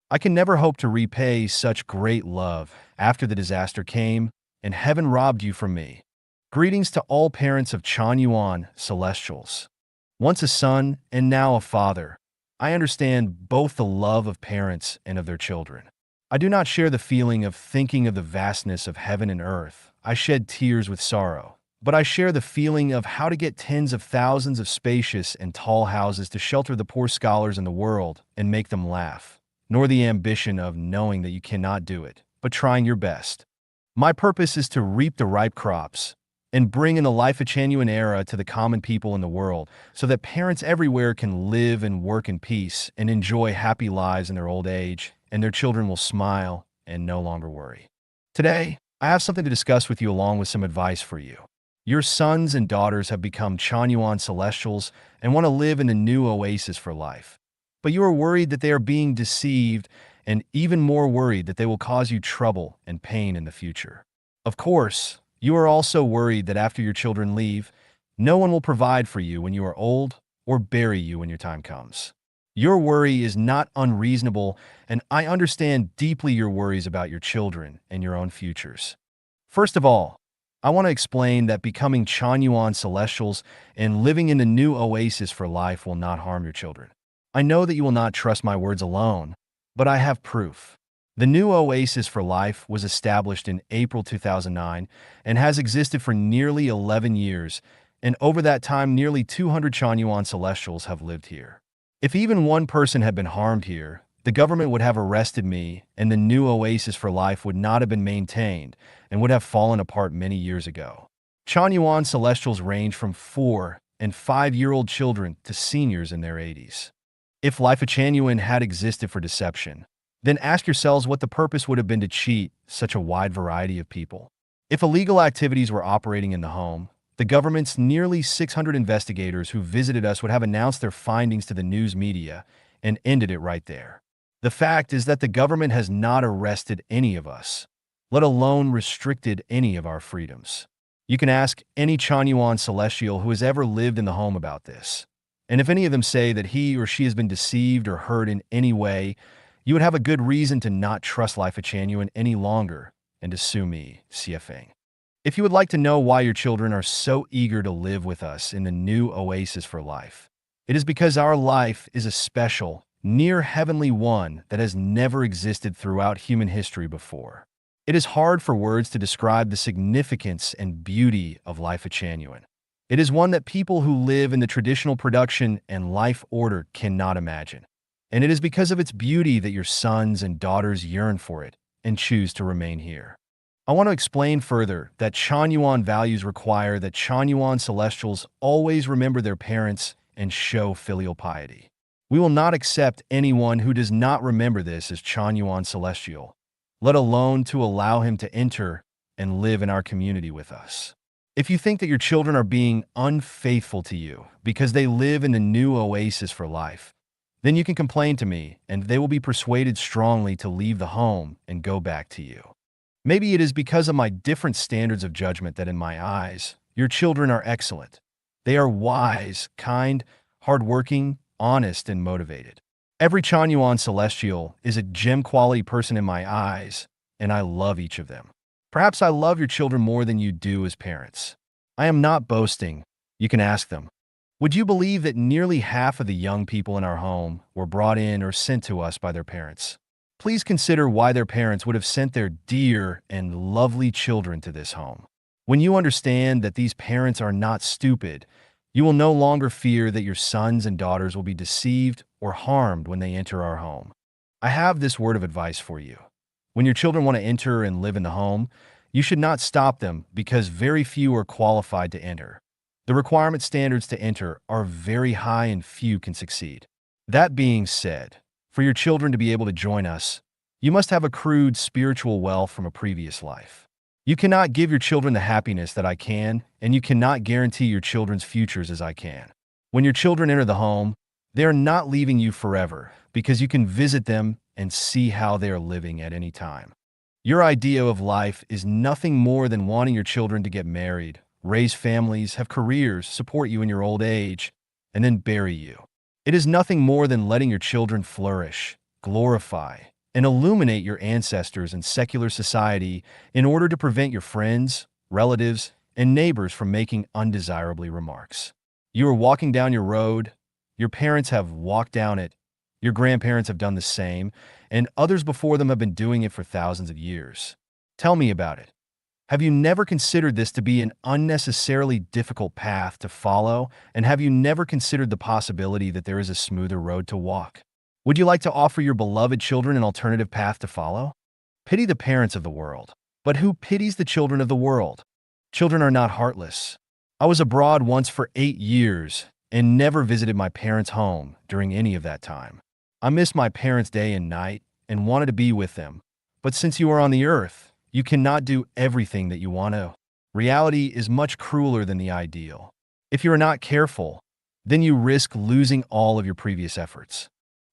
I can never hope to repay such great love after the disaster came and heaven robbed you from me. Greetings to all parents of Chanyuan Celestials. Once a son and now a father, I understand both the love of parents and of their children. I do not share the feeling of thinking of the vastness of heaven and earth. I shed tears with sorrow. But I share the feeling of how to get tens of thousands of spacious and tall houses to shelter the poor scholars in the world and make them laugh, nor the ambition of knowing that you cannot do it, but trying your best. My purpose is to reap the ripe crops and bring in the Lifechanyuan era to the common people in the world so that parents everywhere can live and work in peace and enjoy happy lives in their old age, and their children will smile and no longer worry. Today, I have something to discuss with you along with some advice for you. Your sons and daughters have become Chanyuan Celestials and want to live in a new oasis for life. But you are worried that they are being deceived and even more worried that they will cause you trouble and pain in the future. Of course, you are also worried that after your children leave, no one will provide for you when you are old or bury you when your time comes. Your worry is not unreasonable, and I understand deeply your worries about your children and your own futures. First of all, I want to explain that becoming Chanyuan Celestials and living in the new oasis for life will not harm your children. I know that you will not trust my words alone, but I have proof. The new oasis for life was established in April 2009 and has existed for nearly 11 years, and over that time nearly 200 Chanyuan Celestials have lived here. If even one person had been harmed here, the government would have arrested me and the new oasis for life would not have been maintained and would have fallen apart many years ago. Chanyuan Celestials range from 4 and 5-year-old children to seniors in their 80s. If Lifechanyuan had existed for deception, then ask yourselves what the purpose would have been to cheat such a wide variety of people. If illegal activities were operating in the home, the government's nearly 600 investigators who visited us would have announced their findings to the news media and ended it right there. The fact is that the government has not arrested any of us, let alone restricted any of our freedoms. You can ask any Chanyuan celestial who has ever lived in the home about this. And if any of them say that he or she has been deceived or hurt in any way, you would have a good reason to not trust Lifechanyuan any longer and to sue me, CFing. If you would like to know why your children are so eager to live with us in the new oasis for life, it is because our life is a special, near heavenly one that has never existed throughout human history before. It is hard for words to describe the significance and beauty of Lifechanyuan. It is one that people who live in the traditional production and life order cannot imagine. And it is because of its beauty that your sons and daughters yearn for it and choose to remain here. I want to explain further that Chanyuan values require that Chanyuan celestials always remember their parents and show filial piety. We will not accept anyone who does not remember this as Chanyuan celestial, let alone to allow him to enter and live in our community with us. If you think that your children are being unfaithful to you because they live in the new oasis for life, then you can complain to me and they will be persuaded strongly to leave the home and go back to you. Maybe it is because of my different standards of judgment that in my eyes, your children are excellent. They are wise, kind, hardworking, honest, and motivated. Every Chanyuan celestial is a gem-quality person in my eyes, and I love each of them. Perhaps I love your children more than you do as parents. I am not boasting. You can ask them. Would you believe that nearly half of the young people in our home were brought in or sent to us by their parents? Please consider why their parents would have sent their dear and lovely children to this home. When you understand that these parents are not stupid, you will no longer fear that your sons and daughters will be deceived or harmed when they enter our home. I have this word of advice for you. When your children want to enter and live in the home, you should not stop them because very few are qualified to enter. The requirement standards to enter are very high and few can succeed. That being said, for your children to be able to join us, you must have accrued spiritual wealth from a previous life. You cannot give your children the happiness that I can, and you cannot guarantee your children's futures as I can. When your children enter the home, they are not leaving you forever because you can visit them and see how they are living at any time. Your idea of life is nothing more than wanting your children to get married, raise families, have careers, support you in your old age, and then bury you. It is nothing more than letting your children flourish, glorify, and illuminate your ancestors in secular society in order to prevent your friends, relatives, and neighbors from making undesirable remarks. You are walking down your road, your parents have walked down it, your grandparents have done the same, and others before them have been doing it for thousands of years. Tell me about it. Have you never considered this to be an unnecessarily difficult path to follow, and have you never considered the possibility that there is a smoother road to walk? Would you like to offer your beloved children an alternative path to follow? Pity the parents of the world. But who pities the children of the world? Children are not heartless. I was abroad once for 8 years and never visited my parents' home during any of that time. I missed my parents day and night and wanted to be with them. But since you are on the earth, you cannot do everything that you want to. Reality is much crueler than the ideal. If you are not careful, then you risk losing all of your previous efforts.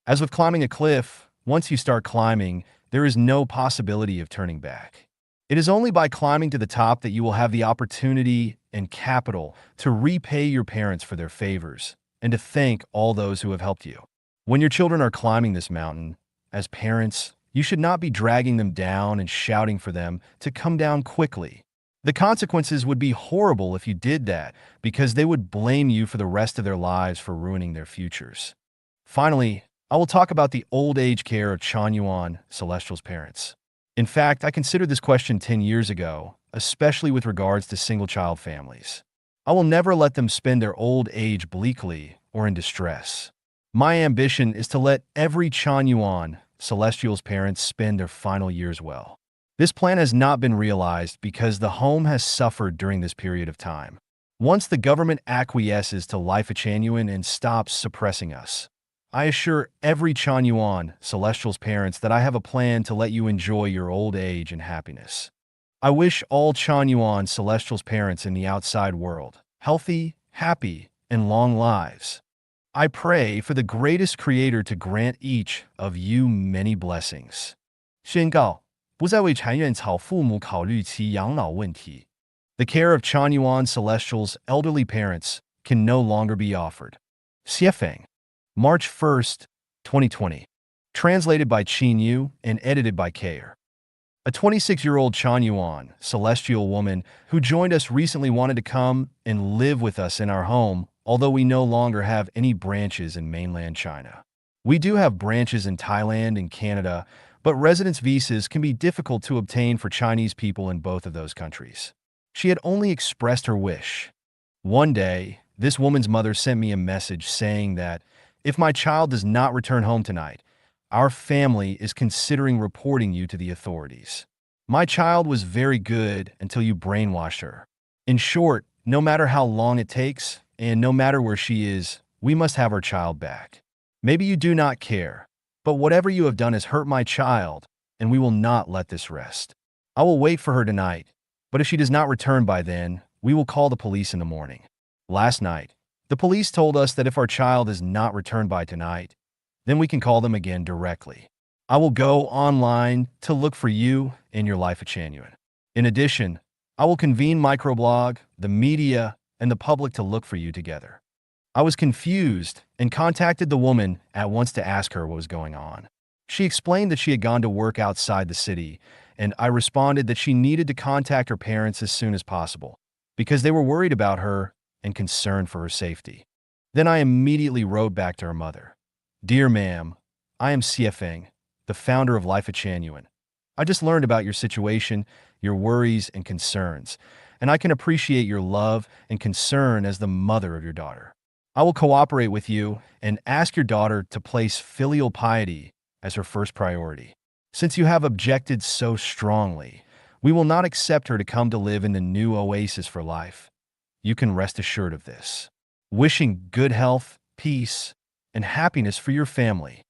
As with climbing a cliff, once you start climbing, there is no possibility of turning back. It is only by climbing to the top that you will have the opportunity and capital to repay your parents for their favors and to thank all those who have helped you. When your children are climbing this mountain, as parents, you should not be dragging them down and shouting for them to come down quickly. The consequences would be horrible if you did that because they would blame you for the rest of their lives for ruining their futures. Finally, I will talk about the old age care of Chanyuan Celestial's parents. In fact, I considered this question 10 years ago, especially with regards to single-child families. I will never let them spend their old age bleakly or in distress. My ambition is to let every Chanyuan Celestial's parents spend their final years well. This plan has not been realized because the home has suffered during this period of time. Once the government acquiesces to Lifechanyuan and stops suppressing us, I assure every Chanyuan, Celestial's parents, that I have a plan to let you enjoy your old age and happiness. I wish all Chanyuan Celestial's parents in the outside world healthy, happy, and long lives. I pray for the greatest creator to grant each of you many blessings. 宣告不再为禅院草父母考虑其养老问题. The care of Chanyuan Celestial's elderly parents can no longer be offered. Xiefeng, March 1st, 2020. Translated by Chanyuan and edited by Kayer. A 26-year-old Chanyuan, celestial woman who joined us recently wanted to come and live with us in our home, although we no longer have any branches in mainland China. We do have branches in Thailand and Canada, but residence visas can be difficult to obtain for Chinese people in both of those countries. She had only expressed her wish. One day, this woman's mother sent me a message saying that if my child does not return home tonight, our family is considering reporting you to the authorities. My child was very good until you brainwashed her. In short, no matter how long it takes, and no matter where she is, we must have our child back. Maybe you do not care, but whatever you have done has hurt my child, and we will not let this rest. I will wait for her tonight, but if she does not return by then, we will call the police in the morning. Last night, the police told us that if our child is not returned by tonight, then we can call them again directly. I will go online to look for you in your Lifechanyuan. In addition, I will convene microblog, the media, and the public to look for you together. I was confused and contacted the woman at once to ask her what was going on. She explained that she had gone to work outside the city, and I responded that she needed to contact her parents as soon as possible because they were worried about her and concerned for her safety. Then I immediately wrote back to her mother. Dear ma'am, I am Xiefeng, the founder of Lifechanyuan. I just learned about your situation, your worries and concerns, and I can appreciate your love and concern as the mother of your daughter. I will cooperate with you and ask your daughter to place filial piety as her first priority. Since you have objected so strongly, we will not accept her to come to live in the new oasis for life. You can rest assured of this. Wishing good health, peace, and happiness for your family.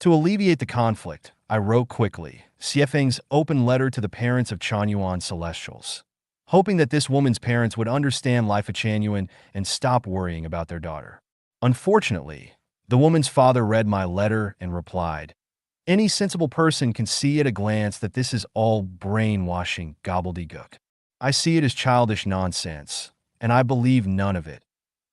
To alleviate the conflict, I wrote quickly Xiefeng's open letter to the parents of Chanyuan Celestials, hoping that this woman's parents would understand Lifechanyuan and stop worrying about their daughter. Unfortunately, the woman's father read my letter and replied, any sensible person can see at a glance that this is all brainwashing gobbledygook. I see it as childish nonsense, and I believe none of it.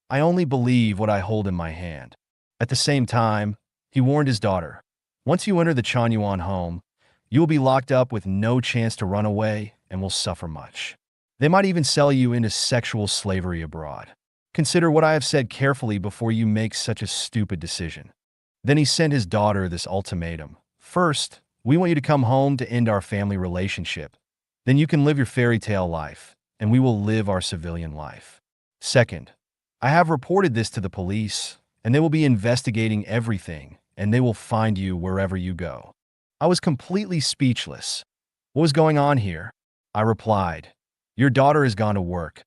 I only believe what I hold in my hand. At the same time, he warned his daughter, once you enter the Chanyuan home, you will be locked up with no chance to run away and will suffer much. They might even sell you into sexual slavery abroad. Consider what I have said carefully before you make such a stupid decision. Then he sent his daughter this ultimatum. First, we want you to come home to end our family relationship. Then you can live your fairy tale life, and we will live our civilian life. Second, I have reported this to the police, and they will be investigating everything, and they will find you wherever you go. I was completely speechless. What was going on here? I replied, your daughter has gone to work.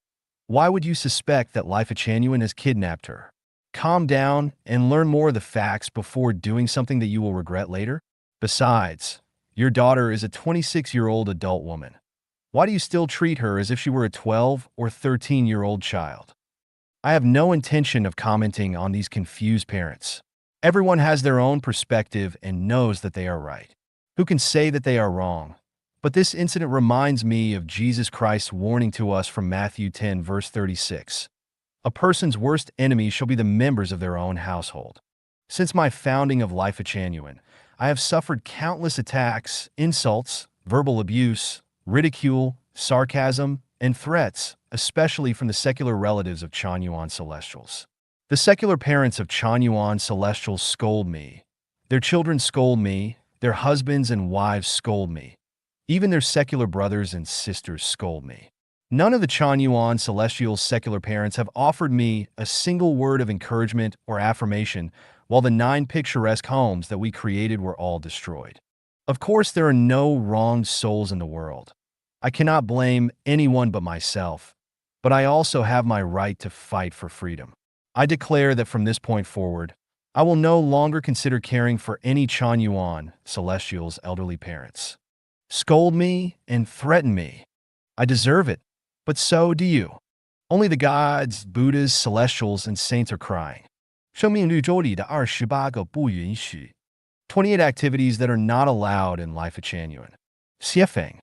Why would you suspect that Lifechanyuan has kidnapped her? Calm down and learn more of the facts before doing something that you will regret later. Besides, your daughter is a 26-year-old adult woman. Why do you still treat her as if she were a 12 or 13-year-old child? I have no intention of commenting on these confused parents. Everyone has their own perspective and knows that they are right. Who can say that they are wrong? But this incident reminds me of Jesus Christ's warning to us from Matthew 10, verse 36. A person's worst enemies shall be the members of their own household. Since my founding of Lifechanyuan, I have suffered countless attacks, insults, verbal abuse, ridicule, sarcasm, and threats, especially from the secular relatives of Chanyuan Celestials. The secular parents of Chanyuan Celestials scold me. Their children scold me. Their husbands and wives scold me. Even their secular brothers and sisters scold me. None of the Chanyuan Celestials' secular parents have offered me a single word of encouragement or affirmation, while the 9 picturesque homes that we created were all destroyed. Of course, there are no wronged souls in the world. I cannot blame anyone but myself. but I also have my right to fight for freedom. I declare that from this point forward, I will no longer consider caring for any Chanyuan, Celestial's elderly parents. Scold me and threaten me. I deserve it, but so do you. Only the gods, Buddhas, celestials, and saints are crying. 生命绿洲里的28个不允许. 28 activities that are not allowed in Life of Chanyuan. Siefeng.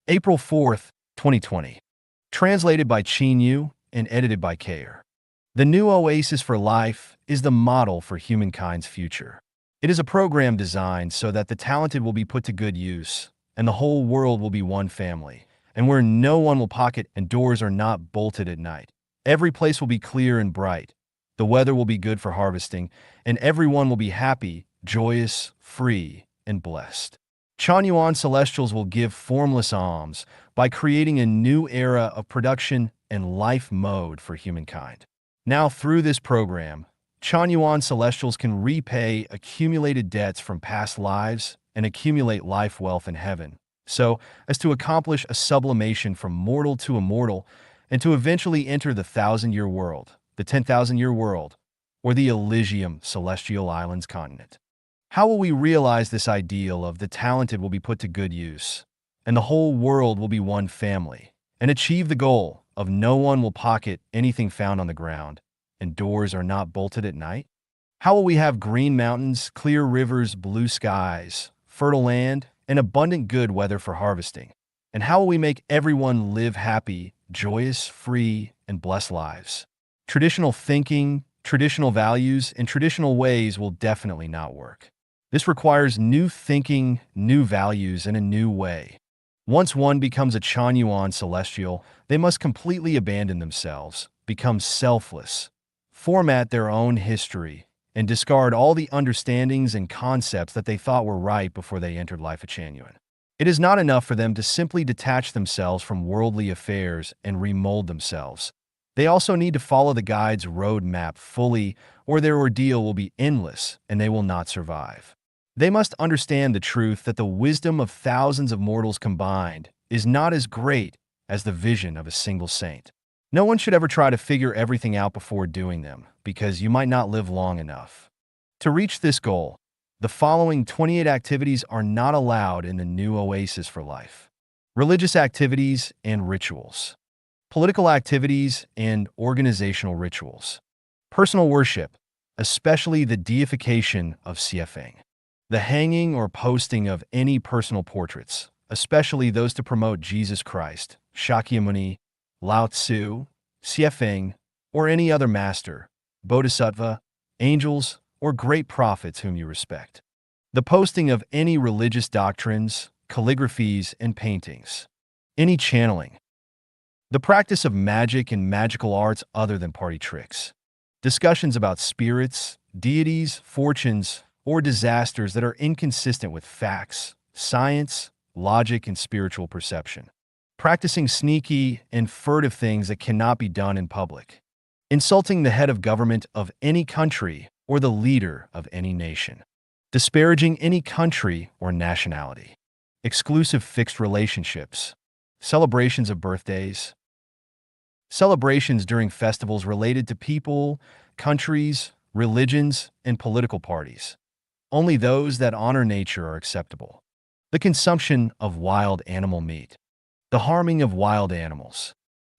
April 4th, 2020. Translated by Chanyuan and edited by Kayer. The new Oasis for Life is the model for humankind's future. It is a program designed so that the talented will be put to good use, and the whole world will be one family, and where no one will pocket and doors are not bolted at night. Every place will be clear and bright. The weather will be good for harvesting, and everyone will be happy, joyous, free, and blessed. Chanyuan Celestials will give formless alms by creating a new era of production and life mode for humankind. Now, through this program, Chanyuan Celestials can repay accumulated debts from past lives and accumulate life wealth in heaven, so as to accomplish a sublimation from mortal to immortal and to eventually enter the 1,000-year world, the 10,000-year world, or the Elysium Celestial Islands continent. How will we realize this ideal of the talented will be put to good use, and the whole world will be one family, and achieve the goal of no one will pocket anything found on the ground, and doors are not bolted at night? How will we have green mountains, clear rivers, blue skies, fertile land, and abundant good weather for harvesting? And how will we make everyone live happy, joyous, free, and blessed lives? Traditional thinking, traditional values, and traditional ways will definitely not work. This requires new thinking, new values, and a new way. Once one becomes a Chanyuan Celestial, they must completely abandon themselves, become selfless, format their own history, and discard all the understandings and concepts that they thought were right before they entered Life of Chanyuan. It is not enough for them to simply detach themselves from worldly affairs and remold themselves. They also need to follow the guide's roadmap fully, or their ordeal will be endless and they will not survive. They must understand the truth that the wisdom of thousands of mortals combined is not as great as the vision of a single saint. No one should ever try to figure everything out before doing them, because you might not live long enough. To reach this goal, the following 28 activities are not allowed in the new Oasis for Life. Religious activities and rituals. Political activities and organizational rituals. Personal worship, especially the deification of Siefeng. The hanging or posting of any personal portraits, especially those to promote Jesus Christ, Shakyamuni, Lao Tzu, Siefeng, or any other master, bodhisattva, angels, or great prophets whom you respect. The posting of any religious doctrines, calligraphies, and paintings. Any channeling. The practice of magic and magical arts other than party tricks. Discussions about spirits, deities, fortunes, or disasters that are inconsistent with facts, science, logic, and spiritual perception. Practicing sneaky and furtive things that cannot be done in public. Insulting the head of government of any country or the leader of any nation. Disparaging any country or nationality. Exclusive fixed relationships. Celebrations of birthdays. Celebrations during festivals related to people, countries, religions, and political parties. Only those that honor nature are acceptable. The consumption of wild animal meat. The harming of wild animals.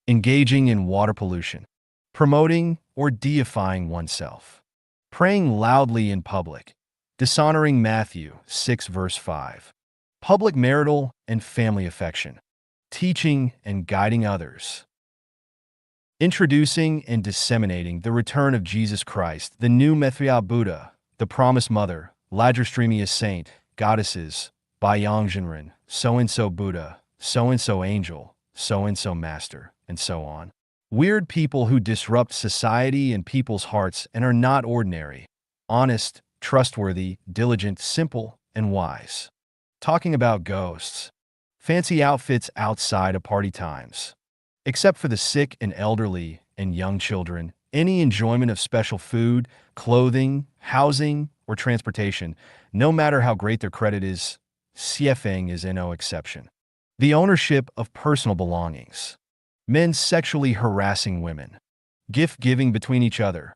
Engaging in water pollution. Promoting or deifying oneself. Praying loudly in public. Dishonoring Matthew 6 verse 5. Public marital and family affection. Teaching and guiding others. Introducing and disseminating the return of Jesus Christ, the new Methria Buddha, the Promised Mother, Ladrastremius Saint, goddesses, Baiyangzhenren, so-and-so Buddha, so-and-so angel, so-and-so master, and so on. Weird people who disrupt society and people's hearts and are not ordinary, honest, trustworthy, diligent, simple, and wise. Talking about ghosts. Fancy outfits outside of party times. Except for the sick and elderly and young children, any enjoyment of special food, clothing, housing, or transportation, no matter how great their credit is, Siefeng is no exception. The ownership of personal belongings. Men sexually harassing women. Gift giving between each other.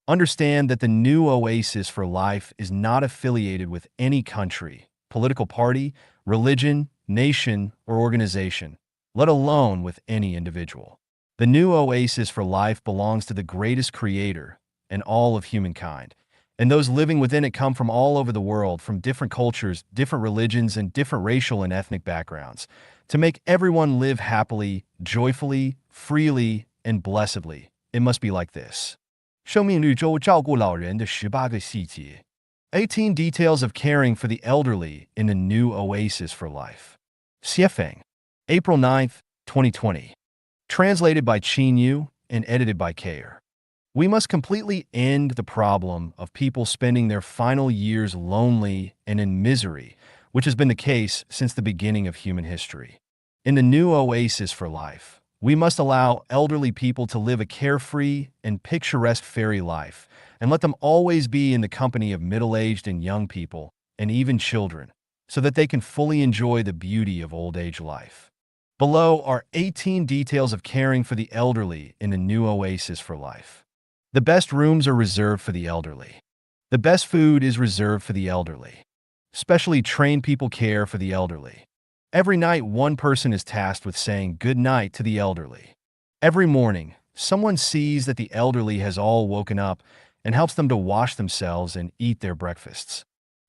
Understand that the new Oasis for Life is not affiliated with any country, political party, religion, nation, or organization, let alone with any individual. The new Oasis for Life belongs to the greatest creator and all of humankind, and those living within it come from all over the world, from different cultures, different religions, and different racial and ethnic backgrounds, to make everyone live happily, joyfully, freely, and blessedly. It must be like this. 生命绿洲照顾老人的18个细节. 18 details of caring for the elderly in the new Oasis for Life. Xiefeng. April 9th, 2020. Translated by Chanyuan and edited by Kayer. We must completely end the problem of people spending their final years lonely and in misery, which has been the case since the beginning of human history. In the new Oasis for Life, we must allow elderly people to live a carefree and picturesque fairy life, and let them always be in the company of middle-aged and young people, and even children, so that they can fully enjoy the beauty of old age life. Below are 18 details of caring for the elderly in the new Oasis for Life. The best rooms are reserved for the elderly. The best food is reserved for the elderly. Specially trained people care for the elderly. Every night, one person is tasked with saying good night to the elderly. Every morning, someone sees that the elderly has all woken up and helps them to wash themselves and eat their breakfasts.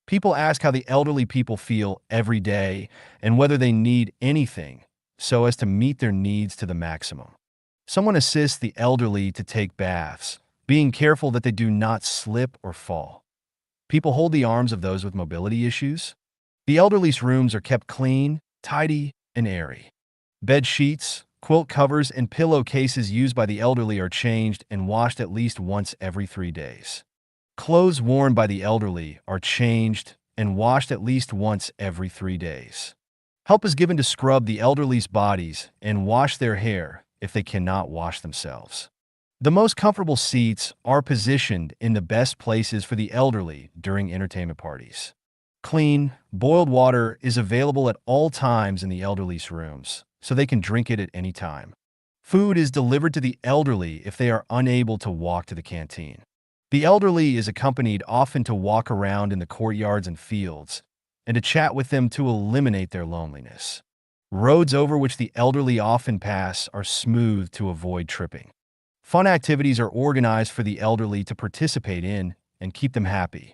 People ask how the elderly people feel every day and whether they need anything so as to meet their needs to the maximum. Someone assists the elderly to take baths, being careful that they do not slip or fall. People hold the arms of those with mobility issues. The elderly's rooms are kept clean, tidy, and airy. Bed sheets, quilt covers, and pillowcases used by the elderly are changed and washed at least once every 3 days. Clothes worn by the elderly are changed and washed at least once every 3 days. Help is given to scrub the elderly's bodies and wash their hair if they cannot wash themselves. The most comfortable seats are positioned in the best places for the elderly during entertainment parties. Clean, boiled water is available at all times in the elderly's rooms, so they can drink it at any time. Food is delivered to the elderly if they are unable to walk to the canteen. The elderly is accompanied often to walk around in the courtyards and fields, and to chat with them to eliminate their loneliness. Roads over which the elderly often pass are smooth to avoid tripping. Fun activities are organized for the elderly to participate in and keep them happy.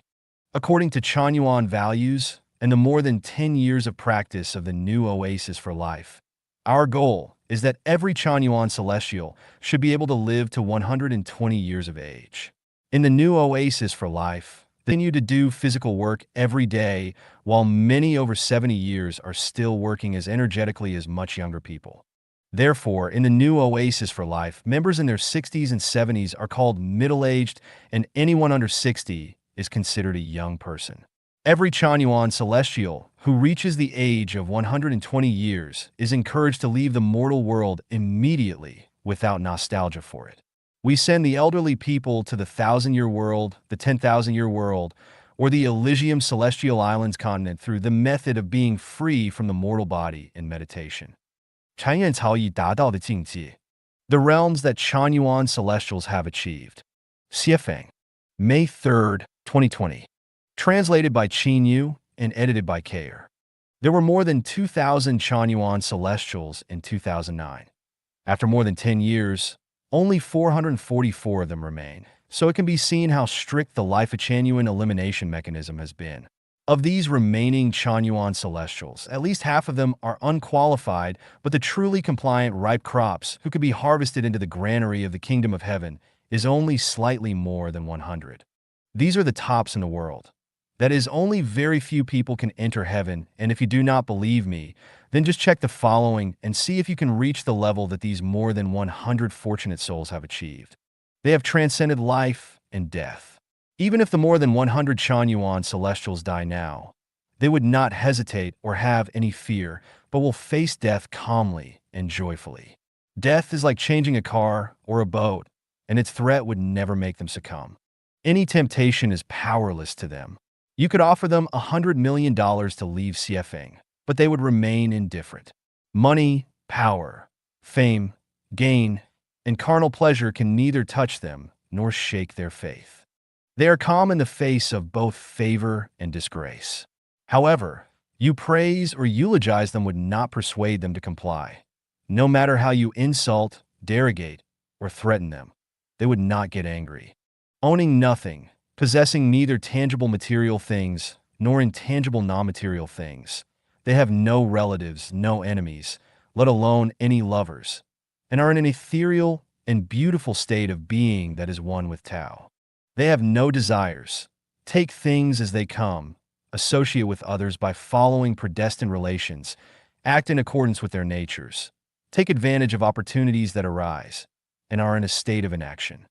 According to Chanyuan values and the more than 10 years of practice of the new Oasis for Life, our goal is that every Chanyuan celestial should be able to live to 120 years of age. In the new Oasis for Life, they continue to do physical work every day, while many over 70 years are still working as energetically as much younger people. Therefore, in the new Oasis for Life, members in their 60s and 70s are called middle-aged, and anyone under 60 is considered a young person. Every Chanyuan celestial who reaches the age of 120 years is encouraged to leave the mortal world immediately without nostalgia for it. We send the elderly people to the 1,000-year world, the 10,000-year world, or the Elysium Celestial Islands continent through the method of being free from the mortal body in meditation. 禅院草已达到的境界. The realms that Chanyuan celestials have achieved. Xiefeng. May 3rd, 2020. Translated by Chanyuan and edited by Kayer. There were more than 2,000 Chanyuan celestials in 2009. After more than 10 years, only 444 of them remain, so it can be seen how strict the Lifechanyuan elimination mechanism has been. Of these remaining Chanyuan celestials, at least half of them are unqualified, but the truly compliant ripe crops who could be harvested into the granary of the kingdom of heaven is only slightly more than 100. These are the tops in the world. That is, only very few people can enter heaven, and if you do not believe me, then just check the following and see if you can reach the level that these more than 100 fortunate souls have achieved. They have transcended life and death. Even if the more than 100 Chanyuan celestials die now, they would not hesitate or have any fear, but will face death calmly and joyfully. Death is like changing a car or a boat, and its threat would never make them succumb. Any temptation is powerless to them. You could offer them $100 million to leave Xiefeng, but they would remain indifferent. Money, power, fame, gain, and carnal pleasure can neither touch them nor shake their faith. They are calm in the face of both favor and disgrace. However, you praise or eulogize them would not persuade them to comply. No matter how you insult, derogate, or threaten them, they would not get angry. Owning nothing, possessing neither tangible material things nor intangible non-material things, they have no relatives, no enemies, let alone any lovers, and are in an ethereal and beautiful state of being that is one with Tao. They have no desires, take things as they come, associate with others by following predestined relations, act in accordance with their natures, take advantage of opportunities that arise, and are in a state of inaction.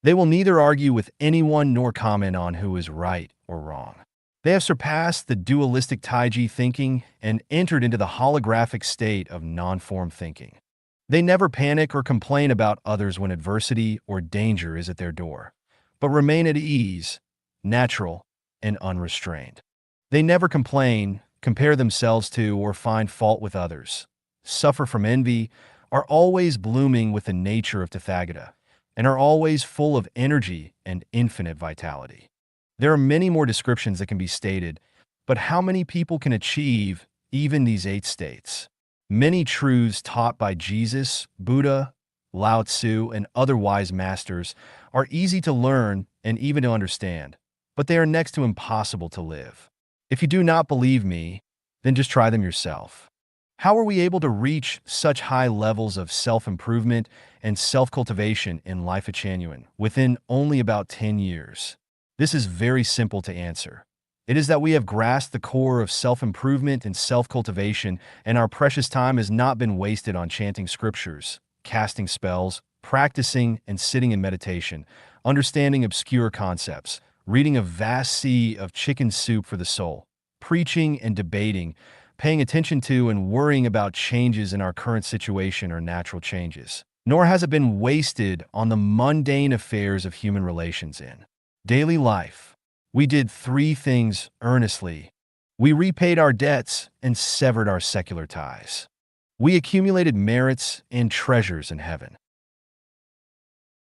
They will neither argue with anyone nor comment on who is right or wrong. They have surpassed the dualistic Taiji thinking and entered into the holographic state of non-form thinking. They never panic or complain about others when adversity or danger is at their door, but remain at ease, natural, and unrestrained. They never complain, compare themselves to, or find fault with others, suffer from envy, are always blooming with the nature of Tathagata, and are always full of energy and infinite vitality. There are many more descriptions that can be stated, but how many people can achieve even these 8 states? Many truths taught by Jesus, Buddha, Lao Tzu, and other wise masters are easy to learn and even to understand, but they are next to impossible to live. If you do not believe me, then just try them yourself. How are we able to reach such high levels of self-improvement and self-cultivation in Lifechanyuan within only about 10 years? This is very simple to answer. It is that we have grasped the core of self-improvement and self-cultivation, and our precious time has not been wasted on chanting scriptures, casting spells, practicing and sitting in meditation, understanding obscure concepts, reading a vast sea of chicken soup for the soul, preaching and debating, paying attention to and worrying about changes in our current situation or natural changes. Nor has it been wasted on the mundane affairs of human relations in daily life. We did 3 things earnestly. We repaid our debts and severed our secular ties. We accumulated merits and treasures in heaven.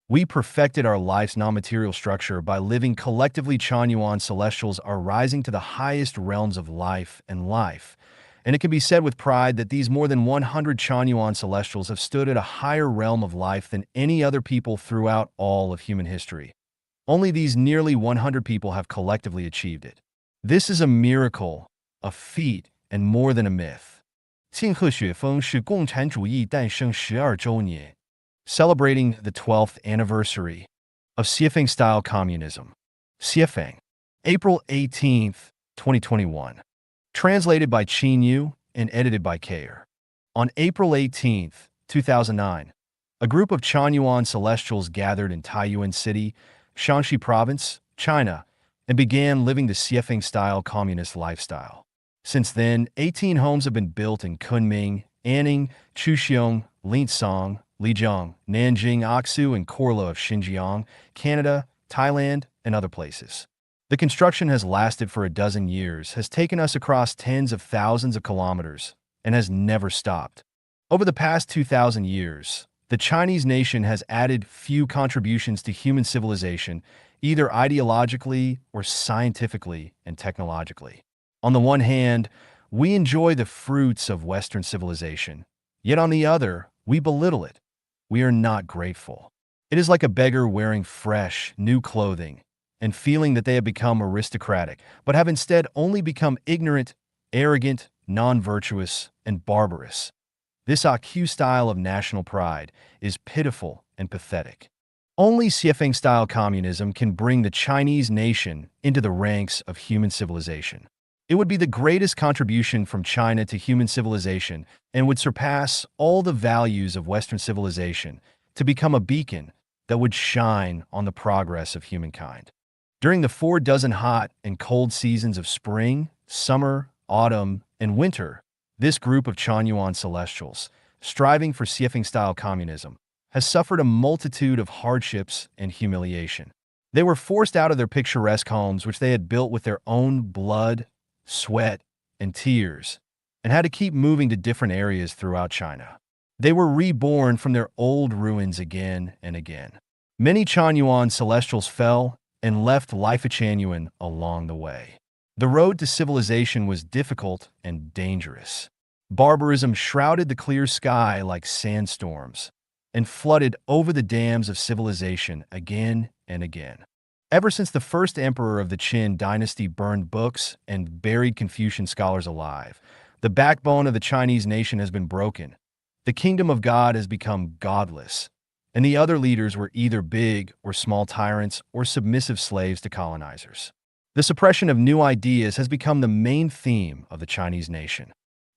We perfected our life's non-material structure by living collectively. Chanyuan celestials are rising to the highest realms of life, and it can be said with pride that these more than 100 Chanyuan celestials have stood at a higher realm of life than any other people throughout all of human history. Only these nearly 100 people have collectively achieved it. This is a miracle, a feat, and more than a myth. 庆贺雪峰是共产主义诞生12周年. Celebrating the 12th anniversary of Siefeng-style communism. Siefeng. April 18th, 2021. Translated by Chanyuan and edited by Kayer. On April 18th, 2009, a group of Chanyuan celestials gathered in Taiyuan City, Shanxi Province, China, and began living the Siefeng-style communist lifestyle. Since then, 18 homes have been built in Kunming, Anning, Chuxiong, Linsong, Lijiang, Nanjing, Aksu, and Korla of Xinjiang, Canada, Thailand, and other places. The construction has lasted for a dozen years, has taken us across tens of thousands of kilometers, and has never stopped. Over the past 2,000 years, the Chinese nation has added few contributions to human civilization, either ideologically or scientifically and technologically. On the one hand, we enjoy the fruits of Western civilization, yet on the other, we belittle it. We are not grateful. It is like a beggar wearing fresh, new clothing and feeling that they have become aristocratic, but have instead only become ignorant, arrogant, non-virtuous, and barbarous. This AQ style of national pride is pitiful and pathetic. Only Siefeng-style communism can bring the Chinese nation into the ranks of human civilization. It would be the greatest contribution from China to human civilization and would surpass all the values of Western civilization to become a beacon that would shine on the progress of humankind. During the 4 dozen hot and cold seasons of spring, summer, autumn, and winter, this group of Chanyuan celestials, striving for Siefeng-style communism, has suffered a multitude of hardships and humiliation. They were forced out of their picturesque homes which they had built with their own blood, sweat, and tears, and had to keep moving to different areas throughout China. They were reborn from their old ruins again and again. Many Chanyuan celestials fell and left Lifechanyuan along the way. The road to civilization was difficult and dangerous. Barbarism shrouded the clear sky like sandstorms and flooded over the dams of civilization again and again. Ever since the first emperor of the Qin dynasty burned books and buried Confucian scholars alive, the backbone of the Chinese nation has been broken. The kingdom of God has become godless, and the other leaders were either big or small tyrants or submissive slaves to colonizers. The suppression of new ideas has become the main theme of the Chinese nation.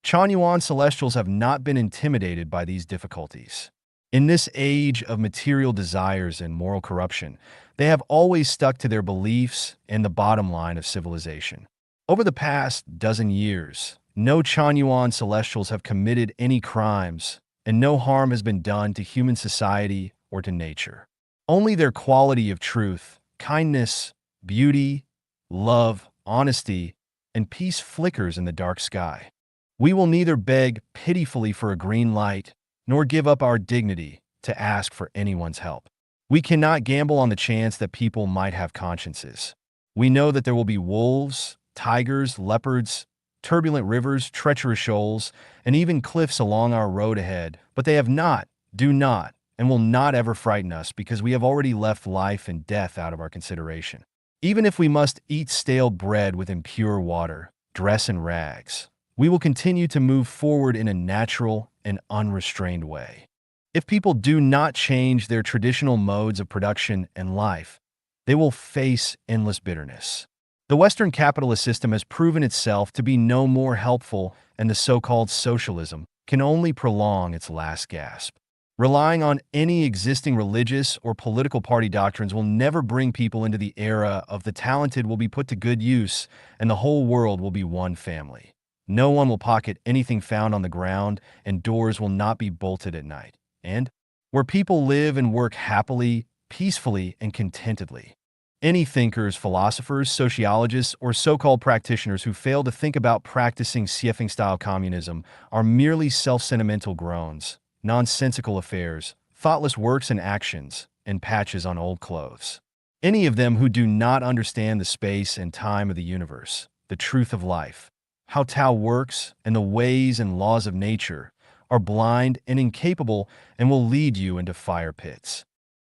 Chanyuan celestials have not been intimidated by these difficulties. In this age of material desires and moral corruption, they have always stuck to their beliefs and the bottom line of civilization. Over the past dozen years, no Chanyuan celestials have committed any crimes, and no harm has been done to human society or to nature. Only their quality of truth, kindness, beauty, love, honesty, and peace flickers in the dark sky. We will neither beg pitifully for a green light, nor give up our dignity to ask for anyone's help. We cannot gamble on the chance that people might have consciences. We know that there will be wolves, tigers, leopards, turbulent rivers, treacherous shoals, and even cliffs along our road ahead, but they have not, do not, and will not ever frighten us because we have already left life and death out of our consideration. Even if we must eat stale bread with impure water, dress in rags, we will continue to move forward in a natural and unrestrained way. If people do not change their traditional modes of production and life, they will face endless bitterness. The Western capitalist system has proven itself to be no more helpful, and the so-called socialism can only prolong its last gasp. Relying on any existing religious or political party doctrines will never bring people into the era of the talented will be put to good use, and the whole world will be one family. No one will pocket anything found on the ground, and doors will not be bolted at night. And where people live and work happily, peacefully, and contentedly. Any thinkers, philosophers, sociologists, or so-called practitioners who fail to think about practicing Siefeng-style communism are merely self-sentimental groans, nonsensical affairs, thoughtless works and actions, and patches on old clothes. Any of them who do not understand the space and time of the universe, the truth of life, how Tao works, and the ways and laws of nature, are blind and incapable and will lead you into fire pits.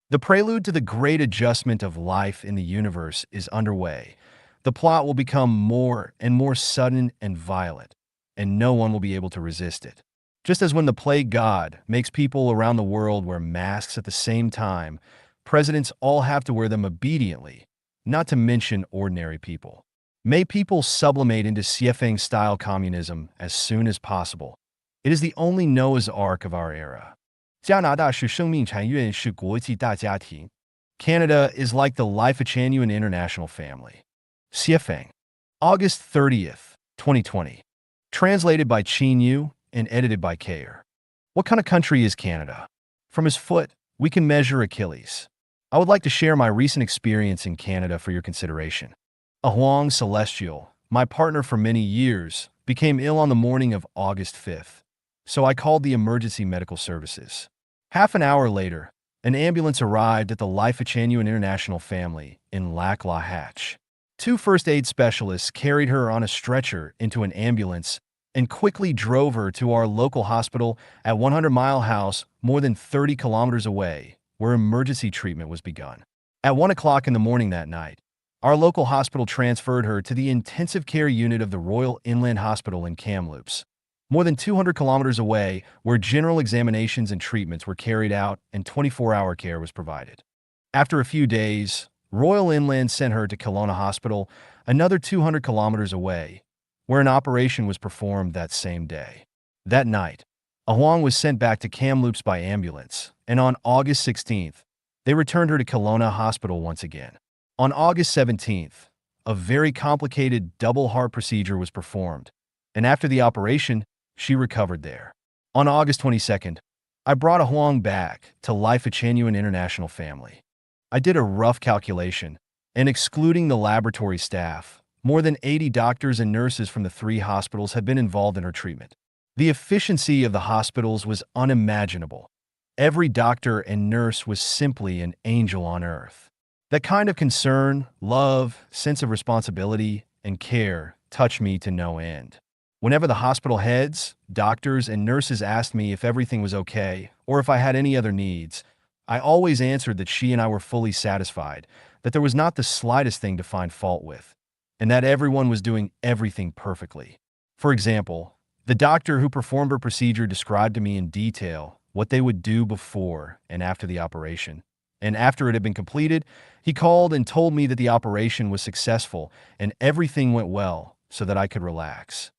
The prelude to the great adjustment of life in the universe is underway. The plot will become more and more sudden and violent, and no one will be able to resist it. Just as when the plague god makes people around the world wear masks at the same time, presidents all have to wear them obediently, not to mention ordinary people. May people sublimate into Siefeng-style communism as soon as possible. It is the only Noah's Ark of our era. 加拿大是生命产业是国际大家庭. Canada is like the Lifechanyuan international family. Siefeng. August 30th, 2020. Translated by Chanyuan and edited by Kayer. What kind of country is Canada? From his foot, we can measure Achilles. I would like to share my recent experience in Canada for your consideration. A Huang Celestial, my partner for many years, became ill on the morning of August 5th, so I called the emergency medical services. Half an hour later, an ambulance arrived at the Lifechanyuan International family in Lac La Hatch. Two first aid specialists carried her on a stretcher into an ambulance and quickly drove her to our local hospital at 100 Mile House, more than 30 kilometers away, where emergency treatment was begun. At 1 o'clock in the morning that night, our local hospital transferred her to the intensive care unit of the Royal Inland Hospital in Kamloops, more than 200 kilometers away, where general examinations and treatments were carried out and 24-hour care was provided. After a few days, Royal Inland sent her to Kelowna Hospital, another 200 kilometers away, where an operation was performed that same day. That night, Huang was sent back to Kamloops by ambulance, and on August 16th, they returned her to Kelowna Hospital once again. On August 17th, a very complicated double heart procedure was performed, and after the operation, she recovered there. On August 22nd, I brought Huang back to Lifechanyuan International family. I did a rough calculation, and excluding the laboratory staff, More than 80 doctors and nurses from the 3 hospitals had been involved in her treatment. The efficiency of the hospitals was unimaginable. Every doctor and nurse was simply an angel on earth. That kind of concern, love, sense of responsibility, and care touched me to no end. Whenever the hospital heads, doctors, and nurses asked me if everything was okay or if I had any other needs, I always answered that she and I were fully satisfied, that there was not the slightest thing to find fault with, and that everyone was doing everything perfectly. For example, the doctor who performed her procedure described to me in detail what they would do before and after the operation. And after it had been completed, he called and told me that the operation was successful and everything went well so that I could relax.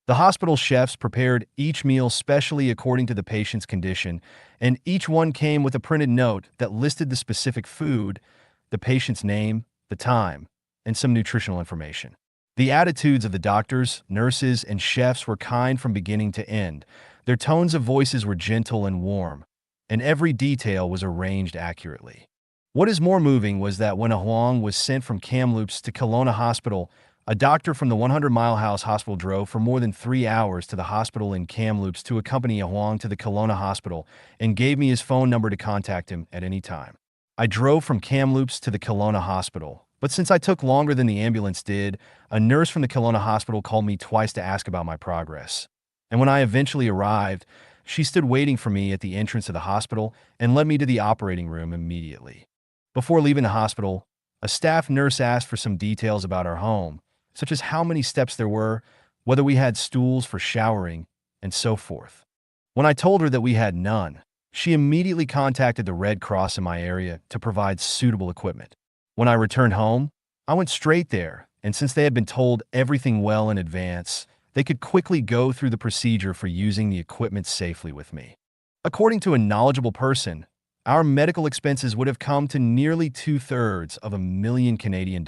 The hospital chefs prepared each meal specially according to the patient's condition, and each one came with a printed note that listed the specific food, the patient's name, the time, and some nutritional information. The attitudes of the doctors, nurses, and chefs were kind from beginning to end. Their tones of voices were gentle and warm, and every detail was arranged accurately. What is more moving was that when Huang was sent from Kamloops to Kelowna Hospital, a doctor from the 100-mile House Hospital drove for more than 3 hours to the hospital in Kamloops to accompany Huang to the Kelowna Hospital and gave me his phone number to contact him at any time. I drove from Kamloops to the Kelowna Hospital, but since I took longer than the ambulance did, a nurse from the Kelowna Hospital called me twice to ask about my progress. And when I eventually arrived, she stood waiting for me at the entrance of the hospital and led me to the operating room immediately. Before leaving the hospital, a staff nurse asked for some details about our home, such as how many steps there were, whether we had stools for showering, and so forth. When I told her that we had none, she immediately contacted the Red Cross in my area to provide suitable equipment. When I returned home, I went straight there, and since they had been told everything well in advance, they could quickly go through the procedure for using the equipment safely with me. According to a knowledgeable person, our medical expenses would have come to nearly 2/3 of $1 million Canadian,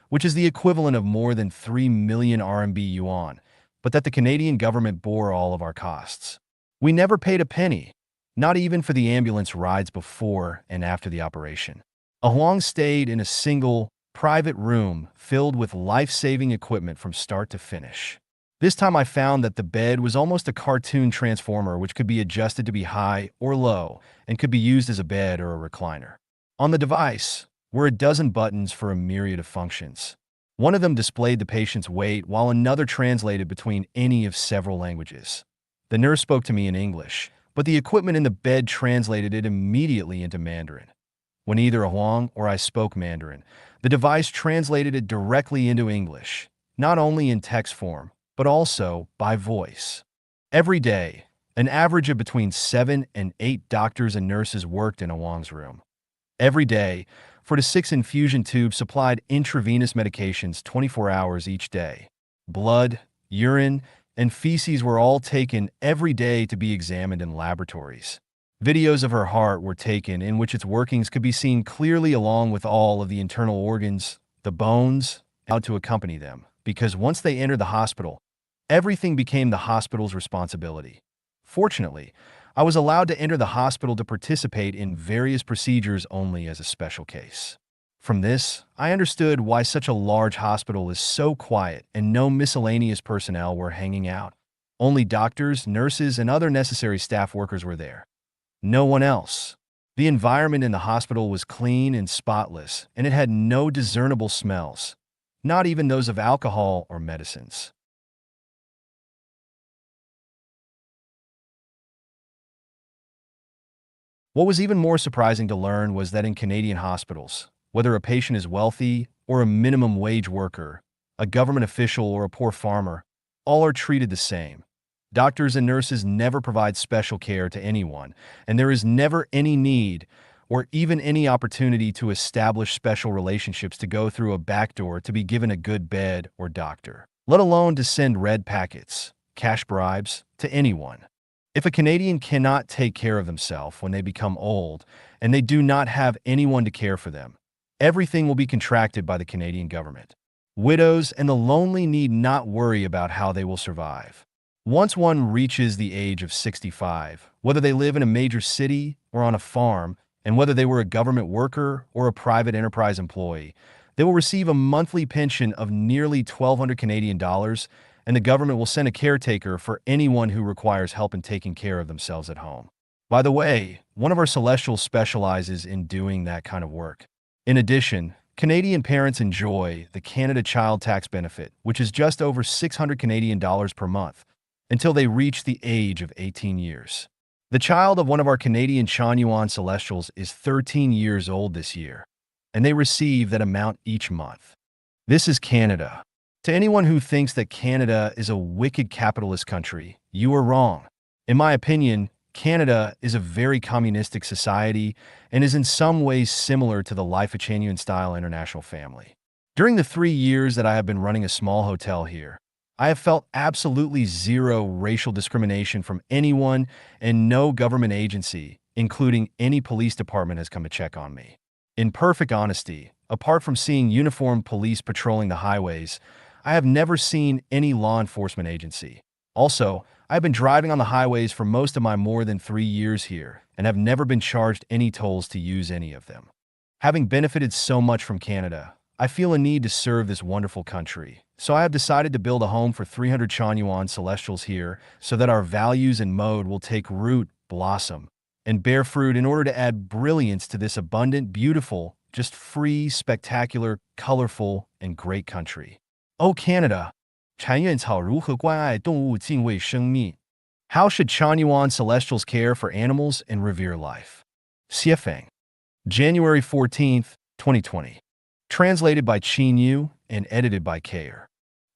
which is the equivalent of more than 3 million RMB yuan, but that the Canadian government bore all of our costs. We never paid a penny, not even for the ambulance rides before and after the operation. Huang stayed in a single, private room filled with life-saving equipment from start to finish. This time I found that the bed was almost a cartoon transformer which could be adjusted to be high or low and could be used as a bed or a recliner. On the device were a dozen buttons for a myriad of functions. One of them displayed the patient's weight while another translated between any of several languages. The nurse spoke to me in English, but the equipment in the bed translated it immediately into Mandarin. When either Huang or I spoke Mandarin, the device translated it directly into English, not only in text form, but also by voice. Every day, an average of between 7 and 8 doctors and nurses worked in Huang's room. Every day, 4 to 6 infusion tubes supplied intravenous medications 24 hours each day. Blood, urine, and feces were all taken every day to be examined in laboratories. Videos of her heart were taken in which its workings could be seen clearly along with all of the internal organs, the bones, and how to accompany them, because once they entered the hospital, everything became the hospital's responsibility. Fortunately, I was allowed to enter the hospital to participate in various procedures only as a special case. From this, I understood why such a large hospital is so quiet and no miscellaneous personnel were hanging out. Only doctors, nurses, and other necessary staff workers were there. No one else. The environment in the hospital was clean and spotless, and it had no discernible smells, not even those of alcohol or medicines. What was even more surprising to learn was that in Canadian hospitals, whether a patient is wealthy or a minimum wage worker, a government official or a poor farmer, all are treated the same. Doctors and nurses never provide special care to anyone, and there is never any need or even any opportunity to establish special relationships to go through a back door to be given a good bed or doctor, let alone to send red packets, cash bribes, to anyone. If a Canadian cannot take care of themselves when they become old and they do not have anyone to care for them, everything will be contracted by the Canadian government. Widows and the lonely need not worry about how they will survive. Once one reaches the age of 65, whether they live in a major city or on a farm, and whether they were a government worker or a private enterprise employee, They will receive a monthly pension of nearly 1,200 Canadian dollars, and the government will send a caretaker for anyone who requires help in taking care of themselves at home. By the way, one of our celestials specializes in doing that kind of work. In addition, Canadian parents enjoy the Canada Child Tax Benefit, which is just over 600 Canadian dollars per month, until they reach the age of 18 years. The child of one of our Canadian Chanyuan celestials is 13 years old this year, and they receive that amount each month. This is Canada. To anyone who thinks that Canada is a wicked capitalist country, you are wrong. In my opinion, Canada is a very communistic society and is in some ways similar to the Lifechanyuan style international family. During the 3 years that I have been running a small hotel here, I have felt absolutely zero racial discrimination from anyone, and no government agency, including any police department, has come to check on me. In perfect honesty, apart from seeing uniformed police patrolling the highways, I have never seen any law enforcement agency. Also, I've been driving on the highways for most of my more than 3 years here and have never been charged any tolls to use any of them. Having benefited so much from Canada, I feel a need to serve this wonderful country. So I have decided to build a home for 300 Chanyuan celestials here so that our values and mode will take root, blossom, and bear fruit in order to add brilliance to this abundant, beautiful, just free, spectacular, colorful, and great country. Oh, Canada! 谗院草如何关爱动物、敬畏生命? How should Chanyuan celestials care for animals and revere life? Xiefeng. January 14th, 2020. Translated by Chanyuan and edited by Kayer.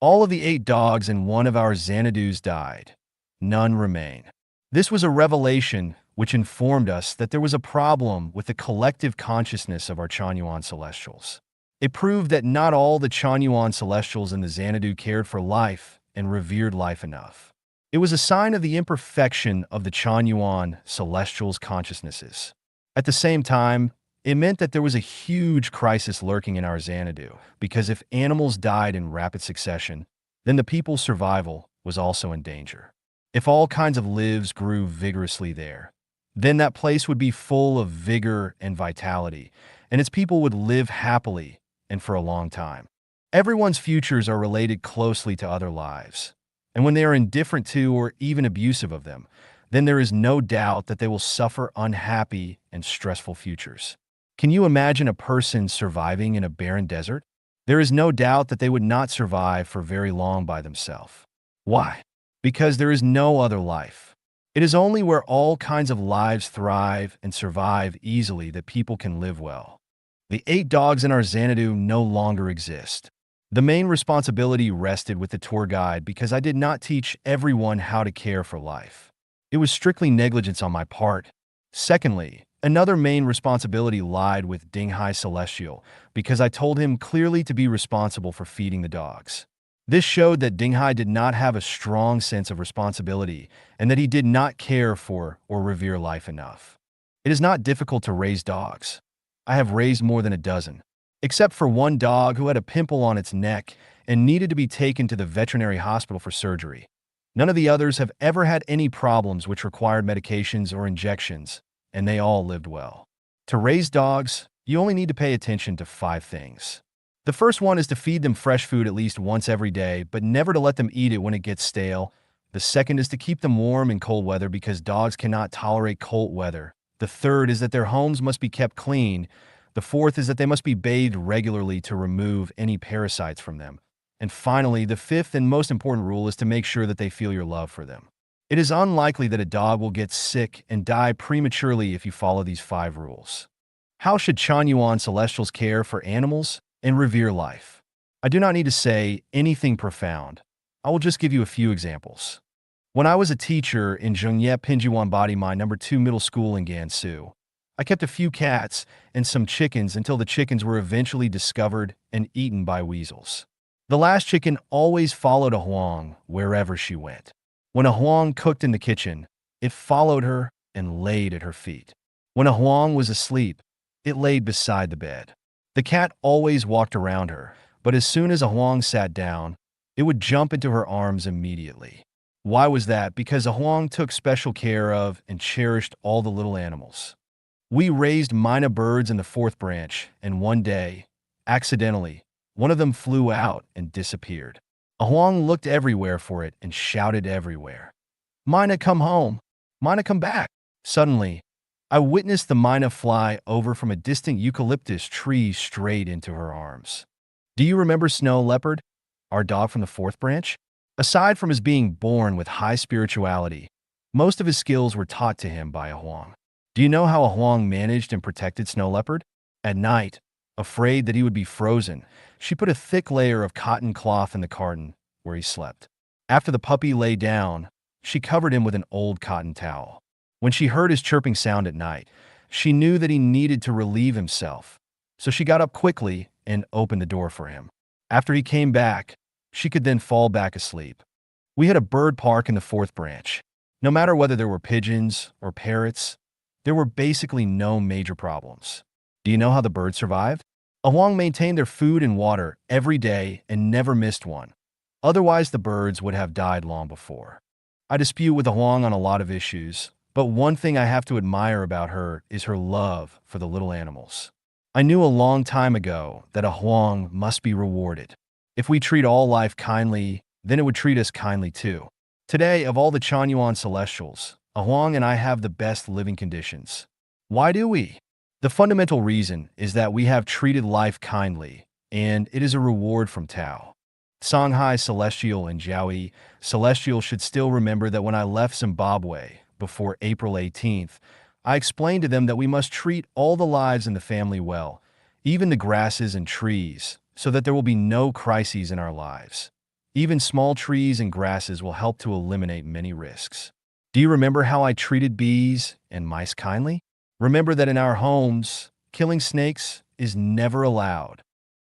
All of the 8 dogs and one of our Xanadus died. None remain. This was a revelation which informed us that there was a problem with the collective consciousness of our Chanyuan celestials. It proved that not all the Chanyuan celestials in the Xanadu cared for life and revered life enough. It was a sign of the imperfection of the Chanyuan celestials' consciousnesses. At the same time, it meant that there was a huge crisis lurking in our Xanadu, because if animals died in rapid succession, then the people's survival was also in danger. If all kinds of lives grew vigorously there, then that place would be full of vigor and vitality, and its people would live happily and for a long time. Everyone's futures are related closely to other lives, and when they are indifferent to or even abusive of them, then there is no doubt that they will suffer unhappy and stressful futures. Can you imagine a person surviving in a barren desert? There is no doubt that they would not survive for very long by themselves. Why? Because there is no other life. It is only where all kinds of lives thrive and survive easily that people can live well. The 8 dogs in our Xanadu no longer exist. The main responsibility rested with the tour guide because I did not teach everyone how to care for life. It was strictly negligence on my part. Secondly, another main responsibility lied with Dinghai Celestial because I told him clearly to be responsible for feeding the dogs. This showed that Dinghai did not have a strong sense of responsibility and that he did not care for or revere life enough. It is not difficult to raise dogs. I have raised more than a dozen, except for one dog who had a pimple on its neck and needed to be taken to the veterinary hospital for surgery. None of the others have ever had any problems which required medications or injections, and they all lived well. To raise dogs, you only need to pay attention to 5 things. The first one is to feed them fresh food at least once every day, but never to let them eat it when it gets stale. The second is to keep them warm in cold weather because dogs cannot tolerate cold weather. The third is that their homes must be kept clean. The fourth is that they must be bathed regularly to remove any parasites from them. And finally, the fifth and most important rule is to make sure that they feel your love for them. It is unlikely that a dog will get sick and die prematurely if you follow these 5 rules. How should Chanyuan celestials care for animals and revere life? I do not need to say anything profound. I will just give you a few examples. When I was a teacher in Zhengye Pinjuan Body My No. 2 Middle School in Gansu, I kept a few cats and some chickens until the chickens were eventually discovered and eaten by weasels. The last chicken always followed a Huang wherever she went. When a Huang cooked in the kitchen, it followed her and laid at her feet. When a Huang was asleep, it laid beside the bed. The cat always walked around her, but as soon as a Huang sat down, it would jump into her arms immediately. Why was that? Because a Huang took special care of and cherished all the little animals. We raised mynah birds in the 4th branch, and one day, Accidentally, one of them flew out and disappeared. A Huang looked everywhere for it and shouted everywhere, "Mina, come home! Mina, come back!" Suddenly, I witnessed the Mina fly over from a distant eucalyptus tree straight into her arms. Do you remember Snow Leopard, our dog from the fourth branch? Aside from his being born with high spirituality, most of his skills were taught to him by a Huang. Do you know how a Huang managed and protected Snow Leopard? At night, afraid that he would be frozen, she put a thick layer of cotton cloth in the carton where he slept. After the puppy lay down, she covered him with an old cotton towel. When she heard his chirping sound at night, she knew that he needed to relieve himself, so she got up quickly and opened the door for him. After he came back, she could then fall back asleep. We had a bird park in the fourth branch. No matter whether there were pigeons or parrots, there were basically no major problems. Do you know how the birds survived? A Huang maintained their food and water every day and never missed one. Otherwise, the birds would have died long before. I dispute with a Huang on a lot of issues, but one thing I have to admire about her is her love for the little animals. I knew a long time ago that a Huang must be rewarded. If we treat all life kindly, then it would treat us kindly too. Today, of all the Chanyuan celestials, a Huang and I have the best living conditions. Why do we? The fundamental reason is that we have treated life kindly, and it is a reward from Tao. Songhai Celestial and Jiaoyi Celestial should still remember that when I left Zimbabwe before April 18th, I explained to them that we must treat all the lives in the family well, even the grasses and trees, so that there will be no crises in our lives. Even small trees and grasses will help to eliminate many risks. Do you remember how I treated bees and mice kindly? Remember that in our homes, killing snakes is never allowed.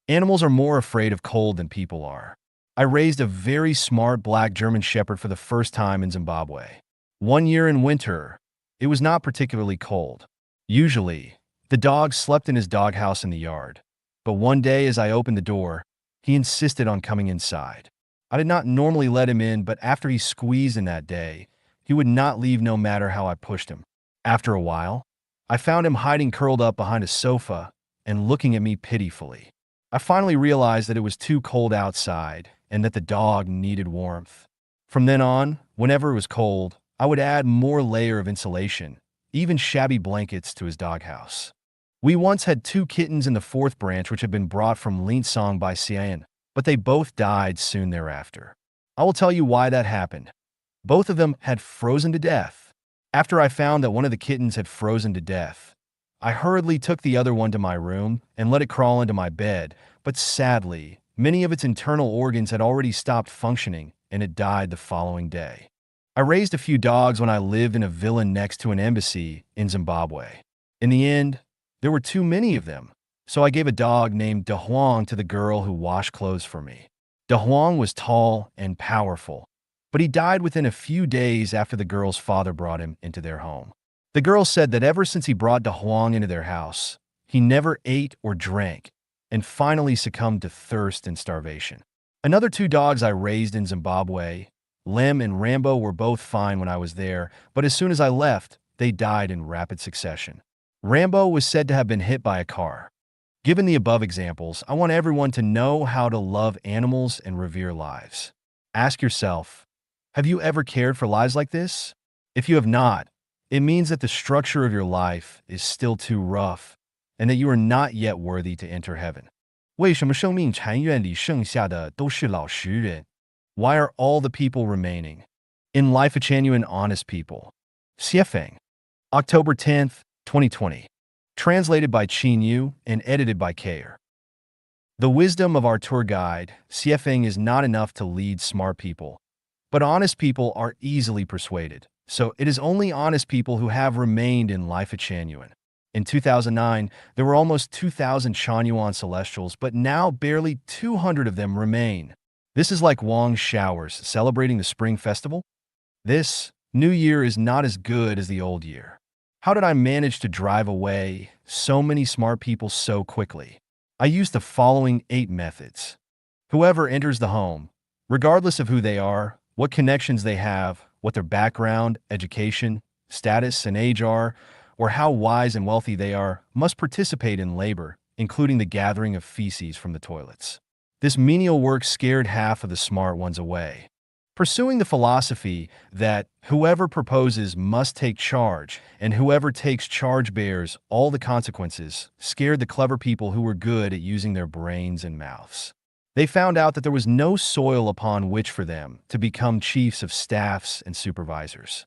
Animals are more afraid of cold than people are. I raised a very smart black German Shepherd for the first time in Zimbabwe. One year in winter, it was not particularly cold. Usually, the dog slept in his doghouse in the yard. But one day as I opened the door, he insisted on coming inside. I did not normally let him in, but after he squeezed in that day, he would not leave no matter how I pushed him. After a while, I found him hiding curled up behind a sofa and looking at me pitifully. I finally realized that it was too cold outside and that the dog needed warmth. From then on, whenever it was cold, I would add more layer of insulation, even shabby blankets to his doghouse. We once had 2 kittens in the fourth branch which had been brought from Linsong by Chanyuan, but they both died soon thereafter. I will tell you why that happened. Both of them had frozen to death. After I found that one of the kittens had frozen to death, I hurriedly took the other one to my room and let it crawl into my bed, but sadly, many of its internal organs had already stopped functioning and it died the following day. I raised a few dogs when I lived in a villa next to an embassy in Zimbabwe. In the end, there were too many of them, so I gave a dog named De Huang to the girl who washed clothes for me. De Huang was tall and powerful, but he died within a few days after the girl's father brought him into their home. The girl said that ever since he brought De Huang into their house, he never ate or drank, and finally succumbed to thirst and starvation. Another 2 dogs I raised in Zimbabwe, Lem and Rambo, were both fine when I was there, but as soon as I left, they died in rapid succession. Rambo was said to have been hit by a car. Given the above examples, I want everyone to know how to love animals and revere lives. Ask yourself, have you ever cared for lives like this? If you have not, it means that the structure of your life is still too rough and that you are not yet worthy to enter heaven. 为什么生命禅院里剩下的都是老实人? Why are all the people remaining? In Lifechanyuan, honest people. Siefeng. October 10th, 2020. Translated by Chanyuan and edited by Kair. The wisdom of our tour guide, Siefeng, is not enough to lead smart people, but honest people are easily persuaded. So it is only honest people who have remained in Lifechanyuan. In 2009, there were almost 2,000 Chanyuan celestials, but now barely 200 of them remain. This is like Wang's showers celebrating the spring festival. This new year is not as good as the old year. How did I manage to drive away so many smart people so quickly? I used the following 8 methods. Whoever enters the home, regardless of who they are, what connections they have, what their background, education, status, and age are, or how wise and wealthy they are, must participate in labor including the gathering of feces from the toilets. This menial work scared half of the smart ones away. Pursuing the philosophy that whoever proposes must take charge, and whoever takes charge bears all the consequences, scared the clever people who were good at using their brains and mouths. They found out that there was no soil upon which for them to become chiefs of staffs and supervisors.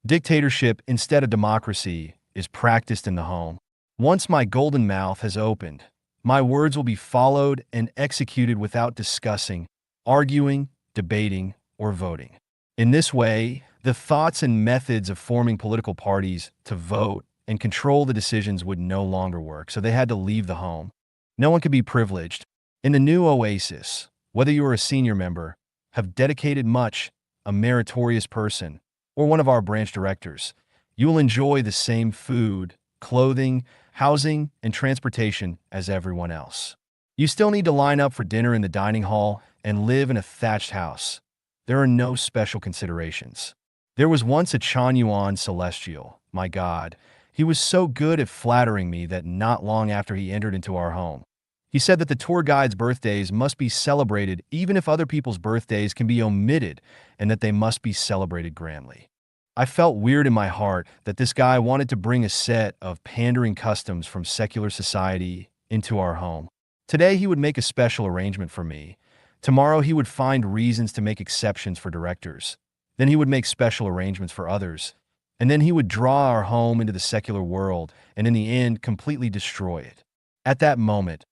Dictatorship instead of democracy is practiced in the home. Once my golden mouth has opened, my words will be followed and executed without discussing, arguing, debating, or voting. In this way, the thoughts and methods of forming political parties to vote and control the decisions would no longer work, so they had to leave the home. No one could be privileged. In the new oasis, whether you are a senior member, have dedicated much, a meritorious person, or one of our branch directors, you will enjoy the same food, clothing, housing, and transportation as everyone else. You still need to line up for dinner in the dining hall and live in a thatched house. There are no special considerations. There was once a Chanyuan celestial. My God, he was so good at flattering me that not long after he entered into our home, he said that the tour guide's birthdays must be celebrated even if other people's birthdays can be omitted, and that they must be celebrated grandly. I felt weird in my heart that this guy wanted to bring a set of pandering customs from secular society into our home. Today he would make a special arrangement for me. Tomorrow he would find reasons to make exceptions for directors. Then he would make special arrangements for others. And then he would draw our home into the secular world and in the end completely destroy it. At that moment,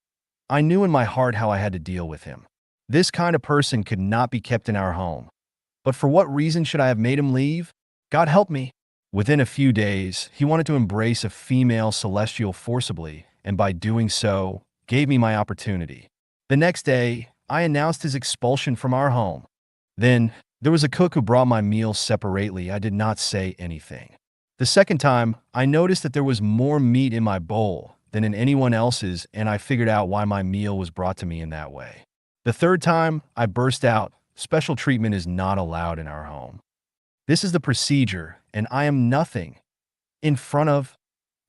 I knew in my heart how I had to deal with him. This kind of person could not be kept in our home. But for what reason should I have made him leave? God help me. Within a few days, he wanted to embrace a female celestial forcibly, and by doing so, gave me my opportunity. The next day, I announced his expulsion from our home. Then, there was a cook who brought my meals separately. I did not say anything. The second time, I noticed that there was more meat in my bowl than in anyone else's, and I figured out why my meal was brought to me in that way. The third time, I burst out, "Special treatment is not allowed in our home. This is the procedure, and I am nothing in front of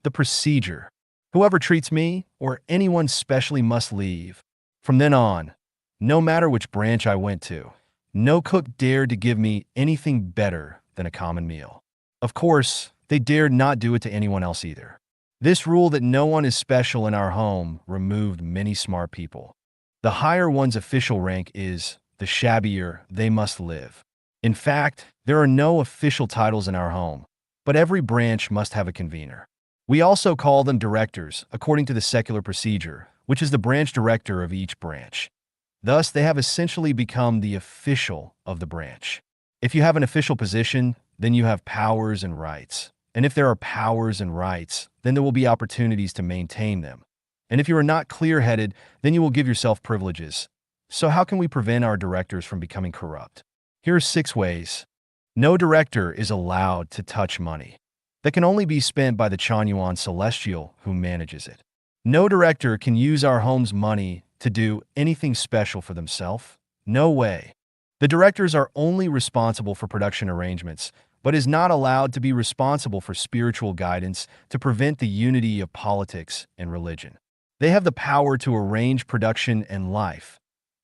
the procedure. Whoever treats me or anyone specially must leave." From then on, no matter which branch I went to, no cook dared to give me anything better than a common meal. Of course, they dared not do it to anyone else either. This rule that no one is special in our home removed many smart people. The higher one's official rank is, the shabbier they must live. In fact, there are no official titles in our home, but every branch must have a convener. We also call them directors, according to the secular procedure, which is the branch director of each branch. Thus, they have essentially become the official of the branch. If you have an official position, then you have powers and rights. And if there are powers and rights, then there will be opportunities to maintain them. And if you are not clear-headed, then you will give yourself privileges. So how can we prevent our directors from becoming corrupt? Here are 6 ways. No director is allowed to touch money. That can only be spent by the Chanyuan celestial who manages it. No director can use our home's money to do anything special for themselves. No way. The directors are only responsible for production arrangements, but is not allowed to be responsible for spiritual guidance to prevent the unity of politics and religion. They have the power to arrange production and life,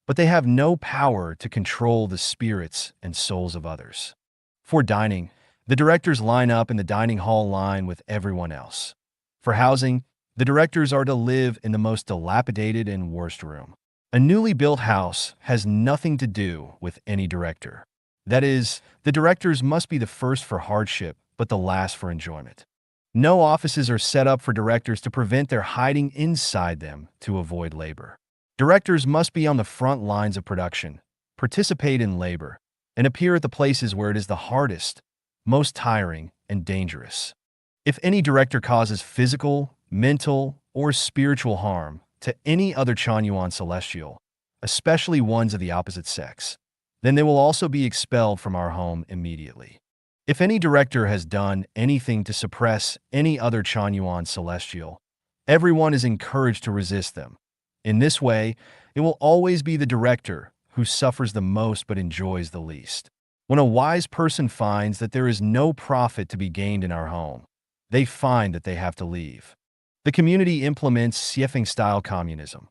but they have no power to control the spirits and souls of others. For dining, the directors line up in the dining hall line with everyone else. For housing, the directors are to live in the most dilapidated and worst room. A newly built house has nothing to do with any director. That is, the directors must be the first for hardship, but the last for enjoyment. No offices are set up for directors to prevent their hiding inside them to avoid labor. Directors must be on the front lines of production, participate in labor, and appear at the places where it is the hardest, most tiring, and dangerous. If any director causes physical, mental, or spiritual harm to any other Chanyuan celestial, especially ones of the opposite sex, then they will also be expelled from our home immediately. If any director has done anything to suppress any other Chanyuan celestial, everyone is encouraged to resist them. In this way, it will always be the director who suffers the most but enjoys the least. When a wise person finds that there is no profit to be gained in our home, they find that they have to leave. The community implements Siefeng-style communism.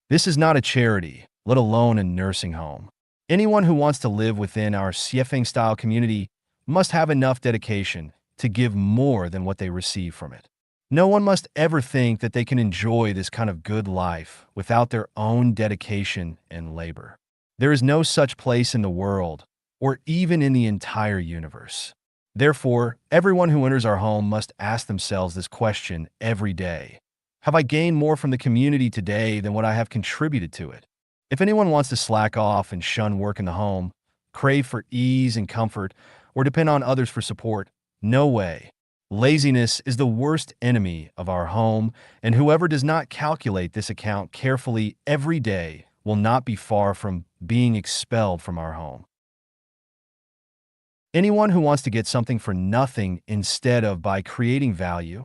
This is not a charity, let alone a nursing home. Anyone who wants to live within our Siefeng-style community must have enough dedication to give more than what they receive from it. No one must ever think that they can enjoy this kind of good life without their own dedication and labor. There is no such place in the world, or even in the entire universe. Therefore, everyone who enters our home must ask themselves this question every day. Have I gained more from the community today than what I have contributed to it? If anyone wants to slack off and shun work in the home, crave for ease and comfort, or depend on others for support, no way. Laziness is the worst enemy of our home, and whoever does not calculate this account carefully every day will not be far from being expelled from our home. Anyone who wants to get something for nothing instead of by creating value,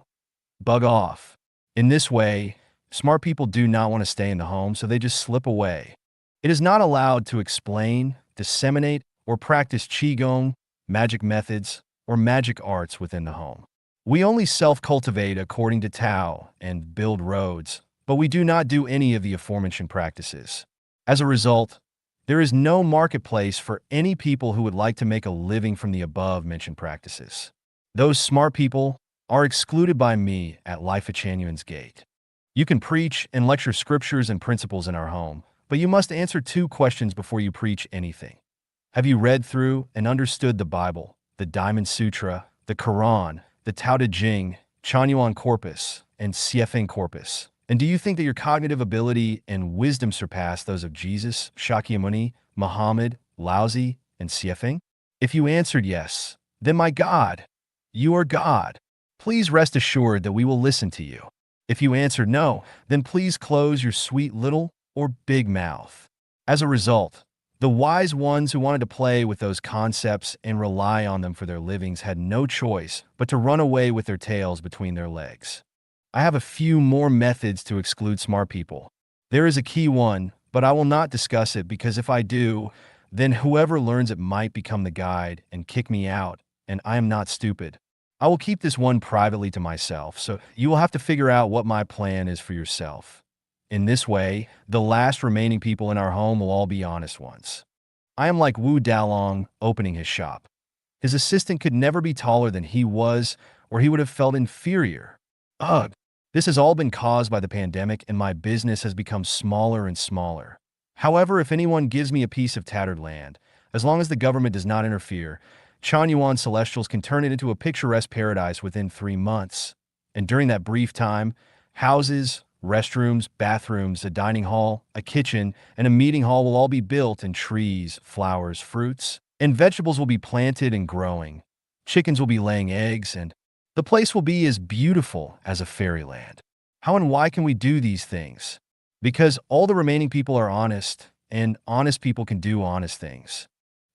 bug off. In this way, smart people do not want to stay in the home, so they just slip away. It is not allowed to explain, disseminate, or practice qigong, magic methods, or magic arts within the home. We only self-cultivate according to Tao and build roads, but we do not do any of the aforementioned practices. As a result, there is no marketplace for any people who would like to make a living from the above-mentioned practices. Those smart people are excluded by me at Lifechanyuan's gate. You can preach and lecture scriptures and principles in our home, but you must answer 2 questions before you preach anything. Have you read through and understood the Bible, the Diamond Sutra, the Quran, the Tao Te Ching, Chanyuan corpus, and Siefeng corpus? And do you think that your cognitive ability and wisdom surpass those of Jesus, Shakyamuni, Muhammad, Laozi, and Siefeng? If you answered yes, then my God, you are God. Please rest assured that we will listen to you. If you answered no, then please close your sweet little or big mouth. As a result, the wise ones who wanted to play with those concepts and rely on them for their livings had no choice but to run away with their tails between their legs. I have a few more methods to exclude smart people. There is a key one, but I will not discuss it because if I do, then whoever learns it might become the guide and kick me out, and I am not stupid. I will keep this one privately to myself, so you will have to figure out what my plan is for yourself. In this way, the last remaining people in our home will all be honest ones. I am like Wu Dalong opening his shop. His assistant could never be taller than he was, or he would have felt inferior. Ugh! This has all been caused by the pandemic, and my business has become smaller and smaller. However, if anyone gives me a piece of tattered land, as long as the government does not interfere, Chanyuan Celestials can turn it into a picturesque paradise within 3 months. And during that brief time, houses, restrooms, bathrooms, a dining hall, a kitchen, and a meeting hall will all be built, and trees, flowers, fruits, and vegetables will be planted and growing. Chickens will be laying eggs, and the place will be as beautiful as a fairyland. How and why can we do these things? Because all the remaining people are honest, and honest people can do honest things.